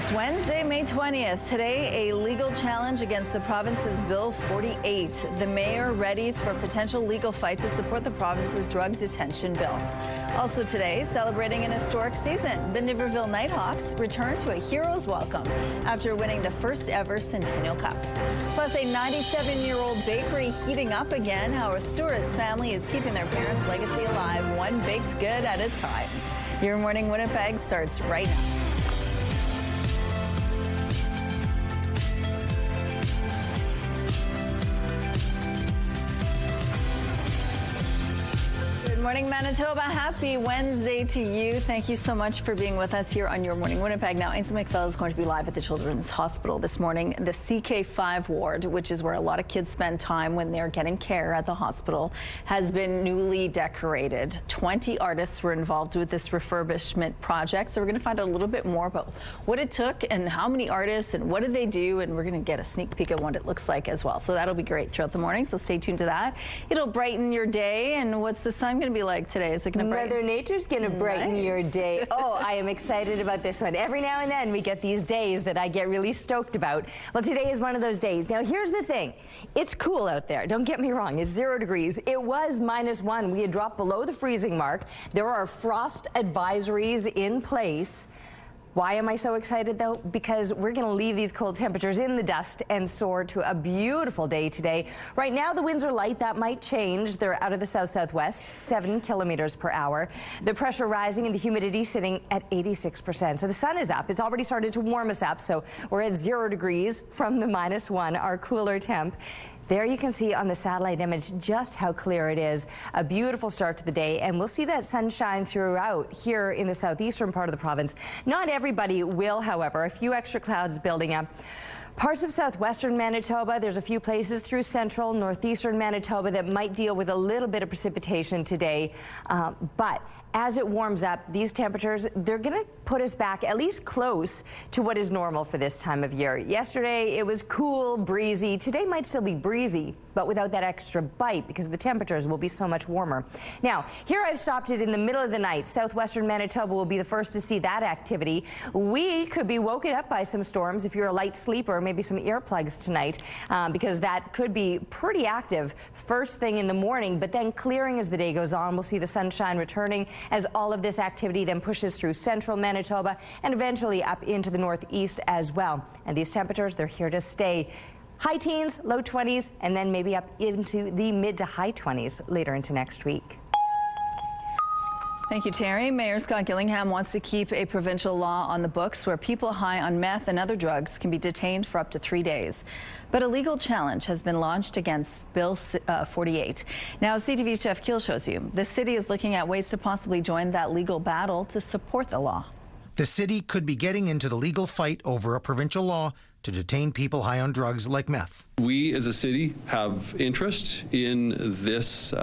It's Wednesday, May 20th. Today, a legal challenge against the province's Bill 48. The mayor readies for a potential legal fight to support the province's drug detention bill. Also today, celebrating an historic season, the Niverville Nighthawks return to a hero's welcome after winning the first ever Centennial Cup. Plus, a 97-year-old bakery heating up again. How a Souris family is keeping their parents' legacy alive, one baked good at a time. Your Morning Winnipeg starts right now. Good morning, Manitoba. Happy Wednesday to you. Thank you so much for being with us here on Your Morning Winnipeg. Now, Ainsley McPhail is going to be live at the Children's Hospital this morning. The CK5 ward, which is where a lot of kids spend time when they're getting care at the hospital, has been newly decorated. 20 artists were involved with this refurbishment project. So we're going to find out a little bit more about what it took and how many artists and what did they do. And we're going to get a sneak peek at what it looks like as well. So that'll be great throughout the morning. So stay tuned to that. It'll brighten your day. And what's the sun going to be like today? Is it going to brighten? Mother Nature's going to brighten your day. Oh, I am excited about this one. Every now and then we get these days that I get really stoked about. Well, today is one of those days. Now, here's the thing. It's cool out there. Don't get me wrong. It's 0 degrees. It was -1. We had dropped below the freezing mark. There are frost advisories in place. Why am I so excited, though? Because we're going to leave these cold temperatures in the dust and soar to a beautiful day today. Right now, the winds are light. That might change. They're out of the south-southwest, 7 kilometers per hour. The pressure rising and the humidity sitting at 86%. So the sun is up. It's already started to warm us up. So we're at 0 degrees from the -1, our cooler temp. There you can see on the satellite image just how clear it is. A beautiful start to the day, and we'll see that sunshine throughout here in the southeastern part of the province. Not everybody will, however. A few extra clouds building up. Parts of southwestern Manitoba, there's a few places through central, northeastern Manitoba that might deal with a little bit of precipitation today. But as it warms up, these temperatures, they're going to put us back at least close to what is normal for this time of year. Yesterday, it was cool, breezy. Today might still be breezy, but without that extra bite because the temperatures will be so much warmer. Now, here I've stopped it in the middle of the night. Southwestern Manitoba will be the first to see that activity. We could be woken up by some storms if you're a light sleeper, maybe some earplugs tonight, because that could be pretty active first thing in the morning, but then clearing as the day goes on. We'll see the sunshine returning as all of this activity then pushes through central Manitoba and eventually up into the northeast as well. And these temperatures, they're here to stay. High teens, low 20s, and then maybe up into the mid to high 20s later into next week. Thank you, Terry. Mayor Scott Gillingham wants to keep a provincial law on the books where people high on meth and other drugs can be detained for up to 3 days. But a legal challenge has been launched against Bill 48. Now, CTV's Jeff Keel shows you the city is looking at ways to possibly join that legal battle to support the law. The city could be getting into the legal fight over a provincial law to detain people high on drugs like meth. We as a city have interest in this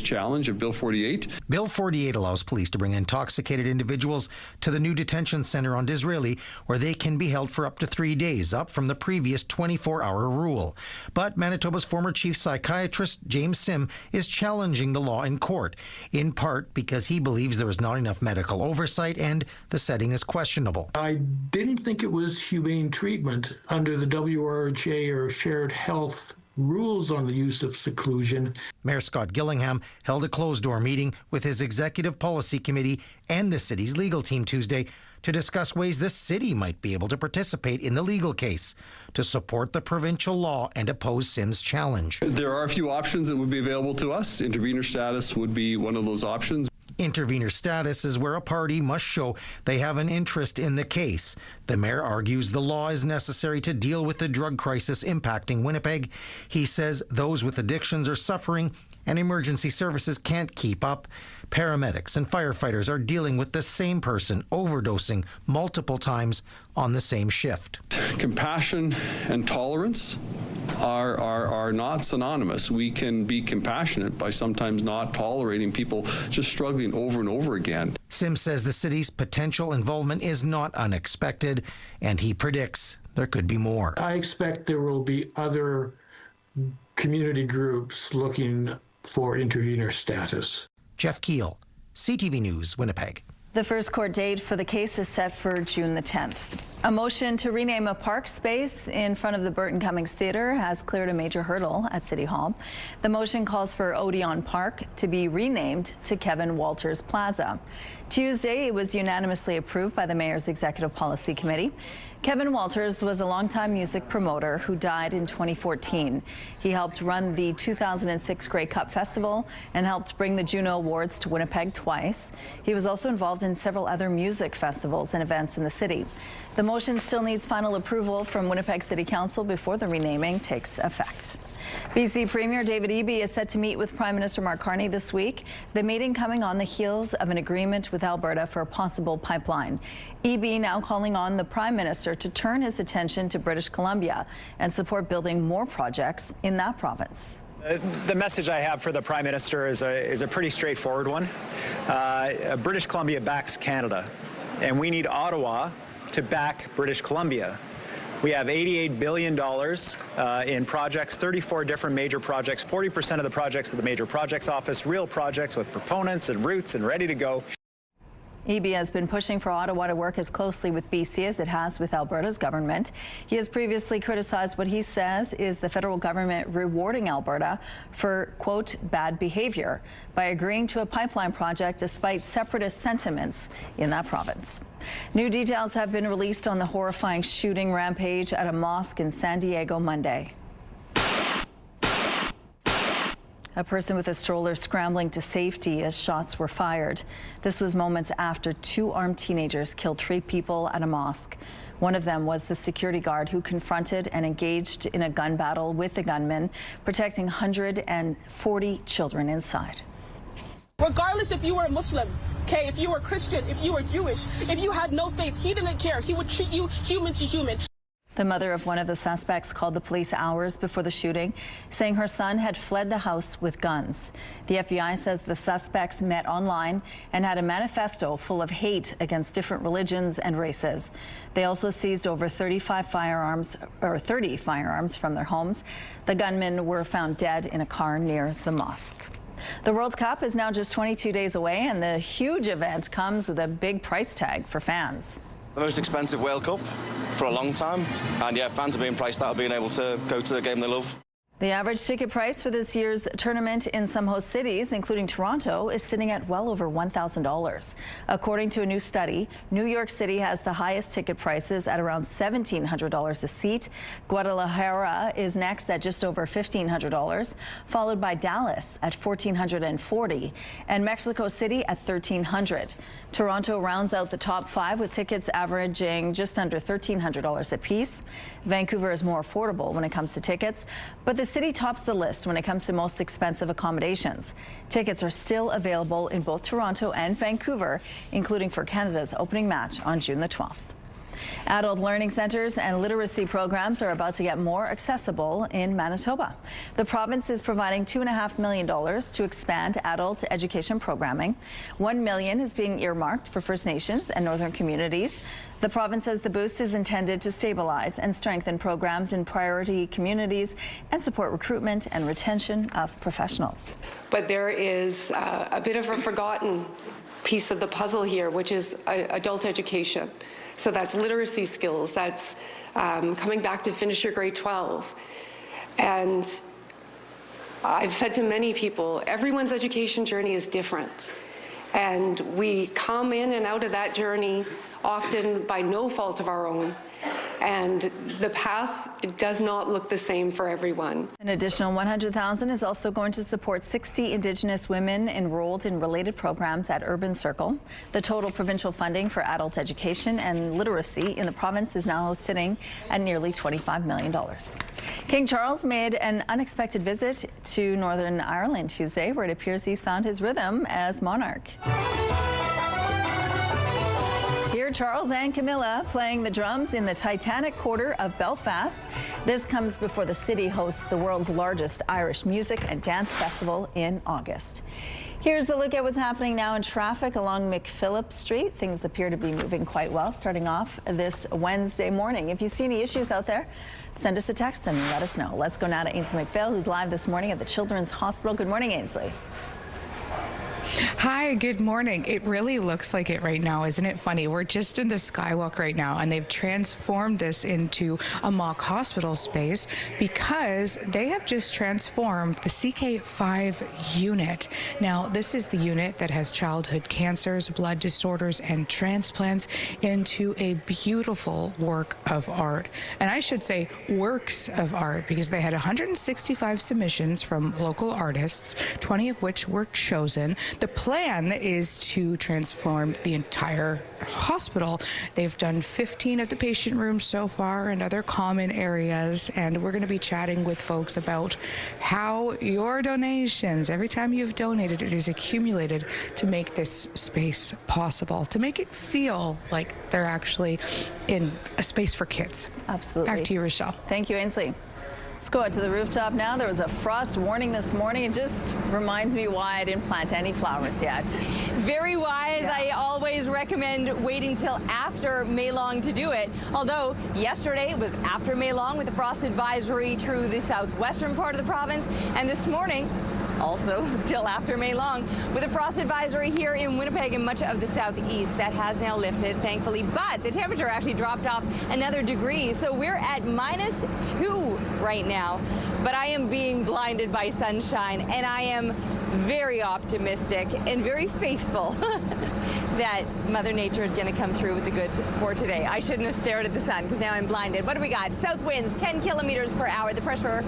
challenge of Bill 48. Bill 48 allows police to bring intoxicated individuals to the new detention center on Disraeli, where they can be held for up to 3 days, up from the previous 24-hour rule. But Manitoba's former chief psychiatrist, James Sim, is challenging the law in court, in part because he believes there is not enough medical oversight and the setting is questionable. I didn't think it was humane treatment under the WRHA or shared health rules on the use of seclusion. Mayor Scott Gillingham held a closed-door meeting with his executive policy committee and the city's legal team Tuesday to discuss ways the city might be able to participate in the legal case to support the provincial law and oppose Sim's challenge. There are a few options that would be available to us. Intervenor status would be one of those options. Intervenor status is where a party must show they have an interest in the case. The mayor argues the law is necessary to deal with the drug crisis impacting Winnipeg. He says those with addictions are suffering and emergency services can't keep up. Paramedics and firefighters are dealing with the same person overdosing multiple times on the same shift. Compassion and tolerance are not synonymous. We can be compassionate by sometimes not tolerating people just struggling over and over again. Sim says the city's potential involvement is not unexpected, and he predicts there could be more. I expect there will be other community groups looking for intervenor status. Jeff Keel, CTV News, Winnipeg. The first court date for the case is set for June the 10th. A motion to rename a park space in front of the Burton Cummings Theatre has cleared a major hurdle at City Hall. The motion calls for Odeon Park to be renamed to Kevin Walters Plaza. Tuesday, it was unanimously approved by the Mayor's Executive Policy Committee. Kevin Walters was a longtime music promoter who died in 2014. He helped run the 2006 Grey Cup Festival and helped bring the Juno Awards to Winnipeg twice. He was also involved in several other music festivals and events in the city. The motion still needs final approval from Winnipeg City Council before the renaming takes effect. BC Premier David Eby is set to meet with Prime Minister Mark Carney this week. The meeting coming on the heels of an agreement with Alberta for a possible pipeline. Eby now calling on the Prime Minister to turn his attention to British Columbia and support building more projects in that province. The message I have for the Prime Minister is a pretty straightforward one. British Columbia backs Canada, and we need Ottawa to back British Columbia. We have $88 billion in projects, 34 different major projects, 40% of the projects of the Major Projects Office, real projects with proponents and routes and ready to go. Eby has been pushing for Ottawa to work as closely with BC as it has with Alberta's government. He has previously criticized what he says is the federal government rewarding Alberta for, quote, bad behavior by agreeing to a pipeline project despite separatist sentiments in that province. New details have been released on the horrifying shooting rampage at a mosque in San Diego Monday. A person with a stroller scrambling to safety as shots were fired. This was moments after two armed teenagers killed 3 people at a mosque. One of them was the security guard who confronted and engaged in a gun battle with the gunman, protecting 140 children inside. Regardless if you were a Muslim, okay, if you were Christian, if you were Jewish, if you had no faith, he didn't care. He would treat you human to human. The mother of one of the suspects called the police hours before the shooting, saying her son had fled the house with guns. The FBI says the suspects met online and had a manifesto full of hate against different religions and races. They also seized over 30 firearms from their homes. The gunmen were found dead in a car near the mosque. The World Cup is now just 22 days away, and the huge event comes with a big price tag for fans. The most expensive World Cup for a long time, and yeah, fans are being priced out of being able to go to the game they love. The average ticket price for this year's tournament in some host cities, including Toronto, is sitting at well over $1,000. According to a new study, New York City has the highest ticket prices at around $1,700 a seat. Guadalajara is next at just over $1,500, followed by Dallas at $1,440 and Mexico City at $1,300. Toronto rounds out the top 5 with tickets averaging just under $1,300 a piece. Vancouver is more affordable when it comes to tickets, but the city tops the list when it comes to most expensive accommodations. Tickets are still available in both Toronto and Vancouver, including for Canada's opening match on June the 12th. Adult learning centers and literacy programs are about to get more accessible in Manitoba. The province is providing $2.5 million to expand adult education programming. $1 million is being earmarked for First Nations and Northern communities. The province says the boost is intended to stabilize and strengthen programs in priority communities and support recruitment and retention of professionals. But there is a bit of a forgotten piece of the puzzle here, which is adult education. So that's literacy skills, that's coming back to finish your grade 12. And I've said to many people, everyone's education journey is different. And we come in and out of that journey often by no fault of our own. And the path does not look the same for everyone. An additional $100,000 is also going to support 60 Indigenous women enrolled in related programs at Urban Circle. The total provincial funding for adult education and literacy in the province is now sitting at nearly $25 million. King Charles made an unexpected visit to Northern Ireland Tuesday, where it appears he's found his rhythm as monarch. Here, Charles and Camilla playing the drums in the Titanic Quarter of Belfast. This comes before the city hosts the world's largest Irish music and dance festival in August. Here's a look at what's happening now in traffic along McPhillip Street. Things appear to be moving quite well, starting off this Wednesday morning. If you see any issues out there, send us a text and let us know. Let's go now to Ainsley McPhail, who's live this morning at the Children's Hospital. Good morning, Ainsley. Hi, good morning. It really looks like it right now, isn't it funny? We're just in the skywalk right now, and they've transformed this into a mock hospital space because they have just transformed the CK5 unit. Now, this is the unit that has childhood cancers, blood disorders, and transplants into a beautiful work of art. And I should say works of art because they had 165 submissions from local artists, 20 of which were chosen. The plan is to transform the entire hospital. They've done 15 of the patient rooms so far and other common areas, and we're going to be chatting with folks about how your donations, every time you've donated, it is accumulated to make this space possible, to make it feel like they're actually in a space for kids. Absolutely. Back to you, Rochelle. Thank you, Ainsley. Let's go out to the rooftop now. There was a frost warning this morning. It just reminds me why I didn't plant any flowers yet. Very wise. Yeah. I always recommend waiting till after May Long to do it. Although yesterday it was after May Long with the frost advisory through the southwestern part of the province, and this morning also still after May Long with a frost advisory here in Winnipeg and much of the southeast. That has now lifted, thankfully, but the temperature actually dropped off another degree, so we're at -2 right now. But I am being blinded by sunshine, and I am very optimistic and very faithful that Mother Nature is going to come through with the goods for today. I shouldn't have stared at the sun because now I'm blinded. What do we got? South winds 10 kilometers per hour. The pressure,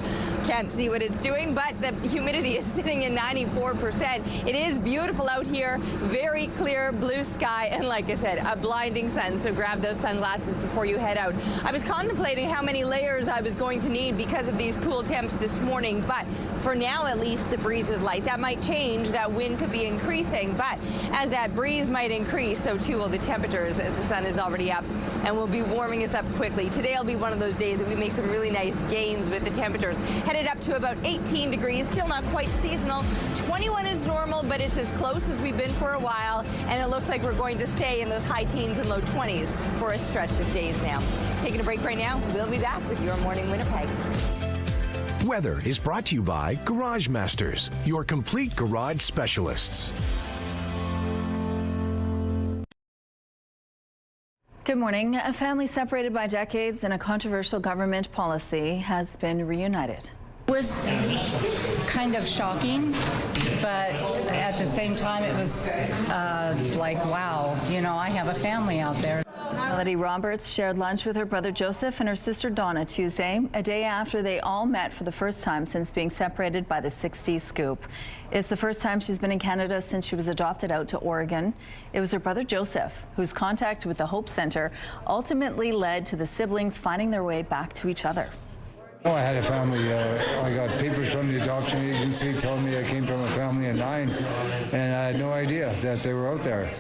can't see what it's doing, but the humidity is sitting at 94%. It is beautiful out here. Very clear blue sky, and like I said, a blinding sun. So grab those sunglasses before you head out. I was contemplating how many layers I was going to need because of these cool temps this morning, but for now at least the breeze is light. That might change. That wind could be increasing, but as that breeze might increase, so too will the temperatures as the sun is already up and will be warming us up quickly. Today will be one of those days that we make some really nice gains with the temperatures. Headed up to about 18 degrees, still not quite seasonal. 21 is normal, but it's as close as we've been for a while, and it looks like we're going to stay in those high teens and low 20s for a stretch of days now. Taking a break right now. We'll be back with Your Morning Winnipeg. Weather is brought to you by Garage Masters, your complete garage specialists. Good morning. A family separated by decades in a controversial government policy has been reunited. It was kind of shocking, but at the same time it was like, wow, you know, I have a family out there. Melody Roberts shared lunch with her brother Joseph and her sister Donna Tuesday, a day after they all met for the first time since being separated by the 60s scoop. It's the first time she's been in Canada since she was adopted out to Oregon. It was her brother Joseph whose contact with the Hope Center ultimately led to the siblings finding their way back to each other. Oh, I had a family. I got papers from the adoption agency telling me I came from a family of 9, and I had no idea that they were out there.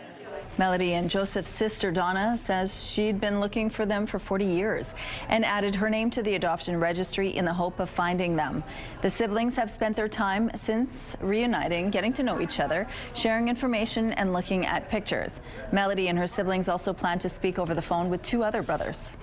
Melody and Joseph's sister Donna says she'd been looking for them for 40 years and added her name to the adoption registry in the hope of finding them. The siblings have spent their time since reuniting, getting to know each other, sharing information and looking at pictures. Melody and her siblings also plan to speak over the phone with 2 other brothers.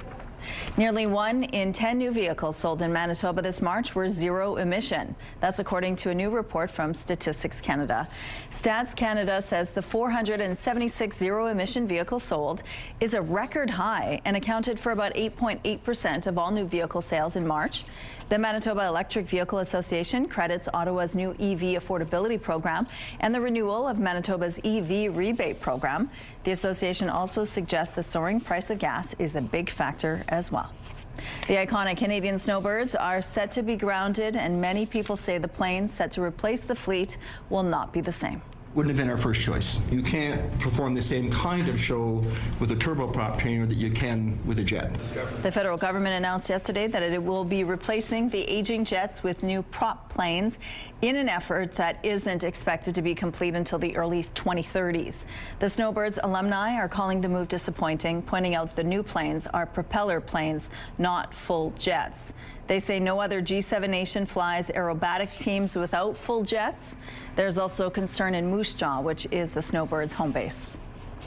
Nearly 1 in 10 new vehicles sold in Manitoba this March were zero emission. That's according to a new report from Statistics Canada. Stats Canada says the 476 zero-emission vehicles sold is a record high and accounted for about 8.8% of all new vehicle sales in March. The Manitoba Electric Vehicle Association credits Ottawa's new EV affordability program and the renewal of Manitoba's EV rebate program. The association also suggests the soaring price of gas is a big factor as well. The iconic Canadian snowbirds are set to be grounded, and many people say the planes set to replace the fleet will not be the same. Wouldn't have been our first choice. You can't perform the same kind of show with a turboprop trainer that you can with a jet. The federal government announced yesterday that it will be replacing the aging jets with new prop planes in an effort that isn't expected to be complete until the early 2030s. The Snowbirds alumni are calling the move disappointing, pointing out the new planes are propeller planes, not full jets. They say no other G7 nation flies aerobatic teams without full jets. There's also concern in Moose Jaw, which is the Snowbirds' home base.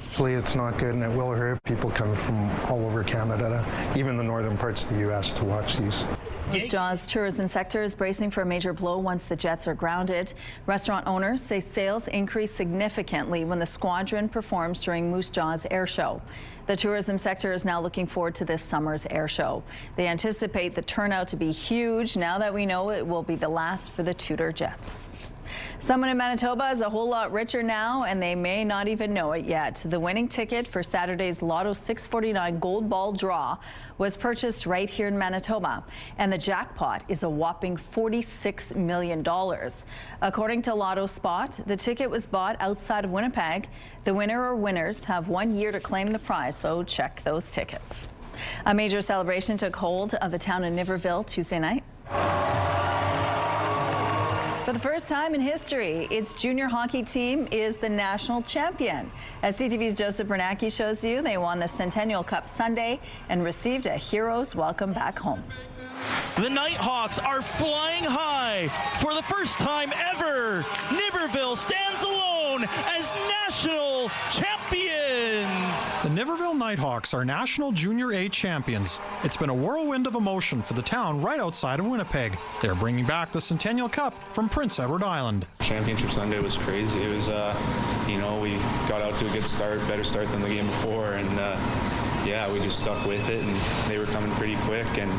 Actually, it's not good, and it will hurt. People come from all over Canada, even the northern parts of the U.S. to watch these. Moose Jaw's tourism sector is bracing for a major blow once the Jets are grounded. Restaurant owners say sales increase significantly when the squadron performs during Moose Jaw's air show. The tourism sector is now looking forward to this summer's air show. They anticipate the turnout to be huge now that we know it will be the last for the Tudor Jets. Someone in Manitoba is a whole lot richer now, and they may not even know it yet. The winning ticket for Saturday's Lotto 649 Gold Ball draw was purchased right here in Manitoba, and the jackpot is a whopping $46 million. According to Lotto Spot, the ticket was bought outside of Winnipeg. The winner or winners have 1 year to claim the prize, so check those tickets. A major celebration took hold of the town of Niverville Tuesday night. For the first time in history, its junior hockey team is the national champion. As CTV's Joseph Bernacki shows you, they won the Centennial Cup Sunday and received a hero's welcome back home. The Nighthawks are flying high. For the first time ever, Niverville stands alone as national champions. The Niverville Nighthawks are national Junior A champions. It's been a whirlwind of emotion for the town right outside of Winnipeg. They're bringing back the Centennial Cup from Prince Edward Island. Championship Sunday was crazy. It was, we got out to a good start, better start than the game before, and yeah, we just stuck with it, and they were coming pretty quick, and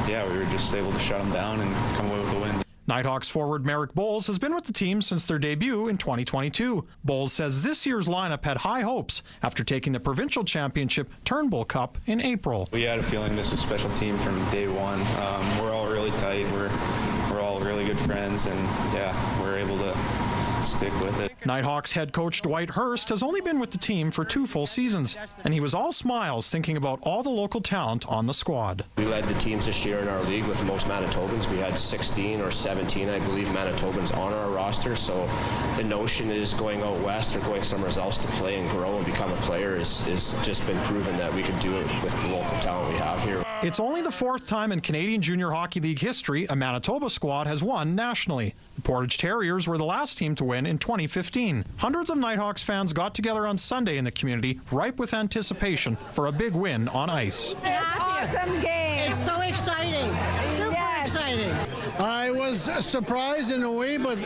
yeah, we were just able to shut them down and come away with the win. Nighthawks forward Merrick Bowles has been with the team since their debut in 2022. Bowles says this year's lineup had high hopes after taking the provincial championship Turnbull Cup in April. We had a feeling this was a special team from day one. We're all really tight. We're all really good friends, and yeah, we're able to stick with it. Nighthawks head coach Dwight Hurst has only been with the team for 2 full seasons, and he was all smiles thinking about all the local talent on the squad. We led the teams this year in our league with the most Manitobans. We had 16 or 17, I believe, Manitobans on our roster, so the notion is going out west or going somewhere else to play and grow and become a player is just been proven that we can do it with the local talent we have here. It's only the 4th time in Canadian Junior Hockey League history a Manitoba squad has won nationally. The Portage Terriers were the last team to win in 2015. Hundreds of Nighthawks fans got together on Sunday in the community, ripe with anticipation for a big win on ice. Awesome game. It's so exciting. Super exciting. I was surprised in a way, but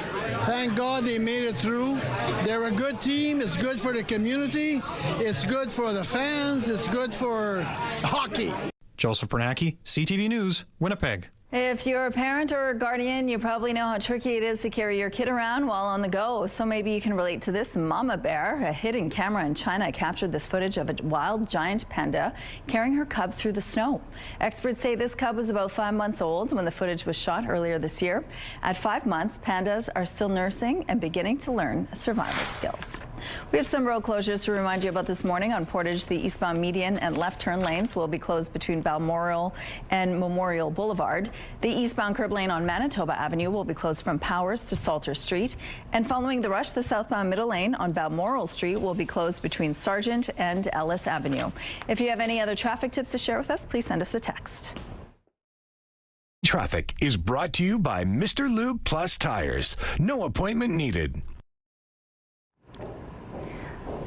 thank God they made it through. They're a good team. It's good for the community. It's good for the fans. It's good for hockey. Joseph Bernacki, CTV News, Winnipeg. If you're a parent or a guardian, you probably know how tricky it is to carry your kid around while on the go. So maybe you can relate to this mama bear. A hidden camera in China captured this footage of a wild giant panda carrying her cub through the snow. Experts say this cub was about 5 months old when the footage was shot earlier this year. At 5 months, pandas are still nursing and beginning to learn survival skills. We have some road closures to remind you about this morning. On Portage, the eastbound median and left turn lanes will be closed between Balmoral and Memorial Boulevard. The eastbound curb lane on Manitoba Avenue will be closed from Powers to Salter Street. And following the rush, the southbound middle lane on Balmoral Street will be closed between Sargent and Ellis Avenue. If you have any other traffic tips to share with us, please send us a text. Traffic is brought to you by Mr. Lube Plus Tires. No appointment needed.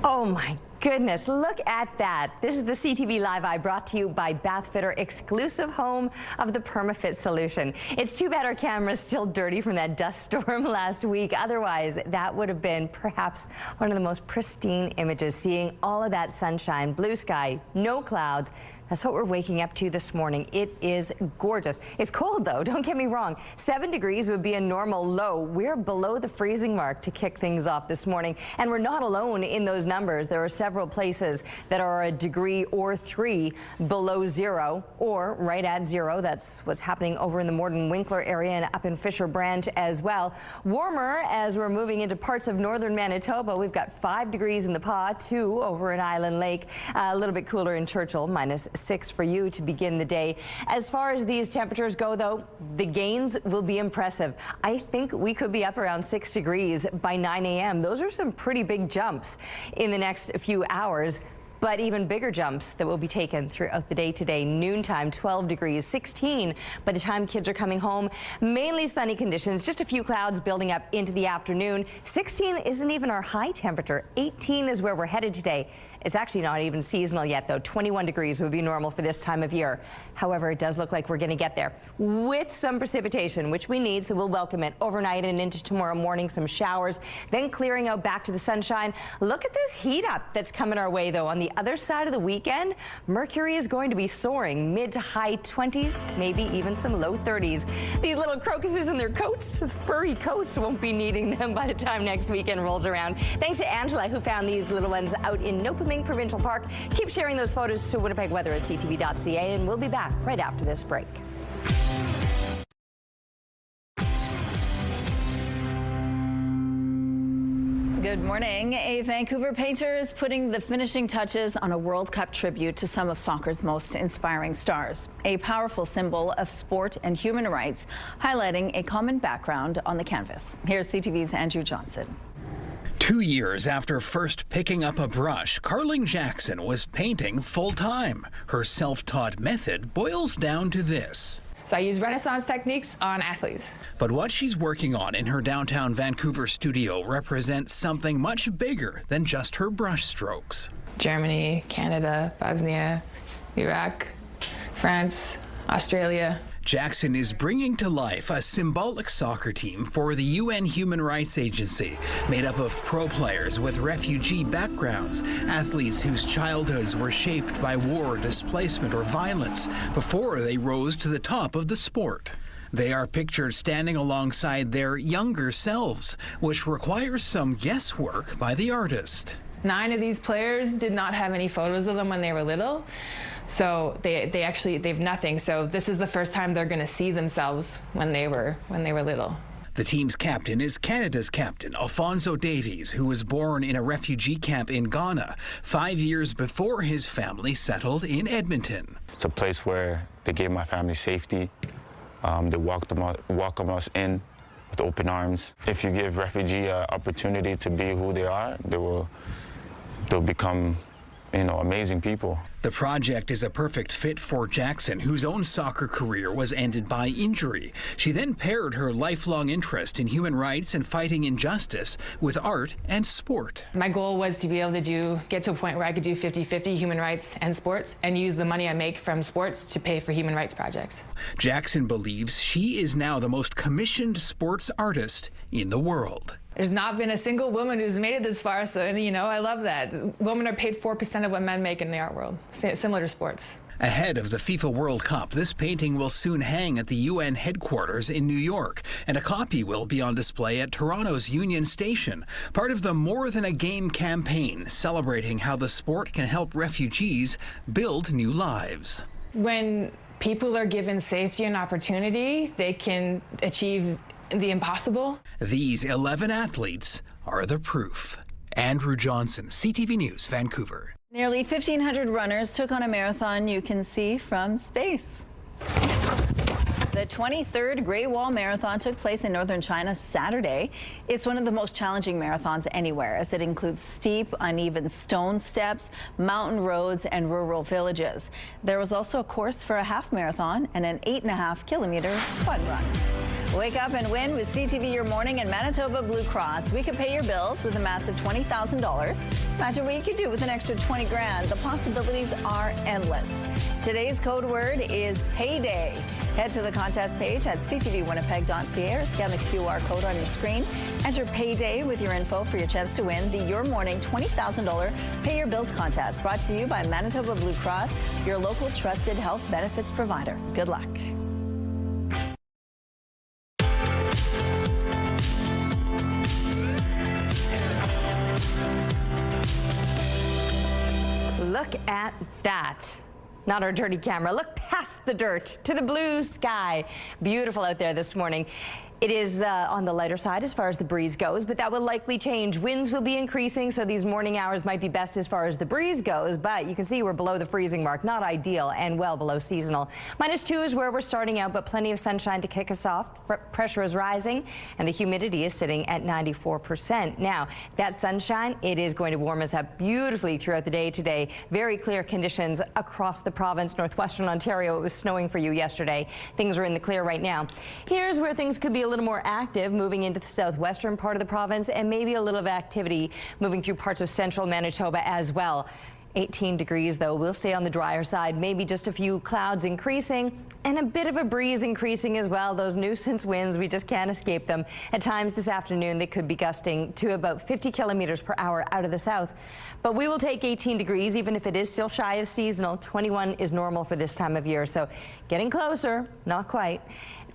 Oh my goodness, look at that. This is the CTV Live Eye brought to you by Bathfitter, exclusive home of the PermaFit solution. It's too bad our camera's still dirty from that dust storm last week. Otherwise, that would have been perhaps one of the most pristine images, seeing all of that sunshine, blue sky, no clouds. That's what we're waking up to this morning. It is gorgeous. It's cold though, don't get me wrong. 7 degrees would be a normal low. We're below the freezing mark to kick things off this morning. And we're not alone in those numbers. There are several places that are a degree or 3 below zero or right at zero. That's what's happening over in the Morden Winkler area and up in Fisher Branch as well. Warmer as we're moving into parts of northern Manitoba. We've got 5 degrees in the Pas, 2 over in Island Lake. A little bit cooler in Churchill, -6 for you to begin the day. As far as these temperatures go, though, the gains will be impressive. I think we could be up around 6 degrees by 9 a.m. Those are some pretty big jumps in the next few hours. But even bigger jumps that will be taken throughout the day today. Noontime, 12 degrees, 16 by the time kids are coming home. Mainly sunny conditions, just a few clouds building up into the afternoon. 16 isn't even our high temperature. 18 is where we're headed today. It's actually not even seasonal yet, though. 21 degrees would be normal for this time of year. However, it does look like we're going to get there with some precipitation, which we need, so we'll welcome it overnight and into tomorrow morning. Some showers, then clearing out back to the sunshine. Look at this heat up that's coming our way, though. On the other side of the weekend, mercury is going to be soaring mid to high 20s, maybe even some low 30s. These little crocuses in their coats, furry coats, won't be needing them by the time next weekend rolls around. Thanks to Angela, who found these little ones out in Nopaming Provincial Park. Keep sharing those photos to Winnipeg Weather at CTV.ca, and we'll be back right after this break. Good morning. A Vancouver painter is putting the finishing touches on a World Cup tribute to some of soccer's most inspiring stars. A powerful symbol of sport and human rights, highlighting a common background on the canvas. Here's CTV's Andrew Johnson. 2 years after first picking up a brush, Carling Jackson was painting full-time. Her self-taught method boils down to this. So I use Renaissance techniques on athletes. But what she's working on in her downtown Vancouver studio represents something much bigger than just her brush strokes. Germany, Canada, Bosnia, Iraq, France, Australia. Jackson is bringing to life a symbolic soccer team for the UN Human Rights Agency, made up of pro players with refugee backgrounds, athletes whose childhoods were shaped by war, displacement, or violence before they rose to the top of the sport. They are pictured standing alongside their younger selves, which requires some guesswork by the artist. 9 of these players did not have any photos of them when they were little. So they've nothing. So this is the first time they're going to see themselves when they were little. The team's captain is Canada's captain, Alfonso Davies, who was born in a refugee camp in Ghana 5 years before his family settled in Edmonton. It's a place where they gave my family safety. They welcome us in with open arms. If you give refugee an opportunity to be who they are, they'll become, amazing people. The project is a perfect fit for Jackson, whose own soccer career was ended by injury. She then paired her lifelong interest in human rights and fighting injustice with art and sport. My goal was to be able to get to a point where I could do 50-50 human rights and sports and use the money I make from sports to pay for human rights projects. Jackson believes she is now the most commissioned sports artist in the world. There's not been a single woman who's made it this far, so I love that. Women are paid 4% of what men make in the art world, similar to sports. Ahead of the FIFA World Cup, this painting will soon hang at the UN headquarters in New York, and a copy will be on display at Toronto's Union Station, part of the More Than a Game campaign, celebrating how the sport can help refugees build new lives. When people are given safety and opportunity, they can achieve the impossible. These 11 athletes are the proof. Andrew Johnson, CTV News, Vancouver. Nearly 1,500 runners took on a marathon you can see from space. The 23rd Great Wall Marathon took place in northern China Saturday. It's one of the most challenging marathons anywhere, as it includes steep, uneven stone steps, mountain roads, and rural villages. There was also a course for a half marathon and an 8.5-kilometer fun run. Wake up and win with CTV Your Morning and Manitoba Blue Cross. We could pay your bills with a massive $20,000. Imagine what you could do with an extra 20 grand. The possibilities are endless. Today's code word is payday. Head to the contest page at ctvwinnipeg.ca or scan the QR code on your screen. Enter payday with your info for your chance to win the Your Morning $20,000 Pay Your Bills contest, brought to you by Manitoba Blue Cross, your local trusted health benefits provider. Good luck. Look at that. Not our dirty camera. Look past the dirt to the blue sky. Beautiful out there this morning. It is on the lighter side as far as the breeze goes, but that will likely change. Winds will be increasing, so these morning hours might be best as far as the breeze goes, but you can see we're below the freezing mark. Not ideal and well below seasonal. -2 is where we're starting out, but plenty of sunshine to kick us off. Pressure is rising, and the humidity is sitting at 94%. Now, that sunshine, it is going to warm us up beautifully throughout the day today. Very clear conditions across the province. Northwestern Ontario, it was snowing for you yesterday. Things are in the clear right now. Here's where things could be a a little more active moving into the southwestern part of the province, and maybe a little of activity moving through parts of central Manitoba as well. 18 degrees, though. We'll stay on the drier side, maybe just a few clouds increasing and a bit of a breeze increasing as well. Those nuisance winds, we just can't escape them. At times this afternoon, they could be gusting to about 50 kilometers per hour out of the south. But we will take 18 degrees, even if it is still shy of seasonal. 21 is normal for this time of year, so getting closer, not quite.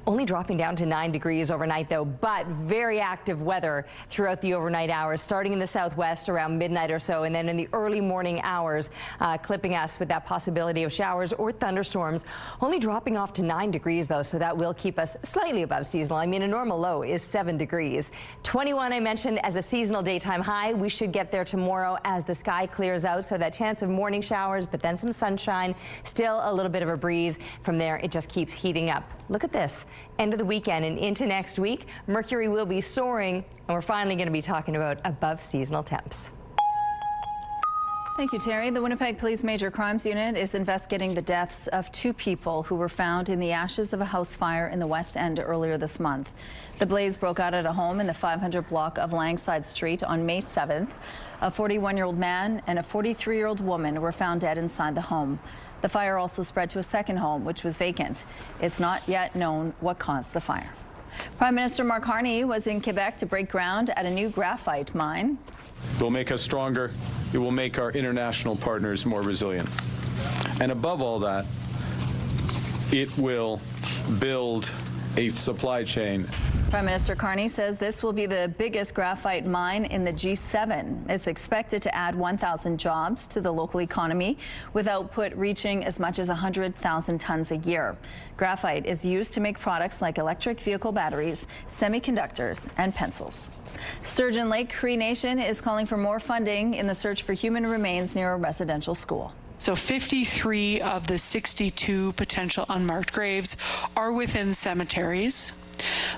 Only dropping down to 9 degrees overnight, though, but very active weather throughout the overnight hours, starting in the southwest around midnight or so, and then in the early morning hours, clipping us with that possibility of showers or thunderstorms. Only dropping off to 9 degrees, though, so that will keep us slightly above seasonal. I mean, a normal low is 7 degrees. 21 I mentioned as a seasonal daytime high. We should get there tomorrow as the sky clears out, so that chance of morning showers, but then some sunshine, still a little bit of a breeze. From there, it just keeps heating up. Look at this. End of the weekend and into next week, mercury will be soaring, and we're finally going to be talking about above seasonal temps. Thank you, Terry. The Winnipeg Police Major Crimes Unit is investigating the deaths of 2 people who were found in the ashes of a house fire in the West End earlier this month. The blaze broke out at a home in the 500 block of Langside Street on May 7th. A 41-year-old man and a 43-year-old woman were found dead inside the home. The fire also spread to a second home, which was vacant. It's not yet known what caused the fire. Prime Minister Mark Carney was in Quebec to break ground at a new graphite mine. It will make us stronger. It will make our international partners more resilient. And above all that, it will build a supply chain. Prime Minister Carney says this will be the biggest graphite mine in the G7. It's expected to add 1,000 jobs to the local economy, with output reaching as much as 100,000 tons a year. Graphite is used to make products like electric vehicle batteries, semiconductors, and pencils. Sturgeon Lake Cree Nation is calling for more funding in the search for human remains near a residential school. So 53 of the 62 potential unmarked graves are within cemeteries,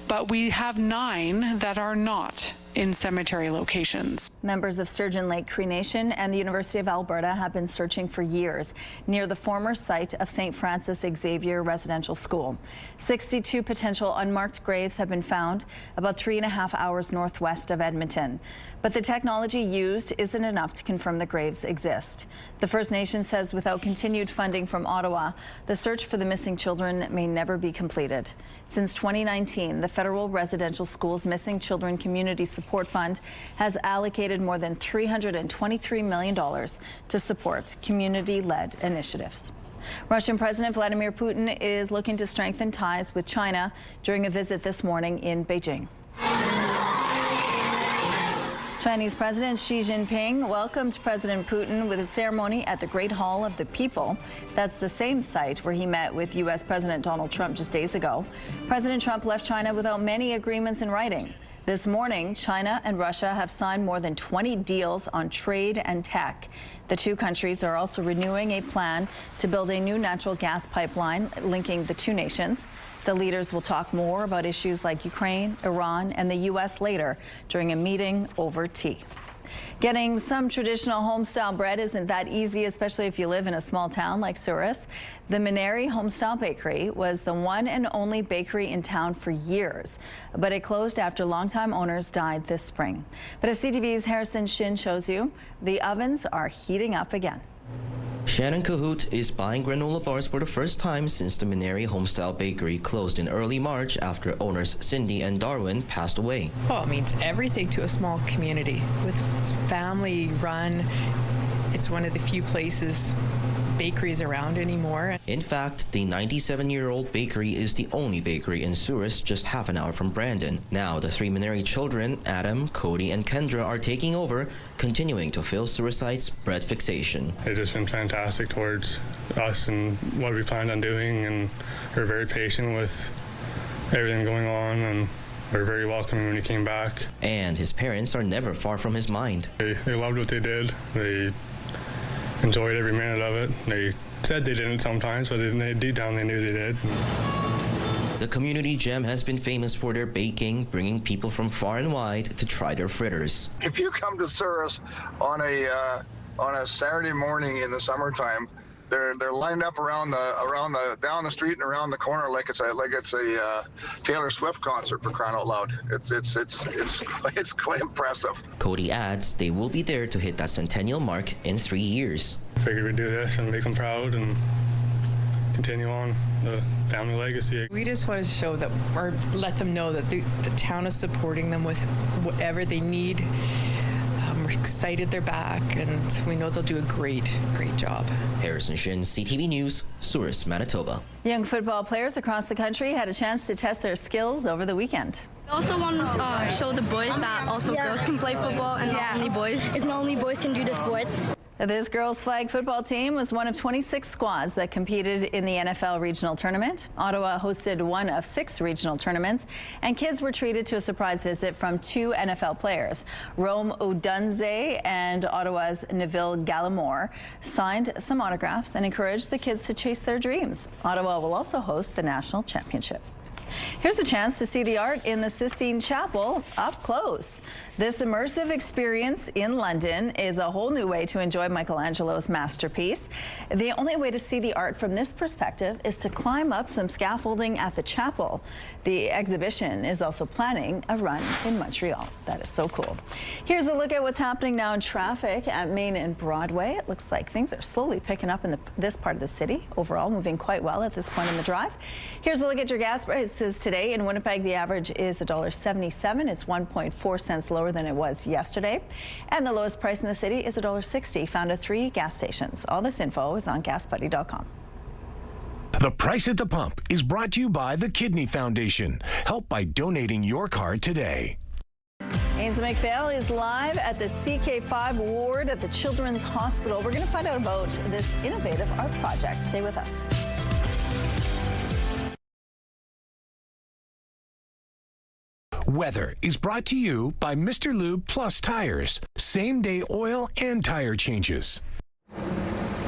but we have 9 that are not in cemetery locations. Members of Sturgeon Lake Cree Nation and the University of Alberta have been searching for years near the former site of St. Francis Xavier Residential School. 62 potential unmarked graves have been found about 3.5 hours northwest of Edmonton. But the technology used isn't enough to confirm the graves exist. The First Nation says without continued funding from Ottawa, the search for the missing children may never be completed. Since 2019, the Federal Residential Schools Missing Children Community Support Fund has allocated more than $323 million to support community-led initiatives. Russian President Vladimir Putin is looking to strengthen ties with China during a visit this morning in Beijing. Chinese President Xi Jinping welcomed President Putin with a ceremony at the Great Hall of the People. That's the same site where he met with U.S. President Donald Trump just days ago. President Trump left China without many agreements in writing. This morning, China and Russia have signed more than 20 deals on trade and tech. The 2 countries are also renewing a plan to build a new natural gas pipeline linking the 2 nations. The leaders will talk more about issues like Ukraine, Iran, and the U.S. later during a meeting over tea. Getting some traditional home-style bread isn't that easy, especially if you live in a small town like Souris. The Mineri Homestyle Bakery was the one and only bakery in town for years, but it closed after longtime owners died this spring. But as CTV's Harrison Shin shows you, the ovens are heating up again. Shannon Cahoot is buying granola bars for the first time since the Mineri Homestyle Bakery closed in early March after owners Cindy and Darwin passed away. Well, it means everything to a small community. It's family run. It's one of the few places bakeries around anymore. In fact, the 97-year-old bakery is the only bakery in Souris just half an hour from Brandon. Now, the 3 Mineri children, Adam, Cody, and Kendra, are taking over, continuing to fill Souricites' bread fixation. It's just been fantastic towards us and what we planned on doing, and we're very patient with everything going on, and we're very welcoming when he came back. And his parents are never far from his mind. They loved what they did. They enjoyed every minute of it. They said they didn't sometimes, but deep down they knew they did. The community gem has been famous for their baking, bringing people from far and wide to try their fritters. If you come to Souris on a Saturday morning in the summertime, they're lined up around the down the street and around the corner like it's a Taylor Swift concert, for crying out loud. It's quite impressive. Cody adds they will be there to hit that centennial mark in 3 years. Figured we'd do this and make them proud and continue on the family legacy. We just want to show that, or let them know that the town is supporting them with whatever they need. We're excited they're back, and we know they'll do a great job. Harrison Shin, CTV News, Souris, Manitoba. Young football players across the country had a chance to test their skills over the weekend. We also want to show the boys that also girls can play football and not only boys. It's not only boys can do the sports. This girls' flag football team was one of 26 squads that competed in the NFL regional tournament. Ottawa hosted one of 6 regional tournaments, and kids were treated to a surprise visit from 2 NFL players. Rome Odunze and Ottawa's Neville Gallimore signed some autographs and encouraged the kids to chase their dreams. Ottawa will also host the national championship. Here's a chance to see the art in the Sistine Chapel up close. This immersive experience in London is a whole new way to enjoy Michelangelo's masterpiece. The only way to see the art from this perspective is to climb up some scaffolding at the chapel. The exhibition is also planning a run in Montreal. That is so cool. Here's a look at what's happening now in traffic at Main and Broadway. It looks like things are slowly picking up in this part of the city. Overall, moving quite well at this point in the drive. Here's a look at your gas prices today. In Winnipeg, the average is $1.77. It's 1.4 cents lower than it was yesterday. And the lowest price in the city is $1.60, found at 3 gas stations. All this info is on gasbuddy.com. The Price at the Pump is brought to you by the Kidney Foundation. Help by donating your card today. Ainsley McPhail is live at the CK5 ward at the Children's Hospital. We're going to find out about this innovative art project. Stay with us. Weather is brought to you by Mr. Lube Plus Tires. Same-day oil and tire changes.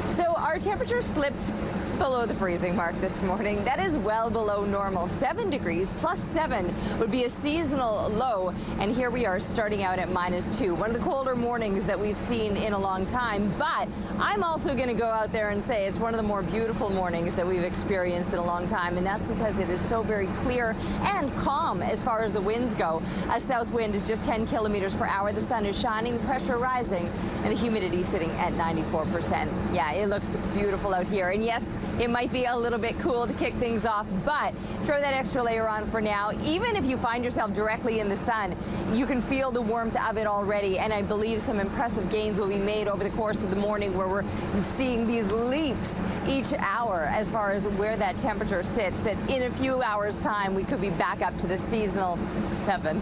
So our temperature slipped below the freezing mark this morning. That is well below normal. 7 degrees plus 7 would be a seasonal low. And here we are starting out at -2. One of the colder mornings that we've seen in a long time. But I'm also going to go out there and say it's one of the more beautiful mornings that we've experienced in a long time. And that's because it is so very clear and calm as far as the winds go. A south wind is just 10 kilometers per hour. The sun is shining, the pressure rising, and the humidity sitting at 94%. Yeah, it looks beautiful out here. And yes, it might be a little bit cool to kick things off, but throw that extra layer on for now. Even if you find yourself directly in the sun, you can feel the warmth of it already, and I believe some impressive gains will be made over the course of the morning, where we're seeing these leaps each hour as far as where that temperature sits, that in a few hours' time we could be back up to the seasonal 7,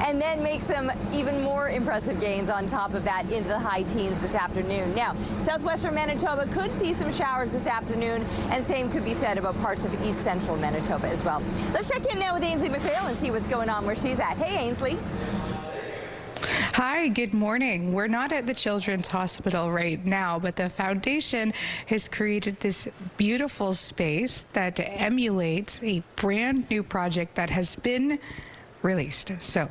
and then make some even more impressive gains on top of that into the high teens this afternoon. Now, southwestern Manitoba could see some showers this afternoon, and same could be said about parts of east central Manitoba as well. Let's check in now with Ainsley McPhail and see what's going on where she's at. Hey, Ainsley. Hi, good morning. We're not at the Children's Hospital right now, but the foundation has created this beautiful space that emulates a brand new project that has been released. So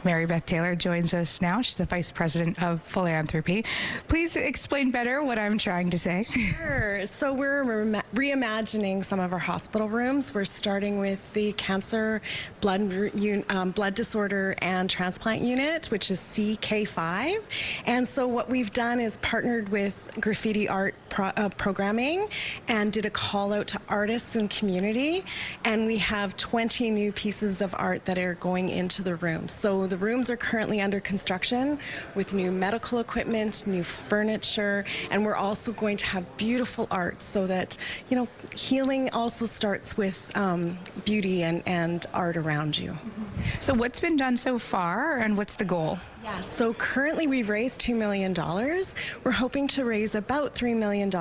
Mary Beth Taylor joins us now. She's the Vice President of Philanthropy. Please explain better what I'm trying to say. Sure. So we're reimagining some of our hospital rooms. We're starting with the cancer, blood disorder, and transplant unit, which is CK5. And so what we've done is partnered with graffiti art programming and did a call out to artists and community. And we have 20 new pieces of art that are going into the rooms. So the rooms are currently under construction with new medical equipment, new furniture, and we're also going to have beautiful art so that, you know, healing also starts with beauty and art around you. So what's been done so far, and what's the goal? Yeah, so currently we've raised $2 million. We're hoping to raise about $3 million.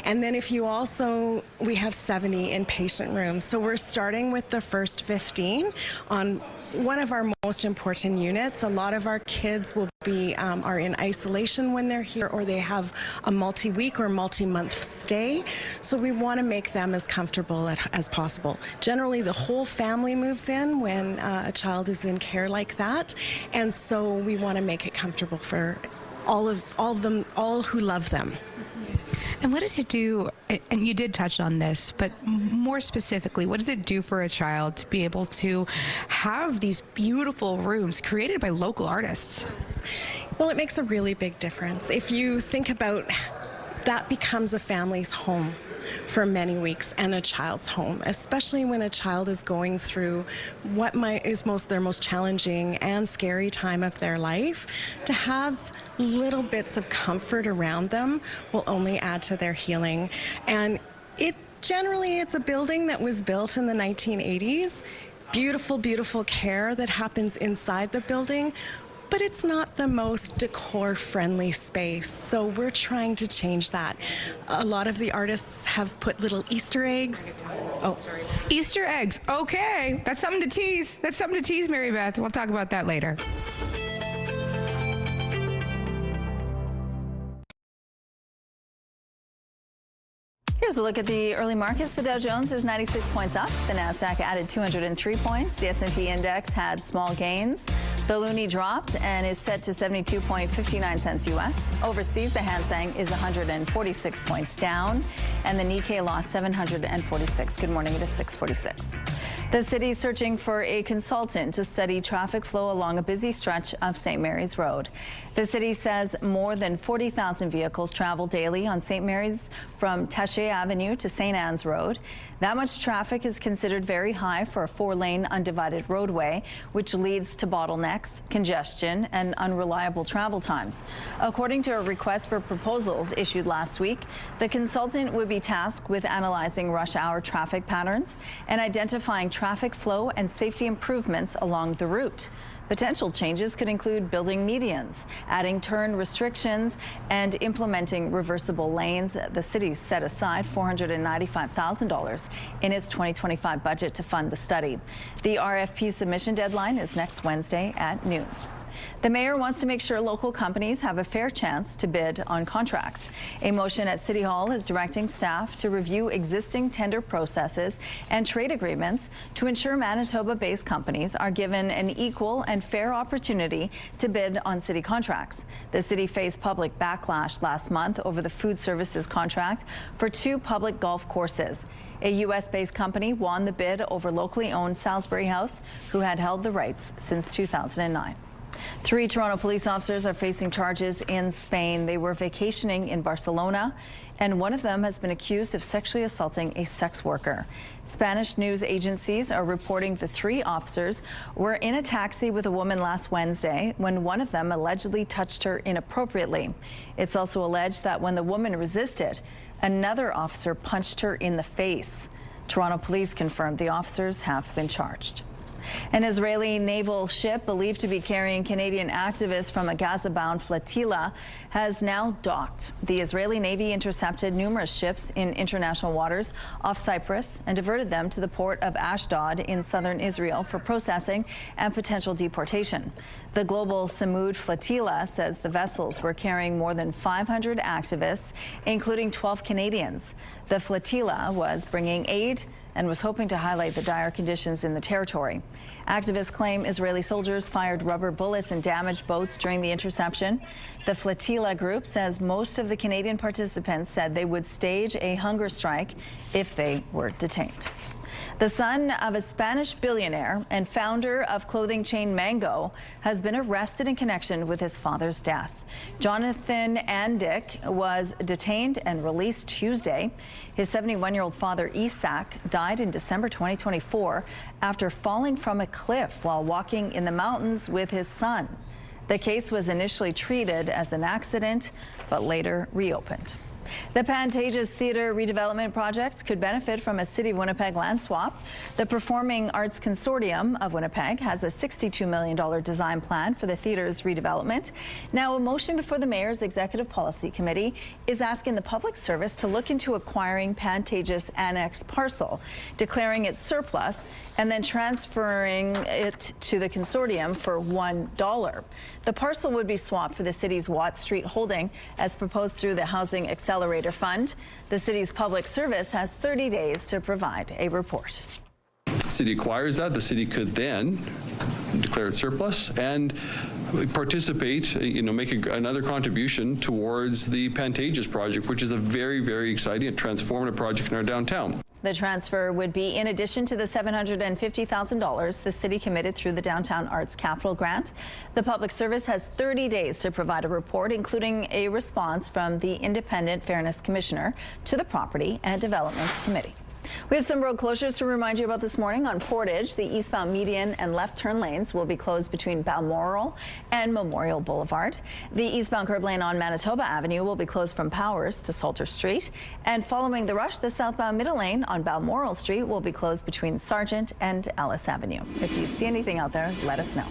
And then if you also, we have 70 inpatient rooms. So we're starting with the first 15 on one of our most important units. A lot of our kids will be are in isolation when they're here, or they have a multi-week or multi-month stay. So we want to make them as comfortable as possible. Generally, the whole family moves in when a child is in care like that, and so we want to make it comfortable for all who love them. And what does it do, and you did touch on this, but more specifically, what does it do for a child to be able to have these beautiful rooms created by local artists? Well, it makes a really big difference. If you think about that becomes a family's home for many weeks and a child's home, especially when a child is going through what is their most challenging and scary time of their life. To have little bits of comfort around them will only add to their healing. And it's a building that was built in the 1980s. Beautiful, beautiful care that happens inside the building. But it's not the most decor-friendly space, so we're trying to change that. A lot of the artists have put little Easter eggs. Oh, Easter eggs. Okay, that's something to tease. That's something to tease, Mary Beth. We'll talk about that later. Here's a look at the early markets. The Dow Jones is 96 points up. The Nasdaq added 203 points. The S&P index had small gains. The loonie dropped and is set to 72.59 cents U.S. Overseas, the Hang Seng is 146 points down, and the Nikkei lost 746. Good morning, it is 6:46. The city is searching for a consultant to study traffic flow along a busy stretch of St. Mary's Road. The city says more than 40,000 vehicles travel daily on St. Mary's from Taché Avenue to St. Anne's Road. That much traffic is considered very high for a 4-lane undivided roadway, which leads to bottlenecks, congestion, and unreliable travel times. According to a request for proposals issued last week, the consultant would be tasked with analyzing rush hour traffic patterns and identifying traffic flow and safety improvements along the route. Potential changes could include building medians, adding turn restrictions, and implementing reversible lanes. The city set aside $495,000 in its 2025 budget to fund the study. The RFP submission deadline is next Wednesday at noon. The mayor wants to make sure local companies have a fair chance to bid on contracts. A motion at City Hall is directing staff to review existing tender processes and trade agreements to ensure Manitoba-based companies are given an equal and fair opportunity to bid on city contracts. The city faced public backlash last month over the food services contract for 2 public golf courses. A U.S.-based company won the bid over locally owned Salisbury House, who had held the rights since 2009. 3 Toronto police officers are facing charges in Spain. They were vacationing in Barcelona, and one of them has been accused of sexually assaulting a sex worker. Spanish news agencies are reporting the 3 officers were in a taxi with a woman last Wednesday when one of them allegedly touched her inappropriately. It's also alleged that when the woman resisted, another officer punched her in the face. Toronto police confirmed the officers have been charged. An Israeli naval ship believed to be carrying Canadian activists from a Gaza-bound flotilla has now docked. The Israeli Navy intercepted numerous ships in international waters off Cyprus and diverted them to the port of Ashdod in southern Israel for processing and potential deportation. The global Samud flotilla says the vessels were carrying more than 500 activists, including 12 Canadians. The flotilla was bringing aid and was hoping to highlight the dire conditions in the territory. Activists claim Israeli soldiers fired rubber bullets and damaged boats during the interception. The flotilla group says most of the Canadian participants said they would stage a hunger strike if they were detained. The son of a Spanish billionaire and founder of clothing chain Mango has been arrested in connection with his father's death. Jonathan Andick was detained and released Tuesday. His 71-year-old father, Isak, died in December 2024 after falling from a cliff while walking in the mountains with his son. The case was initially treated as an accident, but later reopened. The Pantages Theatre redevelopment project could benefit from a City of Winnipeg land swap. The Performing Arts Consortium of Winnipeg has a $62 million design plan for the theatre's redevelopment. Now, a motion before the Mayor's Executive Policy Committee is asking the Public Service to look into acquiring Pantages Annex parcel, declaring it surplus, and then transferring it to the consortium for $1. The parcel would be swapped for the city's Watt Street holding as proposed through the Housing Accelerator Fund. The city's public service has 30 days to provide a report. The city acquires that. The city could then declare it surplus and participate, make another contribution towards the Pantages project, which is a very, very exciting and transformative project in our downtown. The transfer would be in addition to the $750,000 the city committed through the Downtown Arts Capital Grant. The Public Service has 30 days to provide a report, including a response from the Independent Fairness Commissioner to the Property and Development Committee. We have some road closures to remind you about this morning. On Portage, the eastbound median and left turn lanes will be closed between Balmoral and Memorial Boulevard. The eastbound curb lane on Manitoba Avenue will be closed from Powers to Salter Street. And following the rush, the southbound middle lane on Balmoral Street will be closed between Sargent and Ellis Avenue. If you see anything out there, let us know.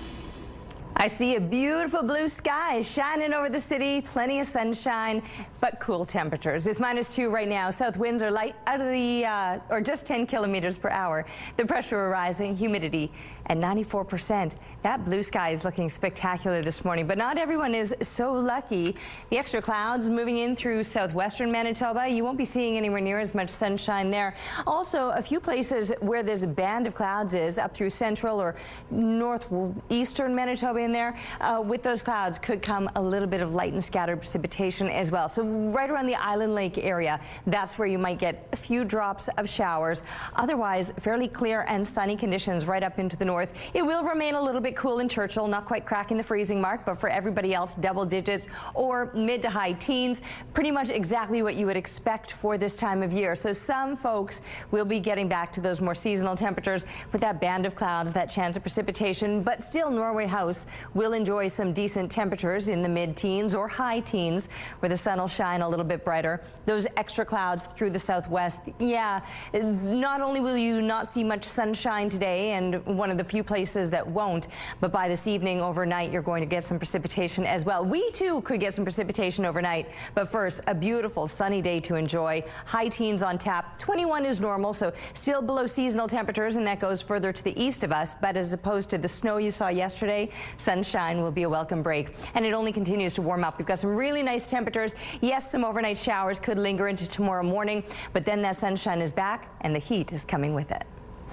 I see a beautiful blue sky shining over the city, plenty of sunshine, but cool temperatures. It's -2 right now. South winds are light out of the, or just 10 kilometers per hour. The pressure rising, humidity at 94%. That blue sky is looking spectacular this morning, but not everyone is so lucky. The extra clouds moving in through southwestern Manitoba. You won't be seeing anywhere near as much sunshine there. Also, a few places where this band of clouds is up through central or northeastern Manitoba in there. With those clouds could come a little bit of light and scattered precipitation as well. So right around the Island Lake area, that's where you might get a few drops of showers. Otherwise, fairly clear and sunny conditions right up into the north. It will remain a little bit cool in Churchill, not quite cracking the freezing mark, but for everybody else, double digits or mid to high teens. Pretty much exactly what you would expect for this time of year. So some folks will be getting back to those more seasonal temperatures with that band of clouds, that chance of precipitation, but still Norway House will enjoy some decent temperatures in the mid-teens or high teens where the sun will shine a little bit brighter. Those extra clouds through the southwest, yeah, not only will you not see much sunshine today and one of the few places that won't, but by this evening overnight you're going to get some precipitation as well. We too could get some precipitation overnight, but first a beautiful sunny day to enjoy. High teens on tap. 21 is normal, so still below seasonal temperatures, and that goes further to the east of us, but as opposed to the snow you saw yesterday, sunshine will be a welcome break, and it only continues to warm up. We've got some really nice temperatures. Yes, some overnight showers could linger into tomorrow morning, but then that sunshine is back and the heat is coming with it.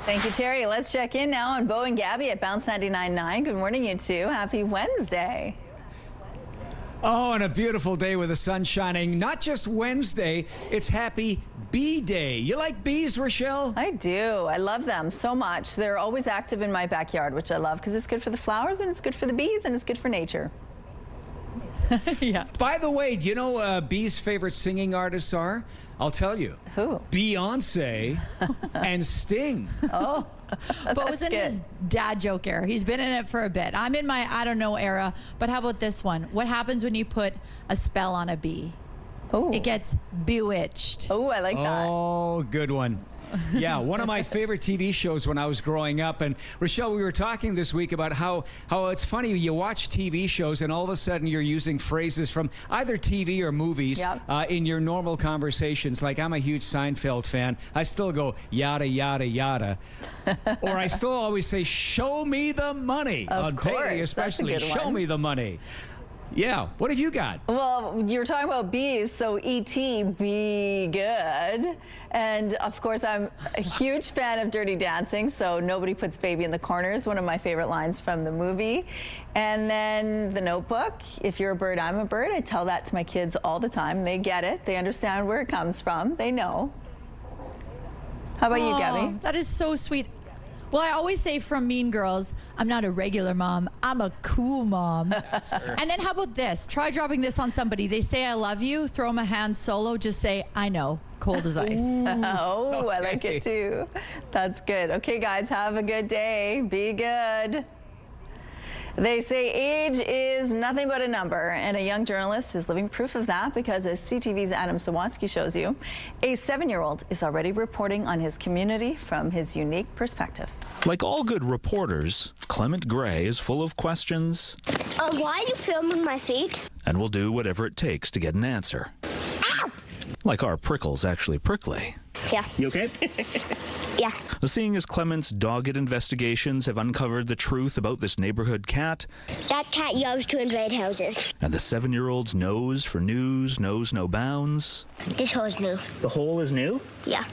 Thank you, Terry. Let's check in now on Bo and Gabby at Bounce 99.9. Good morning, you two. Happy Wednesday. Oh, and a beautiful day with the sun shining. Not just Wednesday, it's Happy Bee Day. You like bees, Rochelle? I do. I love them so much. They're always active in my backyard, which I love because it's good for the flowers and it's good for the bees and it's good for nature. Yeah. By the way, do you know Bee's favorite singing artists are? I'll tell you. Who? Beyonce and Sting. Oh. But was in his dad joke era. He's been in it for a bit. I'm in my I don't know era. But how about this one? What happens when you put a spell on a bee? Oh. It gets bewitched. Oh, I like that. Oh, good one. Yeah, one of my favorite TV shows when I was growing up. And Rochelle, we were talking this week about how it's funny, you watch TV shows and all of a sudden you're using phrases from either TV or movies in your normal conversations. Like, I'm a huge Seinfeld fan. I still go yada, yada, yada. Or I still always say, show me the money. Of course. Payday especially. That's a good Show one. me the money. Yeah, what have you got? Well, you were talking about bees, so E.T. be good. And of course, I'm a huge fan of Dirty Dancing, so nobody puts baby in the corner is one of my favorite lines from the movie. And then The Notebook, if you're a bird, I'm a bird. I tell that to my kids all the time. They get it. They understand where it comes from. They know. How about you, Gabby? That is so sweet. Well, I always say from Mean Girls, I'm not a regular mom, I'm a cool mom. And then how about this? Try dropping this on somebody. They say I love you, throw them a hand solo, just say, I know, cold as ice. Oh, okay. I like it too. That's good. Okay, guys, have a good day. Be good. They say age is nothing but a number, and a young journalist is living proof of that because, as CTV's Adam Sawatsky shows you, a 7-year-old is already reporting on his community from his unique perspective. Like all good reporters, Clement Gray is full of questions. Why are you filming my feet? And will do whatever it takes to get an answer. Ow! Like our prickles actually prickly. Yeah. You okay? Yeah. Seeing as Clement's dogged investigations have uncovered the truth about this neighborhood cat, That cat loves to invade houses. and the 7-year-old's nose for news knows no bounds. This hole's new. The hole is new? Yeah.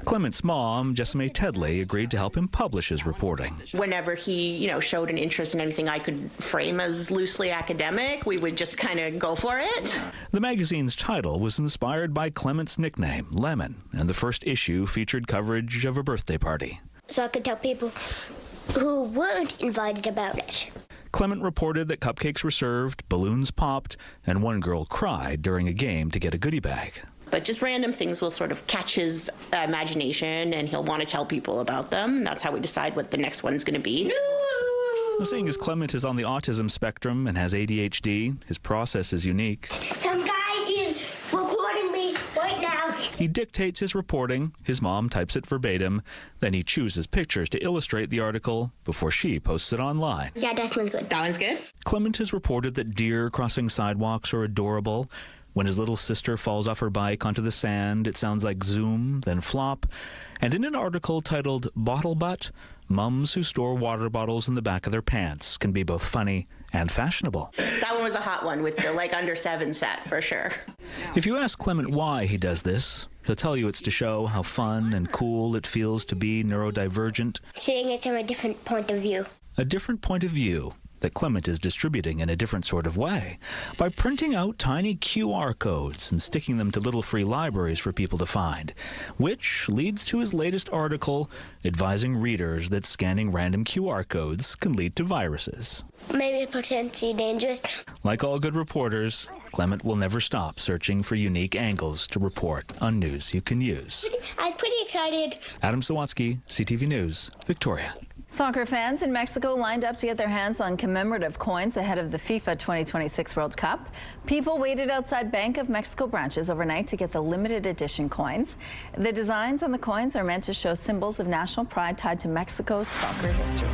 Clement's mom, Jessime Tedley, agreed to help him publish his reporting. Whenever he, showed an interest in anything I could frame as loosely academic, we would just kind of go for it. The magazine's title was inspired by Clement's nickname, Lemon, and the first issue featured coverage of a birthday party. So I could tell people who weren't invited about it. Clement reported that cupcakes were served, balloons popped, and one girl cried during a game to get a goodie bag. But just random things will sort of catch his imagination, and he'll want to tell people about them. That's how we decide what the next one's going to be. Well, seeing as Clement is on the autism spectrum and has ADHD, his process is unique. Some guy is recording me right now. He dictates his reporting, his mom types it verbatim, then he chooses pictures to illustrate the article before she posts it online. Yeah, that one's good. That one's good. Clement has reported that deer crossing sidewalks are adorable. When his little sister falls off her bike onto the sand, it sounds like zoom, then flop. And in an article titled Bottle Butt, mums who store water bottles in the back of their pants can be both funny and fashionable. That one was a hot one with the under 7 set for sure. If you ask Clement why he does this, he'll tell you it's to show how fun and cool it feels to be neurodivergent. Seeing it from a different point of view. A different point of view that Clement is distributing in a different sort of way by printing out tiny QR codes and sticking them to little free libraries for people to find, which leads to his latest article advising readers that scanning random QR codes can lead to viruses. Maybe potentially dangerous. Like all good reporters, Clement will never stop searching for unique angles to report on news you can use. I was pretty excited. Adam Sawatsky, CTV News, Victoria. Soccer fans in Mexico lined up to get their hands on commemorative coins ahead of the FIFA 2026 World Cup. People waited outside Bank of Mexico branches overnight to get the limited edition coins. The designs on the coins are meant to show symbols of national pride tied to Mexico's soccer history.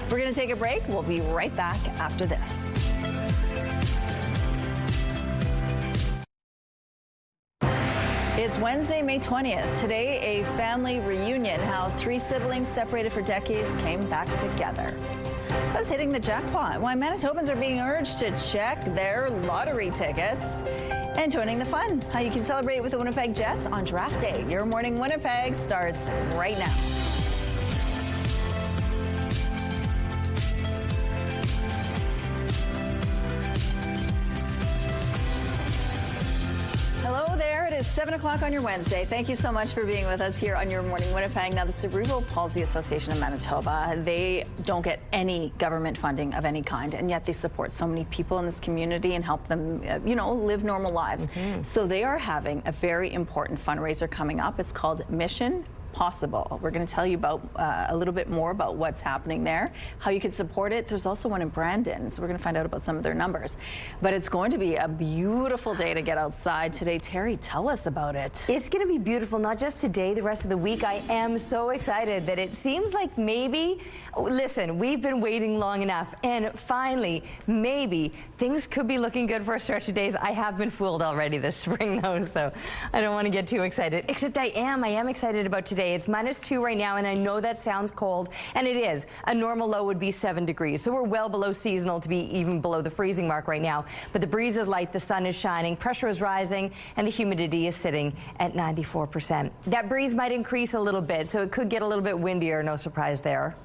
We're going to take a break. We'll be right back after this. It's Wednesday, May 20th. Today, a family reunion, how 3 siblings separated for decades came back together. Plus, hitting the jackpot, why Manitobans are being urged to check their lottery tickets. And joining the fun, how you can celebrate with the Winnipeg Jets on draft day. Your Morning Winnipeg starts right now. Hello there, it is 7 o'clock on your Wednesday. Thank you so much for being with us here on Your Morning Winnipeg. Now, the Cerebral Palsy Association of Manitoba, they don't get any government funding of any kind, and yet they support so many people in this community and help them, live normal lives. So they are having a very important fundraiser coming up. It's called Mission Possible. We're going to tell you about a little bit more about what's happening there, how you can support it. There's also one in Brandon, so we're going to find out about some of their numbers. But it's going to be a beautiful day to get outside today. Terry, tell us about it. It's going to be beautiful, not just today, the rest of the week. I am so excited that it seems like maybe, listen, we've been waiting long enough, and finally, maybe things could be looking good for a stretch of days. I have been fooled already this spring, though, so I don't want to get too excited. Except I am excited about today. It's -2 right now, and I know that sounds cold, and it is. A normal low would be 7 degrees, so we're well below seasonal to be even below the freezing mark right now. But the breeze is light, the sun is shining, pressure is rising, and the humidity is sitting at 94%. That breeze might increase a little bit, so it could get a little bit windier. No surprise there.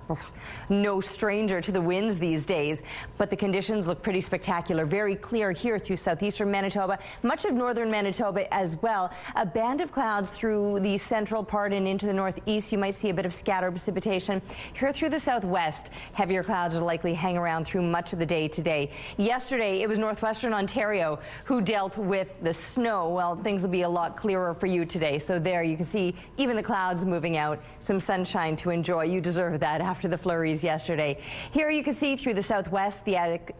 No stranger to the winds these days, but the conditions look pretty spectacular. Very clear here through southeastern Manitoba, much of northern Manitoba as well. A band of clouds through the central part and into the northeast. You might see a bit of scattered precipitation. Here through the southwest, heavier clouds will likely hang around through much of the day today. Yesterday, it was northwestern Ontario who dealt with the snow. Well, things will be a lot clearer for you today. So there you can see even the clouds moving out, some sunshine to enjoy. You deserve that after the flurries yesterday. Here you can see through the southwest the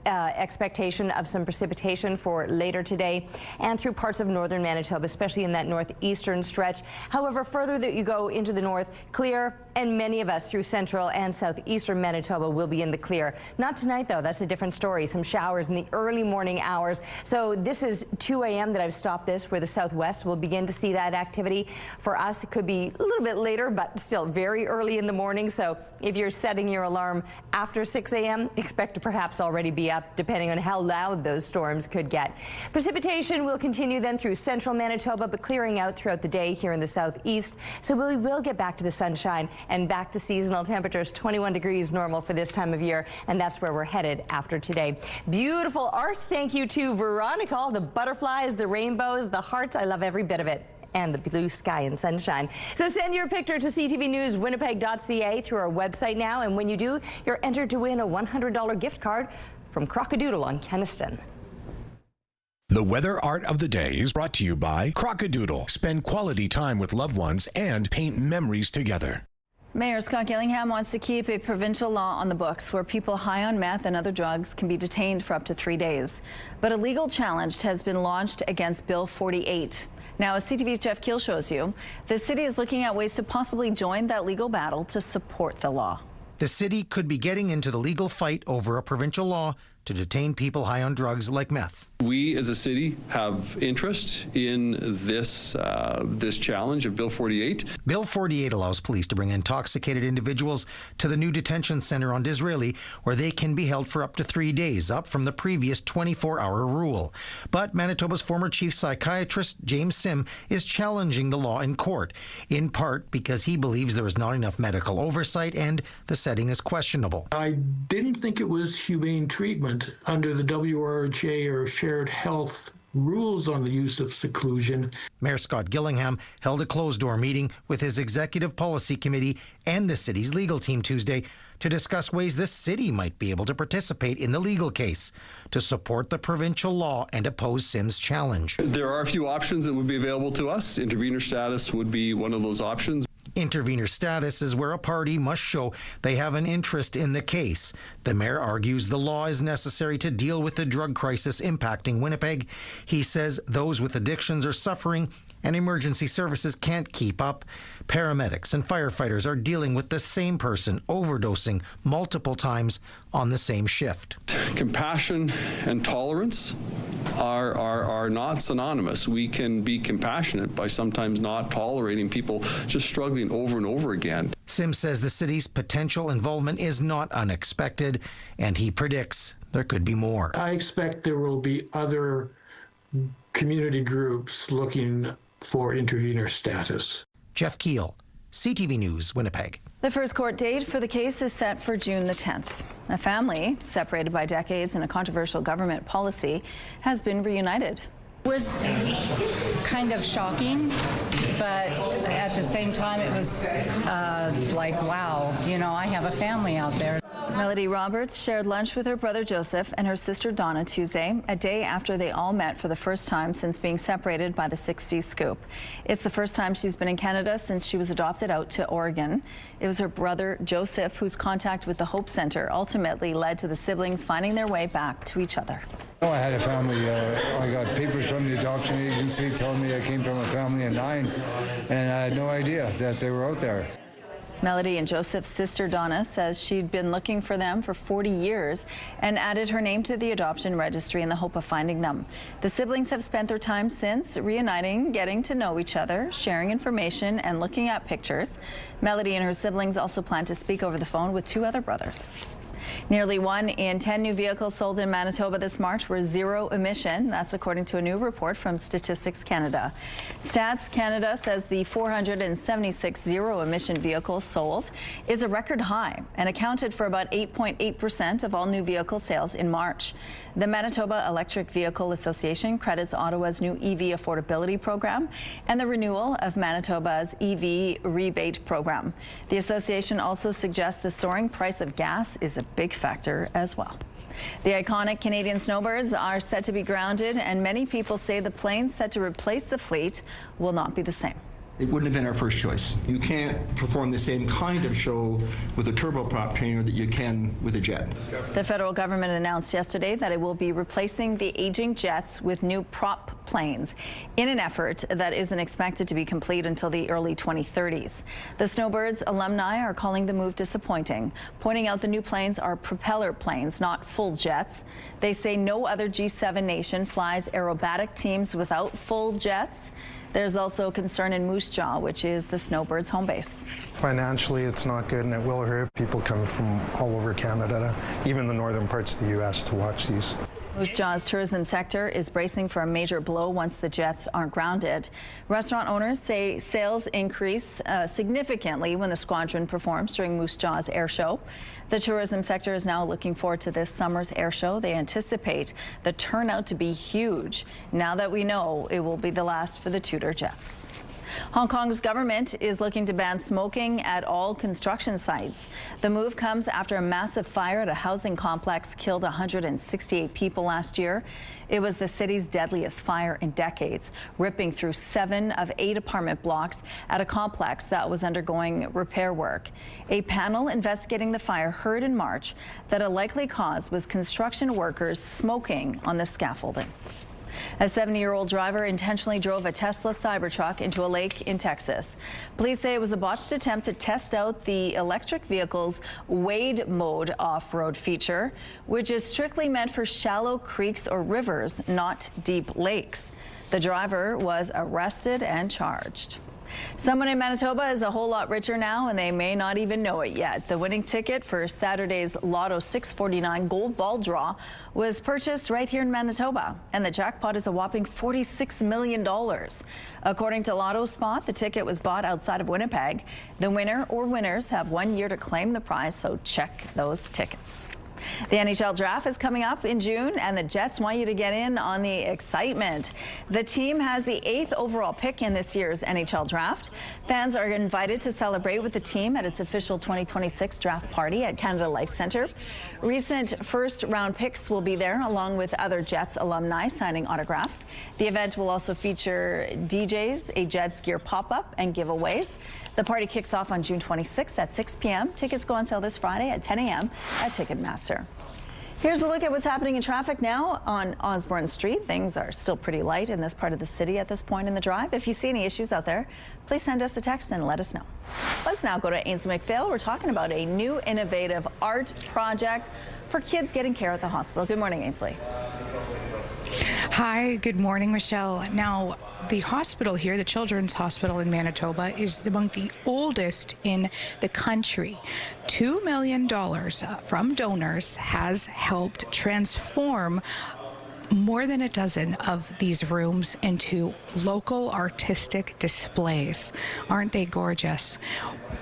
expectation of some precipitation for later today and through parts of northern Manitoba, especially in that northeastern stretch. However, further that you go into the north, clear, and many of us through central and southeastern Manitoba will be in the clear. Not tonight, though. That's a different story. Some showers in the early morning hours. So this is 2 a.m. that I've stopped this, where the southwest will begin to see that activity. For us, it could be a little bit later, but still very early in the morning. So if you're setting your alarm after 6 a.m., expect to perhaps already be up, depending on how loud those storms could get. Precipitation will continue then through central Manitoba, but clearing out throughout the day here in the southeast. So we'll will get back to the sunshine and back to seasonal temperatures. 21 degrees normal for this time of year, and that's where we're headed after today. Beautiful art. Thank you to Veronica. All the butterflies, the rainbows, the hearts. I love every bit of it. And the blue sky and sunshine. So send your picture to ctvnewswinnipeg.ca through our website now, and when you do, you're entered to win a $100 gift card from Crockadoodle on Kenniston. The weather art of the day is brought to you by Crockadoodle. Spend quality time with loved ones and paint memories together. Mayor Scott Gillingham wants to keep a provincial law on the books where people high on meth and other drugs can be detained for up to 3 days. But a legal challenge has been launched against Bill 48. Now, as CTV's Jeff Keel shows you, the city is looking at ways to possibly join that legal battle to support the law. The city could be getting into the legal fight over a provincial law to detain people high on drugs like meth. We as a city have interest in this challenge of Bill 48. Bill 48 allows police to bring intoxicated individuals to the new detention center on Disraeli, where they can be held for up to 3 days, up from the previous 24-hour rule. But Manitoba's former chief psychiatrist, James Sim, is challenging the law in court, in part because he believes there is not enough medical oversight and the setting is questionable. I didn't think it was humane treatment under the WRHA or shared health rules on the use of seclusion. Mayor Scott Gillingham held a closed-door meeting with his executive policy committee and the city's legal team Tuesday to discuss ways the city might be able to participate in the legal case to support the provincial law and oppose Sim's challenge. There are a few options that would be available to us. Intervenor status would be one of those options. Intervenor status is where a party must show they have an interest in the case. The mayor argues the law is necessary to deal with the drug crisis impacting Winnipeg. He says those with addictions are suffering and emergency services can't keep up. Paramedics and firefighters are dealing with the same person overdosing multiple times on the same shift. Compassion and tolerance are not synonymous. We can be compassionate by sometimes not tolerating people just struggling over and over again. Sim says the city's potential involvement is not unexpected, and he predicts there could be more. I expect there will be other community groups looking for intervenor status. Jeff Keel, CTV News, Winnipeg. The first court date for the case is set for June the 10th. A family separated by decades in a controversial government policy has been reunited. It was kind of shocking, but at the same time it was like, wow, you know, I have a family out there. Melody Roberts shared lunch with her brother Joseph and her sister Donna Tuesday, a day after they all met for the first time since being separated by the 60s scoop. It's the first time she's been in Canada since she was adopted out to Oregon. It was her brother Joseph whose contact with the Hope Center ultimately led to the siblings finding their way back to each other. I had a family. I got papers from the adoption agency telling me I came from a family of 9, and I had no idea that they were out there. Melody and Joseph's sister Donna says she'd been looking for them for 40 years and added her name to the adoption registry in the hope of finding them. The siblings have spent their time since reuniting, getting to know each other, sharing information, and looking at pictures. Melody and her siblings also plan to speak over the phone with 2 other brothers. Nearly 1 in 10 new vehicles sold in Manitoba this March were zero emission. That's according to a new report from Statistics Canada. Stats Canada says the 476 zero-emission vehicles sold is a record high and accounted for about 8.8% of all new vehicle sales in March. The Manitoba Electric Vehicle Association credits Ottawa's new EV affordability program and the renewal of Manitoba's EV rebate program. The association also suggests the soaring price of gas is a big factor as well. The iconic Canadian snowbirds are set to be grounded, and many people say the planes set to replace the fleet will not be the same. It wouldn't have been our first choice. You can't perform the same kind of show with a turboprop trainer that you can with a jet. The federal government announced yesterday that it will be replacing the aging jets with new prop planes in an effort that isn't expected to be complete until the early 2030s. The Snowbirds alumni are calling the move disappointing, pointing out the new planes are propeller planes, not full jets. They say no other G7 nation flies aerobatic teams without full jets. There's also concern in Moose Jaw, which is the Snowbirds' home base. Financially, it's not good, and it will hurt. People come from all over Canada, even the northern parts of the U.S. to watch these. Moose Jaw's tourism sector is bracing for a major blow once the jets aren't grounded. Restaurant owners say sales increase significantly when the squadron performs during Moose Jaw's air show. The tourism sector is now looking forward to this summer's air show. They anticipate the turnout to be huge now that we know it will be the last for the Tudor jets. Hong Kong's government is looking to ban smoking at all construction sites. The move comes after a massive fire at a housing complex killed 168 people last year. It was the city's deadliest fire in decades, ripping through 7 of 8 apartment blocks at a complex that was undergoing repair work. A panel investigating the fire heard in March that a likely cause was construction workers smoking on the scaffolding. A 70-year-old driver intentionally drove a Tesla Cybertruck into a lake in Texas. Police say it was a botched attempt to test out the electric vehicle's wade mode off-road feature, which is strictly meant for shallow creeks or rivers, not deep lakes. The driver was arrested and charged. Someone in Manitoba is a whole lot richer now, and they may not even know it yet. The winning ticket for Saturday's Lotto 649 Gold Ball draw was purchased right here in Manitoba, and the jackpot is a whopping $46 million. According to Lotto Spot, the ticket was bought outside of Winnipeg. The winner or winners have 1 year to claim the prize, so check those tickets. The NHL draft is coming up in June, and the Jets want you to get in on the excitement. The team has the 8th overall pick in this year's NHL draft. Fans are invited to celebrate with the team at its official 2026 draft party at Canada Life Centre. Recent first-round picks will be there, along with other Jets alumni signing autographs. The event will also feature DJs, a Jets gear pop-up, and giveaways. The party kicks off on June 26th at 6 p.m. Tickets go on sale this Friday at 10 a.m. at Ticketmaster. Here's a look at what's happening in traffic now on Osborne Street. Things are still pretty light in this part of the city at this point in the drive. If you see any issues out there, please send us a text and let us know. Let's now go to Ainsley McPhail. We're talking about a new innovative art project for kids getting care at the hospital. Good morning, Ainsley. Hi, good morning, Michelle. Now, the hospital here, the Children's Hospital in Manitoba, is among the oldest in the country. $2 million from donors has helped transform more than a dozen of these rooms into local artistic displays. Aren't they gorgeous?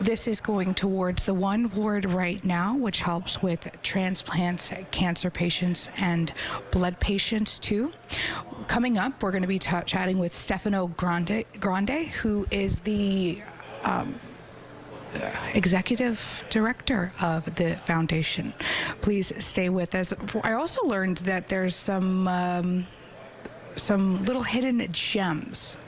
This is going towards the one ward right now, which helps with transplants, cancer patients, and blood patients too. Coming up, we're going to be chatting with Stefano Grande, who is the executive director of the foundation. Please stay with us. I also learned that there's some little hidden gems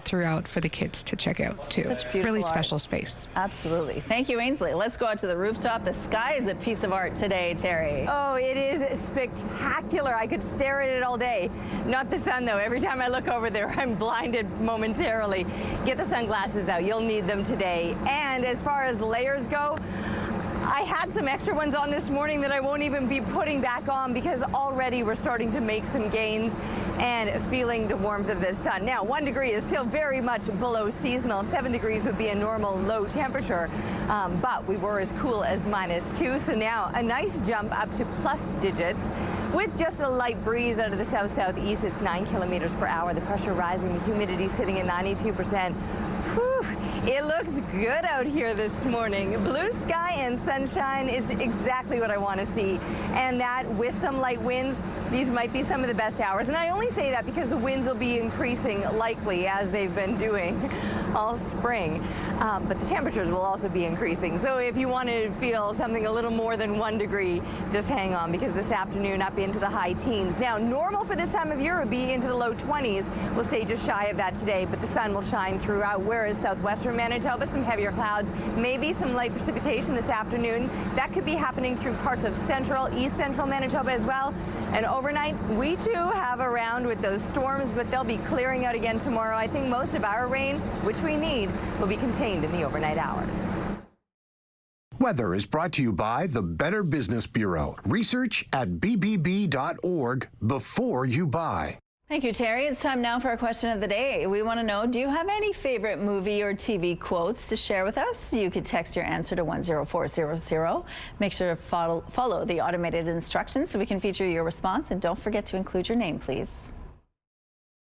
throughout for the kids to check out too. Such beautiful really art. Special space. Absolutely. Thank you, Ainsley. Let's go out to the rooftop. The sky is a piece of art today, Terry. Oh, it is spectacular. I could stare at it all day. Not the sun, though. Every time I look over there, I'm blinded momentarily. Get the sunglasses out. You'll need them today. And as far as layers go, I had some extra ones on this morning that I won't even be putting back on because already we're starting to make some gains and feeling the warmth of the sun. Now, 1 degree is still very much below seasonal. 7 degrees would be a normal low temperature, but we were as cool as -2. So now a nice jump up to plus digits with just a light breeze out of the south-southeast. It's 9 kilometers per hour. The pressure rising, the humidity sitting at 92%. Whew, it looks good out here this morning. Blue sky and sunshine is exactly what I want to see. And that with some light winds, these might be some of the best hours. And I only say that because the winds will be increasing likely as they've been doing all spring. But the temperatures will also be increasing. So if you want to feel something a little more than 1 degree, just hang on because this afternoon up into the high teens. Now, normal for this time of year would be into the low 20s. We'll say just shy of that today, but the sun will shine throughout. Whereas southwestern Manitoba, some heavier clouds, maybe some light precipitation this afternoon. That could be happening through parts of central, east central Manitoba as well. And overnight, we too have a round with those storms, but they'll be clearing out again tomorrow. I think most of our rain, which we need, will be contained in the overnight hours. Weather is brought to you by the Better Business Bureau. Research at bbb.org before you buy. Thank you, Terry. It's time now for our question of the day. We want to know, do you have any favorite movie or TV quotes to share with us? You could text your answer to 10400. Make sure to follow the automated instructions so we can feature your response. And don't forget to include your name, please.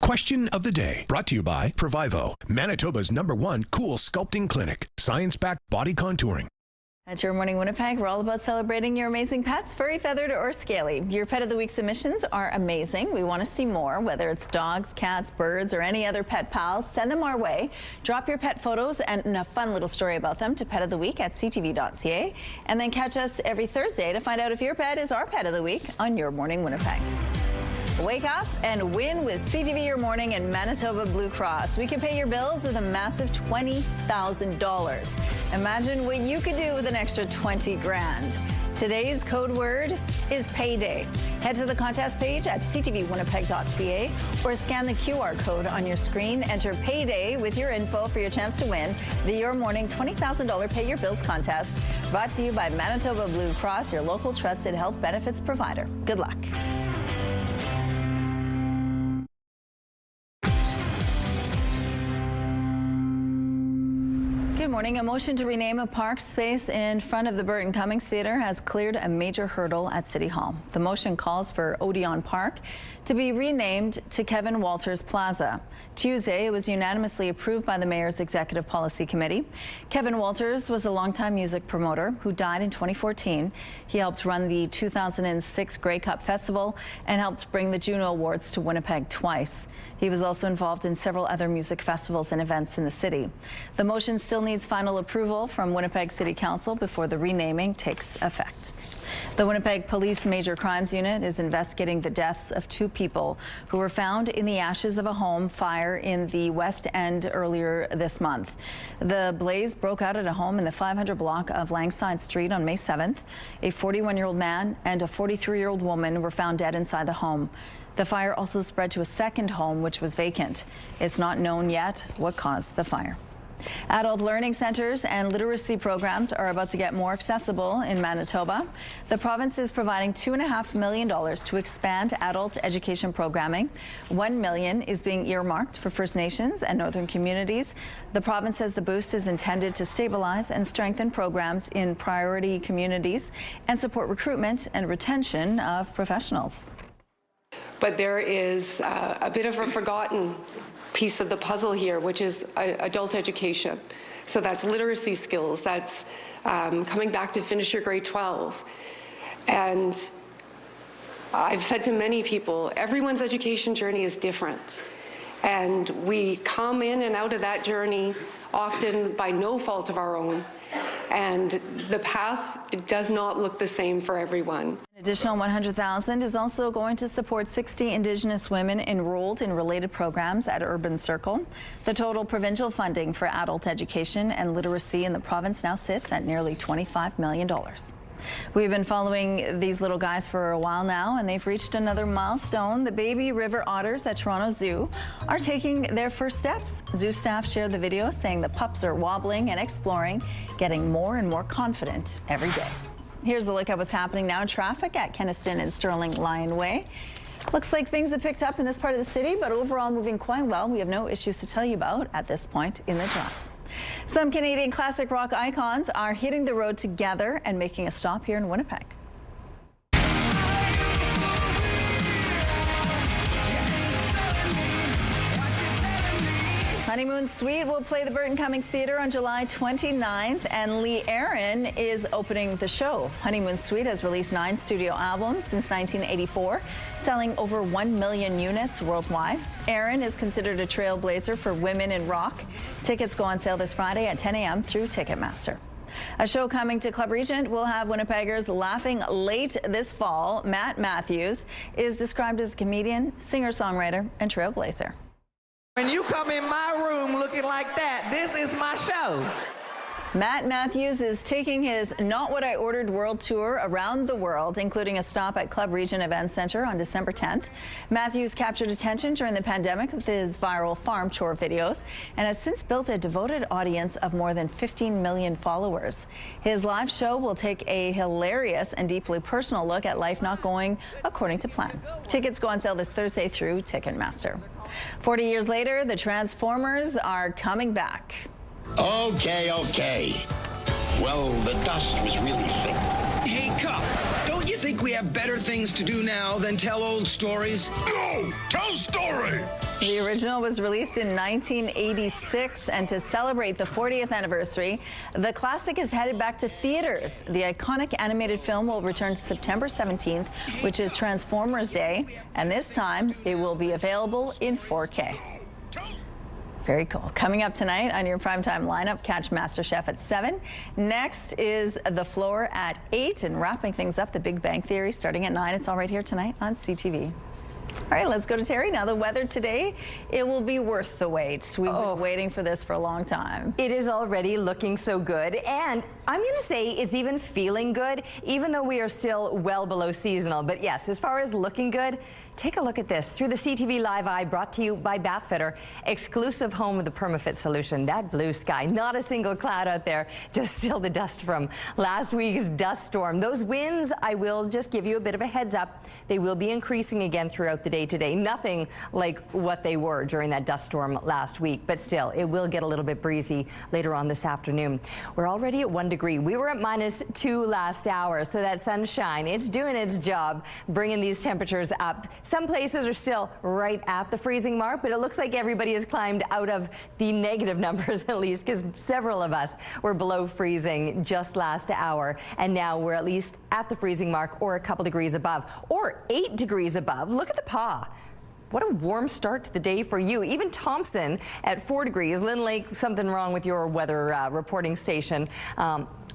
Question of the day, brought to you by Provivo, Manitoba's #1 cool sculpting clinic, science-backed body contouring. At Your Morning Winnipeg, we're all about celebrating your amazing pets, furry, feathered, or scaly. Your Pet of the Week submissions are amazing. We want to see more, whether it's dogs, cats, birds, or any other pet pals. Send them our way. Drop your pet photos and a fun little story about them to petoftheweek@ctv.ca. And then catch us every Thursday to find out if your pet is our Pet of the Week on Your Morning Winnipeg. Wake up and win with CTV Your Morning and Manitoba Blue Cross. We can pay your bills with a massive $20,000. Imagine what you could do with an extra 20 grand. Today's code word is payday. Head to the contest page at ctvwinnipeg.ca or scan the QR code on your screen. Enter payday with your info for your chance to win the Your Morning $20,000 Pay Your Bills contest, brought to you by Manitoba Blue Cross, your local trusted health benefits provider. Good luck. Good morning. A motion to rename a park space in front of the Burton Cummings Theatre has cleared a major hurdle at City Hall. The motion calls for Odeon Park to be renamed to Kevin Walters Plaza. Tuesday, it was unanimously approved by the Mayor's Executive Policy Committee. Kevin Walters was a longtime music promoter who died in 2014. He helped run the 2006 Grey Cup Festival and helped bring the Juno Awards to Winnipeg twice. He was also involved in several other music festivals and events in the city. The motion still needs final approval from Winnipeg City Council before the renaming takes effect. The Winnipeg Police Major Crimes Unit is investigating the deaths of 2 people who were found in the ashes of a home fire in the West End earlier this month. The blaze broke out at a home in the 500 block of Langside Street on May 7th. A 41-year-old man and a 43-year-old woman were found dead inside the home. The fire also spread to a second home, which was vacant. It's not known yet what caused the fire. Adult learning centers and literacy programs are about to get more accessible in Manitoba. The province is providing $2.5 million to expand adult education programming. $1 million is being earmarked for First Nations and Northern communities. The province says the boost is intended to stabilize and strengthen programs in priority communities and support recruitment and retention of professionals. But there is a bit of a forgotten piece of the puzzle here, which is adult education. So that's literacy skills, that's coming back to finish your grade 12. And I've said to many people, everyone's education journey is different. And we come in and out of that journey often by no fault of our own. And the path does not look the same for everyone. An additional $100,000 is also going to support 60 Indigenous women enrolled in related programs at Urban Circle. The total provincial funding for adult education and literacy in the province now sits at nearly $25 million. We've been following these little guys for a while now, and they've reached another milestone. The baby river otters at Toronto Zoo are taking their first steps. Zoo staff shared the video saying the pups are wobbling and exploring, getting more and more confident every day. Here's a look at what's happening now in traffic at Kenaston and Sterling Lion Way. Looks like things have picked up in this part of the city, but overall moving quite well. We have no issues to tell you about at this point in the drive. Some Canadian classic rock icons are hitting the road together and making a stop here in Winnipeg. Honeymoon Suite will play the Burton Cummings Theatre on July 29th, and Lee Aaron is opening the show. Honeymoon Suite has released 9 studio albums since 1984, selling over 1 million units worldwide. Aaron is considered a trailblazer for women in rock. Tickets go on sale this Friday at 10 a.m. through Ticketmaster. A show coming to Club Regent will have Winnipeggers laughing late this fall. Matt Matthews is described as a comedian, singer-songwriter, and trailblazer. When you come in my room looking like that, this is my show. Matt Matthews is taking his Not What I Ordered world tour around the world, including a stop at Club Region Event Center on December 10th. Matthews captured attention during the pandemic with his viral farm chore videos and has since built a devoted audience of more than 15 million followers. His live show will take a hilarious and deeply personal look at life not going according to plan. Tickets go on sale this Thursday through Ticketmaster. 40 years later, the Transformers are coming back. Okay. Well, the dust was really thick. Hey, Cup, don't you think we have better things to do now than tell old stories? No! Tell story! The original was released in 1986, and to celebrate the 40th anniversary, the classic is headed back to theaters. The iconic animated film will return September 17th, which is Transformers Day, and this time it will be available in 4K. Very cool. Coming up tonight on your primetime lineup, catch MasterChef at 7. Next is The Floor at 8, and wrapping things up, The Big Bang Theory starting at 9. It's all right here tonight on CTV. All right, let's go to Terry. Now, the weather today, it will be worth the wait. We've been waiting for this for a long time. It is already looking so good, and I'm going to say it's even feeling good, even though we are still well below seasonal. But yes, as far as looking good, take a look at this. Through the CTV Live Eye, brought to you by Bathfitter, exclusive home of the PermaFit solution. That blue sky, not a single cloud out there, just still the dust from last week's dust storm. Those winds, I will just give you a bit of a heads up, they will be increasing again throughout the day today. Nothing like what they were during that dust storm last week, but still, it will get a little bit breezy later on this afternoon. We're already at 1 degree. We were at -2 last hour, so that sunshine, it's doing its job, bringing these temperatures up. Some places are still right at the freezing mark, but it looks like everybody has climbed out of the negative numbers at least, because several of us were below freezing just last hour, and now we're at least at the freezing mark or a couple degrees above, or 8 degrees above. Look at the paw. What a warm start to the day for you. Even Thompson at 4 degrees. Lynn Lake, something wrong with your weather reporting station.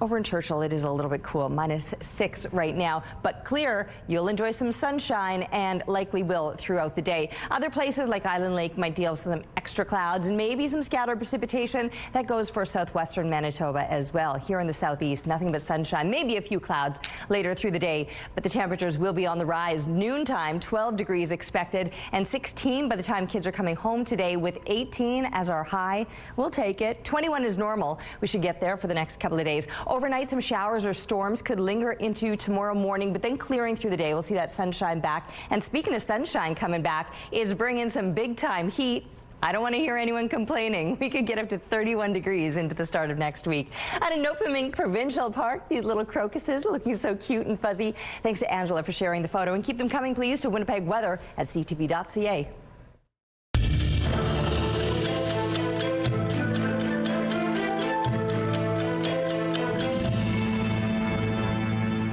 Over in Churchill, it is a little bit cool, -6 right now, but clear. You'll enjoy some sunshine and likely will throughout the day. Other places like Island Lake might deal with some extra clouds and maybe some scattered precipitation. That goes for southwestern Manitoba as well. Here in the southeast, nothing but sunshine, maybe a few clouds later through the day, but the temperatures will be on the rise. Noontime, 12 degrees expected and 16 by the time kids are coming home today, with 18 as our high. We'll take it. 21 is normal. We should get there for the next couple of days. Overnight, some showers or storms could linger into tomorrow morning, but then clearing through the day. We'll see that sunshine back. And speaking of sunshine coming back, is bringing some big time heat. I don't want to hear anyone complaining. We could get up to 31 degrees into the start of next week. At a Nopamink Provincial Park, these little crocuses looking so cute and fuzzy. Thanks to Angela for sharing the photo, and keep them coming, please, to Winnipeg Weather at ctv.ca.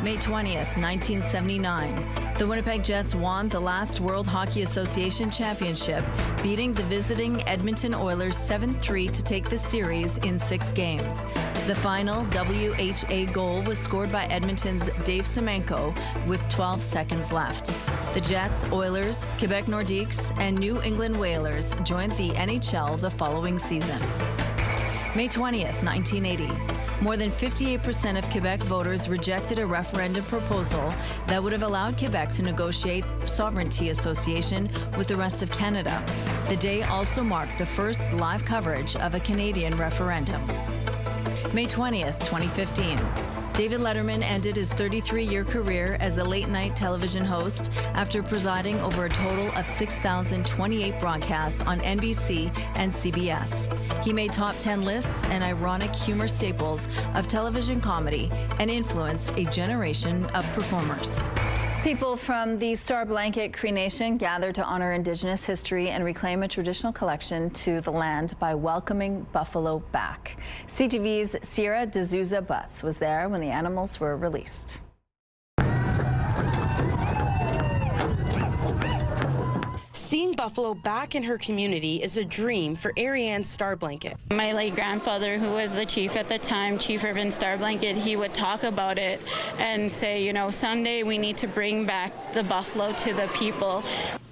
May 20th, 1979. The Winnipeg Jets won the last World Hockey Association championship, beating the visiting Edmonton Oilers 7-3 to take the series in 6 games. The final WHA goal was scored by Edmonton's Dave Semenko with 12 seconds left. The Jets, Oilers, Quebec Nordiques, and New England Whalers joined the NHL the following season. May 20th, 1980. More than 58% of Quebec voters rejected a referendum proposal that would have allowed Quebec to negotiate sovereignty association with the rest of Canada. The day also marked the first live coverage of a Canadian referendum. May 20th, 2015. David Letterman ended his 33-year career as a late-night television host after presiding over a total of 6,028 broadcasts on NBC and CBS. He made top 10 lists and ironic humor staples of television comedy and influenced a generation of performers. People from the Star Blanket Cree Nation gathered to honor Indigenous history and reclaim a traditional connection to the land by welcoming buffalo back. CTV's Sierra D'Souza Butts was there when the animals were released. Seeing buffalo back in her community is a dream for Ariane Starblanket. My late grandfather, who was the chief at the time, Chief Irvin Starblanket, he would talk about it and say, you know, someday we need to bring back the buffalo to the people.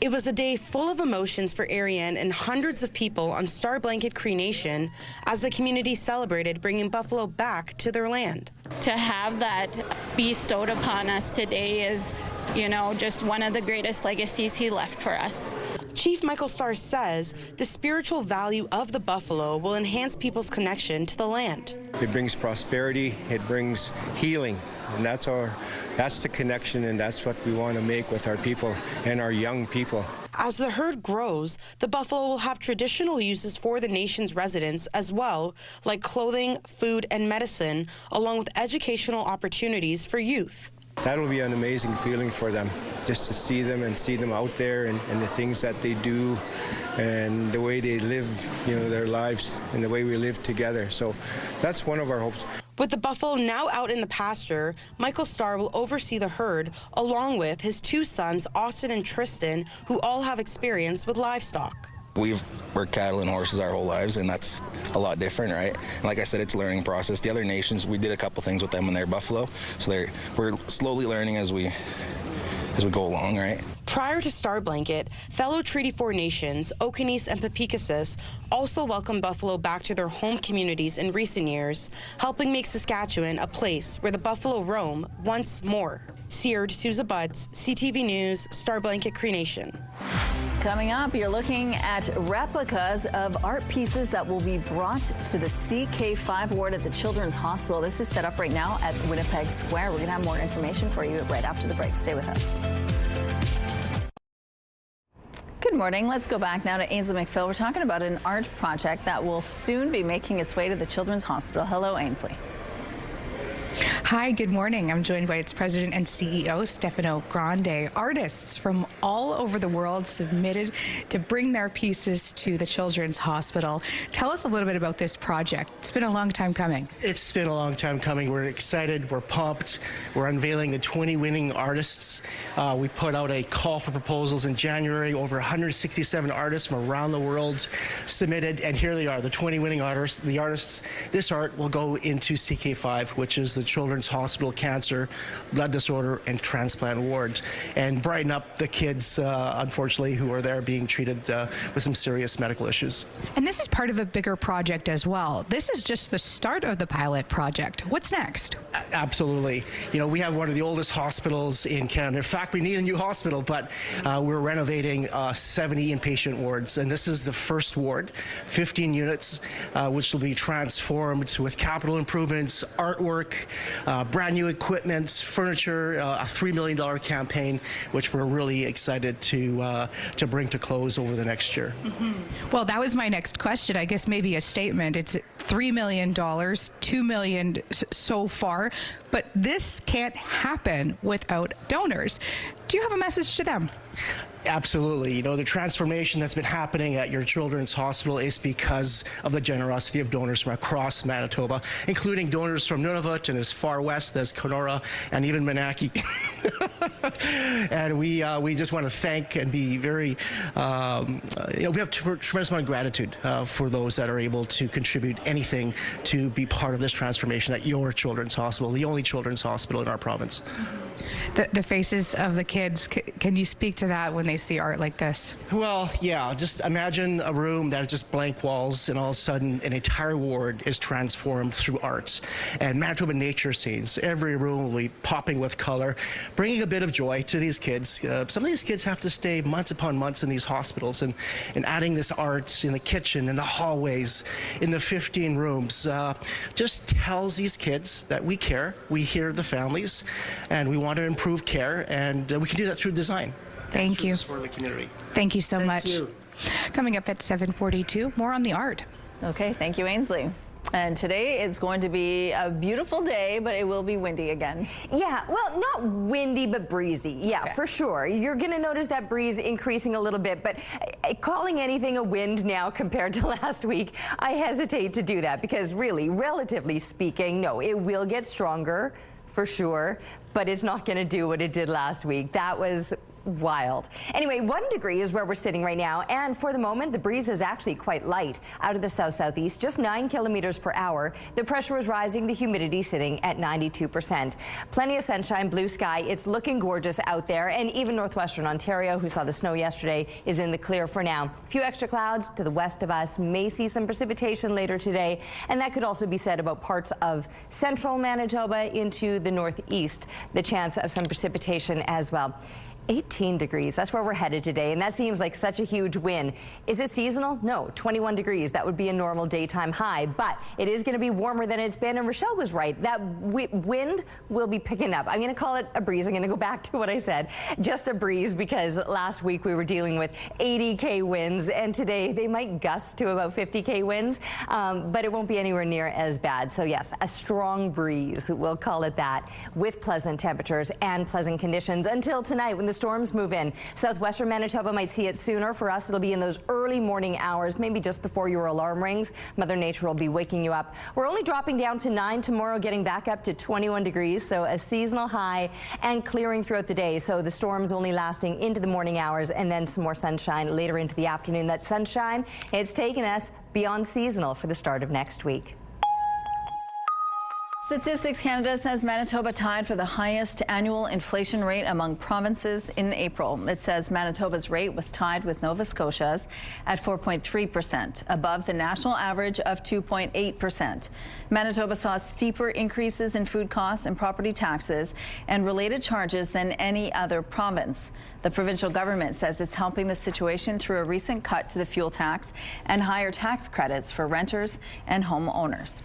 It was a day full of emotions for Ariane and hundreds of people on Star Blanket Cree Nation as the community celebrated bringing buffalo back to their land. To have that bestowed upon us today is, you know, just one of the greatest legacies he left for us. Chief Michael Starr says the spiritual value of the buffalo will enhance people's connection to the land. It brings prosperity, it brings healing, and that's the connection, and that's what we want to make with our people and our young people. As the herd grows, the buffalo will have traditional uses for the nation's residents as well, like clothing, food, and medicine, along with educational opportunities for youth. That will be an amazing feeling for them, just to see them and see them out there and the things that they do and the way they live, you know, their lives and the way we live together. So that's one of our hopes. With the buffalo now out in the pasture, Michael Starr will oversee the herd along with his two sons, Austin and Tristan, who all have experience with livestock. We've worked cattle and horses our whole lives, and that's a lot different, right? And like I said, it's a learning process. The other nations, we did a couple things with them when they're buffalo, so we're slowly learning as we go along, right? Prior to Star Blanket, fellow Treaty 4 nations, Okanese and Papikasis, also welcomed buffalo back to their home communities in recent years, helping make Saskatchewan a place where the buffalo roam once more. Sierra D'Souza Butts, CTV News, Star Blanket Cree Nation. Coming up, you're looking at replicas of art pieces that will be brought to the CK5 ward at the Children's Hospital. This is set up right now at Winnipeg Square. We're going to have more information for you right after the break. Stay with us. Good morning. Let's go back now to Ainsley McPhail. We're talking about an art project that will soon be making its way to the Children's Hospital. Hello, Ainsley. Hi, good morning. I'm joined by its president and CEO, Stefano Grande. Artists from all over the world submitted to bring their pieces to the Children's Hospital. Tell us a little bit about this project. It's been a long time coming. It's been a long time coming. We're excited. We're pumped. We're unveiling the 20 winning artists. We put out a call for proposals in January. Over 167 artists from around the world submitted, and here they are, the 20 winning artists. The artists. This art will go into CK5, which is the Children's Hospital Cancer, Blood Disorder, and Transplant Ward, and brighten up the kids, unfortunately, who are there being treated with some serious medical issues. And this is part of a bigger project as well. This is just the start of the pilot project. What's next? Absolutely. You know, we have one of the oldest hospitals in Canada. In fact, we need a new hospital, but we're renovating 70 inpatient wards, and this is the first ward, 15 units, which will be transformed with capital improvements, artwork, brand new equipment, furniture, a $3 million campaign, which we're really excited to bring to close over the next year. Mm-hmm. Well, that was my next question. I guess maybe a statement. It's $3 million, $2 million so far, but this can't happen without donors. Do you have a message to them? Absolutely. You know, the transformation that's been happening at your Children's Hospital is because of the generosity of donors from across Manitoba, including donors from Nunavut and as far west as Kenora and even Manaki. And we just want to thank and be very, we have tremendous amount of gratitude for those that are able to contribute anything to be part of this transformation at your Children's Hospital, the only children's hospital in our province. The faces of the kids, can you speak to that when they see art like this? Well, yeah, just imagine a room that is just blank walls, and all of a sudden an entire ward is transformed through art. And Manitoba nature scenes, every room will be popping with color, bringing a bit of joy to these kids. Some of these kids have to stay months upon months in these hospitals, and adding this art in the kitchen, in the hallways, in the 15 rooms, just tells these kids that we care, we hear the families, and we want to improve care, and we can do that through design. Thank you. For the community. Thank you so much. You. Coming up at 7:42, more on the art. Okay, thank you, Ainsley. And today is going to be a beautiful day, but it will be windy again. Yeah, well, not windy, but breezy. Yeah, for sure. You're going to notice that breeze increasing a little bit, but calling anything a wind now compared to last week, I hesitate to do that because really, relatively speaking, no, it will get stronger for sure, but it's not going to do what it did last week. That was wild. Anyway, 1 degree is where we're sitting right now, and for the moment, the breeze is actually quite light out of the south-southeast, just 9 kilometers per hour. The pressure is rising, the humidity sitting at 92%. Plenty of sunshine, blue sky. It's looking gorgeous out there, and even northwestern Ontario, who saw the snow yesterday, is in the clear for now. A few extra clouds to the west of us, may see some precipitation later today, and that could also be said about parts of central Manitoba into the northeast. The chance of some precipitation as well. 18 degrees, that's where we're headed today, and that seems like such a huge win. Is it seasonal? No, 21 degrees, that would be a normal daytime high, but it is going to be warmer than it's been, and Rochelle was right, that wind will be picking up. I'm going to call it a breeze. I'm going to go back to what I said, just a breeze, because last week we were dealing with 80K winds, and today they might gust to about 50K winds, but it won't be anywhere near as bad. So yes, a strong breeze, we'll call it that, with pleasant temperatures and pleasant conditions until tonight when the storms move in. Southwestern Manitoba might see it sooner. For us, it'll be in those early morning hours, maybe just before your alarm rings. Mother Nature will be waking you up. We're only dropping down to 9 tomorrow, getting back up to 21 degrees, so a seasonal high, and clearing throughout the day. So the storms only lasting into the morning hours, and then some more sunshine later into the afternoon. That sunshine, it's taken us beyond seasonal for the start of next week. Statistics Canada says Manitoba tied for the highest annual inflation rate among provinces in April. It says Manitoba's rate was tied with Nova Scotia's at 4.3%, above the national average of 2.8%. Manitoba saw steeper increases in food costs and property taxes and related charges than any other province. The provincial government says it's helping the situation through a recent cut to the fuel tax and higher tax credits for renters and homeowners.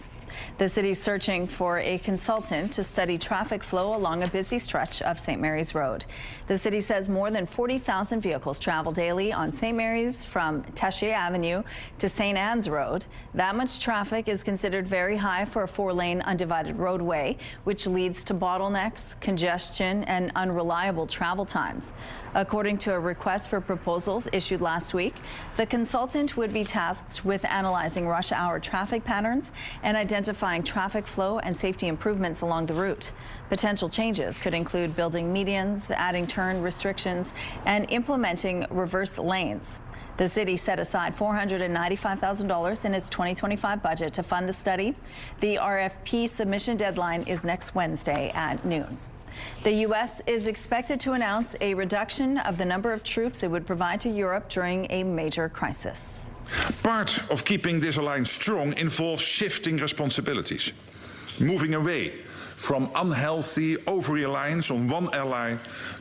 The city is searching for a consultant to study traffic flow along a busy stretch of St. Mary's Road. The city says more than 40,000 vehicles travel daily on St. Mary's from Taché Avenue to St. Anne's Road. That much traffic is considered very high for a 4-lane undivided roadway, which leads to bottlenecks, congestion, and unreliable travel times. According to a request for proposals issued last week, the consultant would be tasked with analyzing rush hour traffic patterns and identifying traffic flow and safety improvements along the route. Potential changes could include building medians, adding turn restrictions, and implementing reverse lanes. The city set aside $495,000 in its 2025 budget to fund the study. The RFP submission deadline is next Wednesday at noon. The U.S. is expected to announce a reduction of the number of troops it would provide to Europe during a major crisis. Part of keeping this alliance strong involves shifting responsibilities, moving away from unhealthy over-reliance on one ally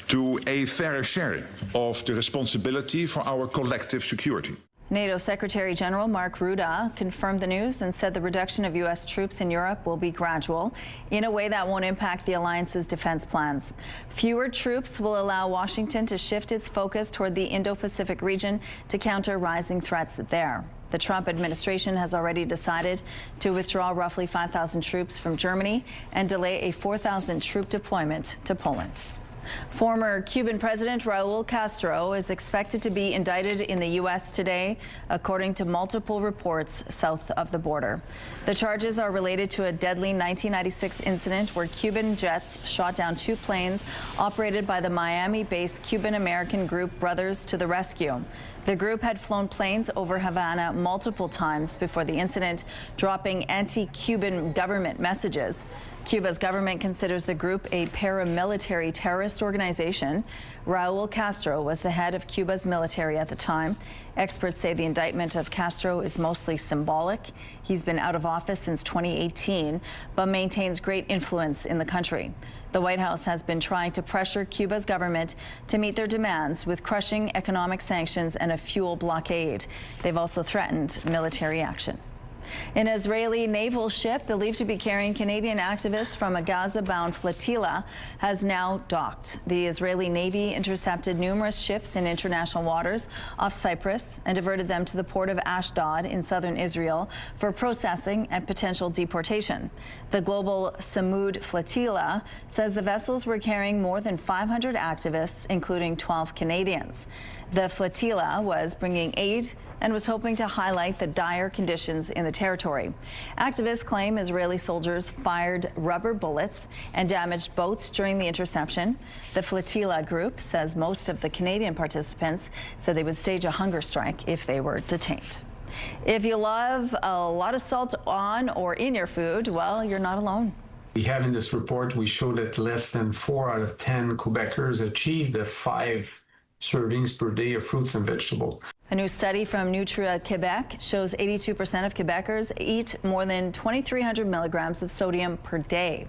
to a fairer sharing of the responsibility for our collective security. NATO Secretary General Mark Rutte confirmed the news and said the reduction of U.S. troops in Europe will be gradual in a way that won't impact the alliance's defense plans. Fewer troops will allow Washington to shift its focus toward the Indo-Pacific region to counter rising threats there. The Trump administration has already decided to withdraw roughly 5,000 troops from Germany and delay a 4,000 troop deployment to Poland. Former Cuban President Raul Castro is expected to be indicted in the U.S. today, according to multiple reports south of the border. The charges are related to a deadly 1996 incident where Cuban jets shot down 2 planes operated by the Miami-based Cuban-American group Brothers to the Rescue. The group had flown planes over Havana multiple times before the incident, dropping anti-Cuban government messages. Cuba's government considers the group a paramilitary terrorist organization. Raul Castro was the head of Cuba's military at the time. Experts say the indictment of Castro is mostly symbolic. He's been out of office since 2018, but maintains great influence in the country. The White House has been trying to pressure Cuba's government to meet their demands with crushing economic sanctions and a fuel blockade. They've also threatened military action. An Israeli naval ship believed to be carrying Canadian activists from a Gaza-bound flotilla has now docked. The Israeli Navy intercepted numerous ships in international waters off Cyprus and diverted them to the port of Ashdod in southern Israel for processing and potential deportation. The global Samud flotilla says the vessels were carrying more than 500 activists, including 12 Canadians. The flotilla was bringing aid and was hoping to highlight the dire conditions in the territory. Activists claim Israeli soldiers fired rubber bullets and damaged boats during the interception. The flotilla group says most of the Canadian participants said they would stage a hunger strike if they were detained. If you love a lot of salt on or in your food, well, you're not alone. We have in this report, we show that less than 4 out of 10 Quebecers achieve the 5 servings per day of fruits and vegetables. A new study from Nutria Quebec shows 82% of Quebecers eat more than 2,300 milligrams of sodium per day.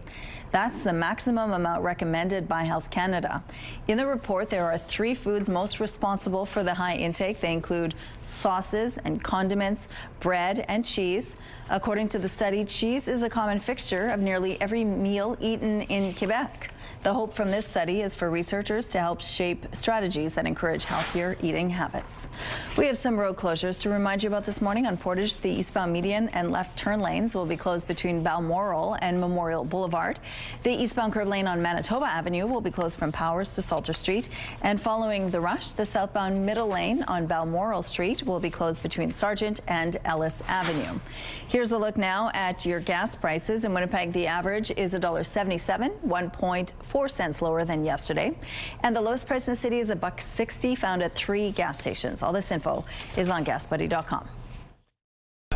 That's the maximum amount recommended by Health Canada. In the report, there are 3 foods most responsible for the high intake. They include sauces and condiments, bread, and cheese. According to the study, cheese is a common fixture of nearly every meal eaten in Quebec. The hope from this study is for researchers to help shape strategies that encourage healthier eating habits. We have some road closures to remind you about this morning. On Portage, the eastbound median and left turn lanes will be closed between Balmoral and Memorial Boulevard. The eastbound curb lane on Manitoba Avenue will be closed from Powers to Salter Street. And following the rush, the southbound middle lane on Balmoral Street will be closed between Sargent and Ellis Avenue. Here's a look now at your gas prices. In Winnipeg, the average is $1.77, 1.4 cents lower than yesterday. And the lowest price in the city is $1.60, found at 3 gas stations. All this info is on GasBuddy.com.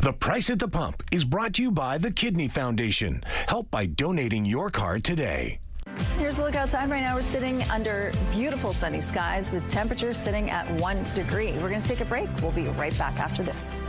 The Price at the Pump is brought to you by the Kidney Foundation. Help by donating your card today. Here's a look outside. Right now we're sitting under beautiful sunny skies with temperatures sitting at 1 degree. We're going to take a break. We'll be right back after this.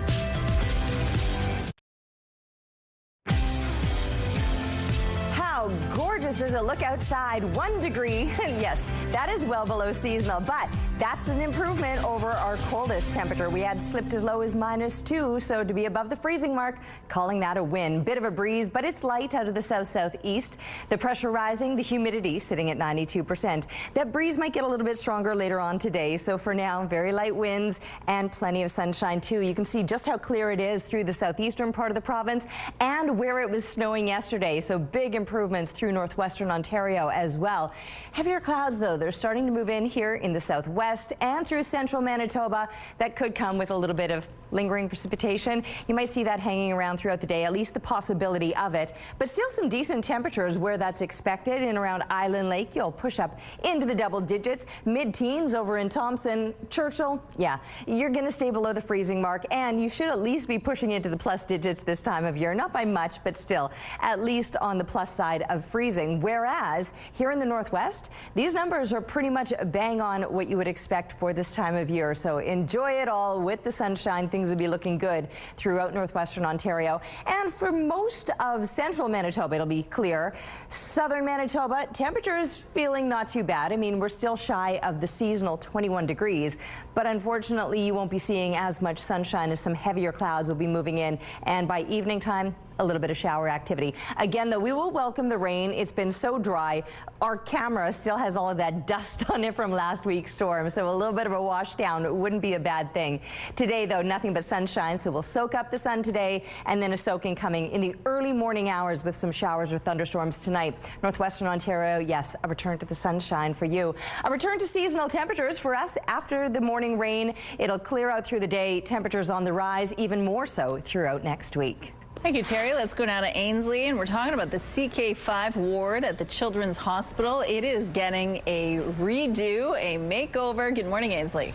How gorgeous is a look outside? 1 degree. Yes, that is well below seasonal, but that's an improvement over our coldest temperature. We had slipped as low as -2, so to be above the freezing mark, calling that a win. Bit of a breeze, but it's light out of the south-southeast. The pressure rising, the humidity sitting at 92%. That breeze might get a little bit stronger later on today, so for now, very light winds and plenty of sunshine too. You can see just how clear it is through the southeastern part of the province and where it was snowing yesterday, so big improvements through northwestern Ontario as well. Heavier clouds, though, they're starting to move in here in the southwest and through central Manitoba. That could come with a little bit of lingering precipitation. You might see that hanging around throughout the day, at least the possibility of it. But still some decent temperatures where that's expected. In around Island Lake, you'll push up into the double digits. Mid-teens over in Thompson. Churchill, yeah, you're going to stay below the freezing mark, and you should at least be pushing into the plus digits this time of year. Not by much, but still at least on the plus side of freezing. Whereas here in the northwest, these numbers are pretty much bang on what you would expect for this time of year. So enjoy it all with the sunshine. Things will be looking good throughout northwestern Ontario. And for most of central Manitoba, it'll be clear. Southern Manitoba, temperatures feeling not too bad. I mean, we're still shy of the seasonal 21 degrees, but unfortunately you won't be seeing as much sunshine as some heavier clouds will be moving in. And by evening time, a little bit of shower activity. Again, though, we will welcome the rain. It's been so dry. Our camera still has all of that dust on it from last week's storm, so a little bit of a wash down wouldn't be a bad thing. Today, though, nothing but sunshine, so we'll soak up the sun today, and then a soaking coming in the early morning hours with some showers or thunderstorms tonight. Northwestern Ontario, yes, a return to the sunshine for you. A return to seasonal temperatures for us after the morning rain. It'll clear out through the day. Temperatures on the rise, even more so throughout next week. Thank you, Terry. Let's go now to Ainsley, and we're talking about the CK5 ward at the Children's Hospital. It is getting a redo, a makeover. Good morning, Ainsley.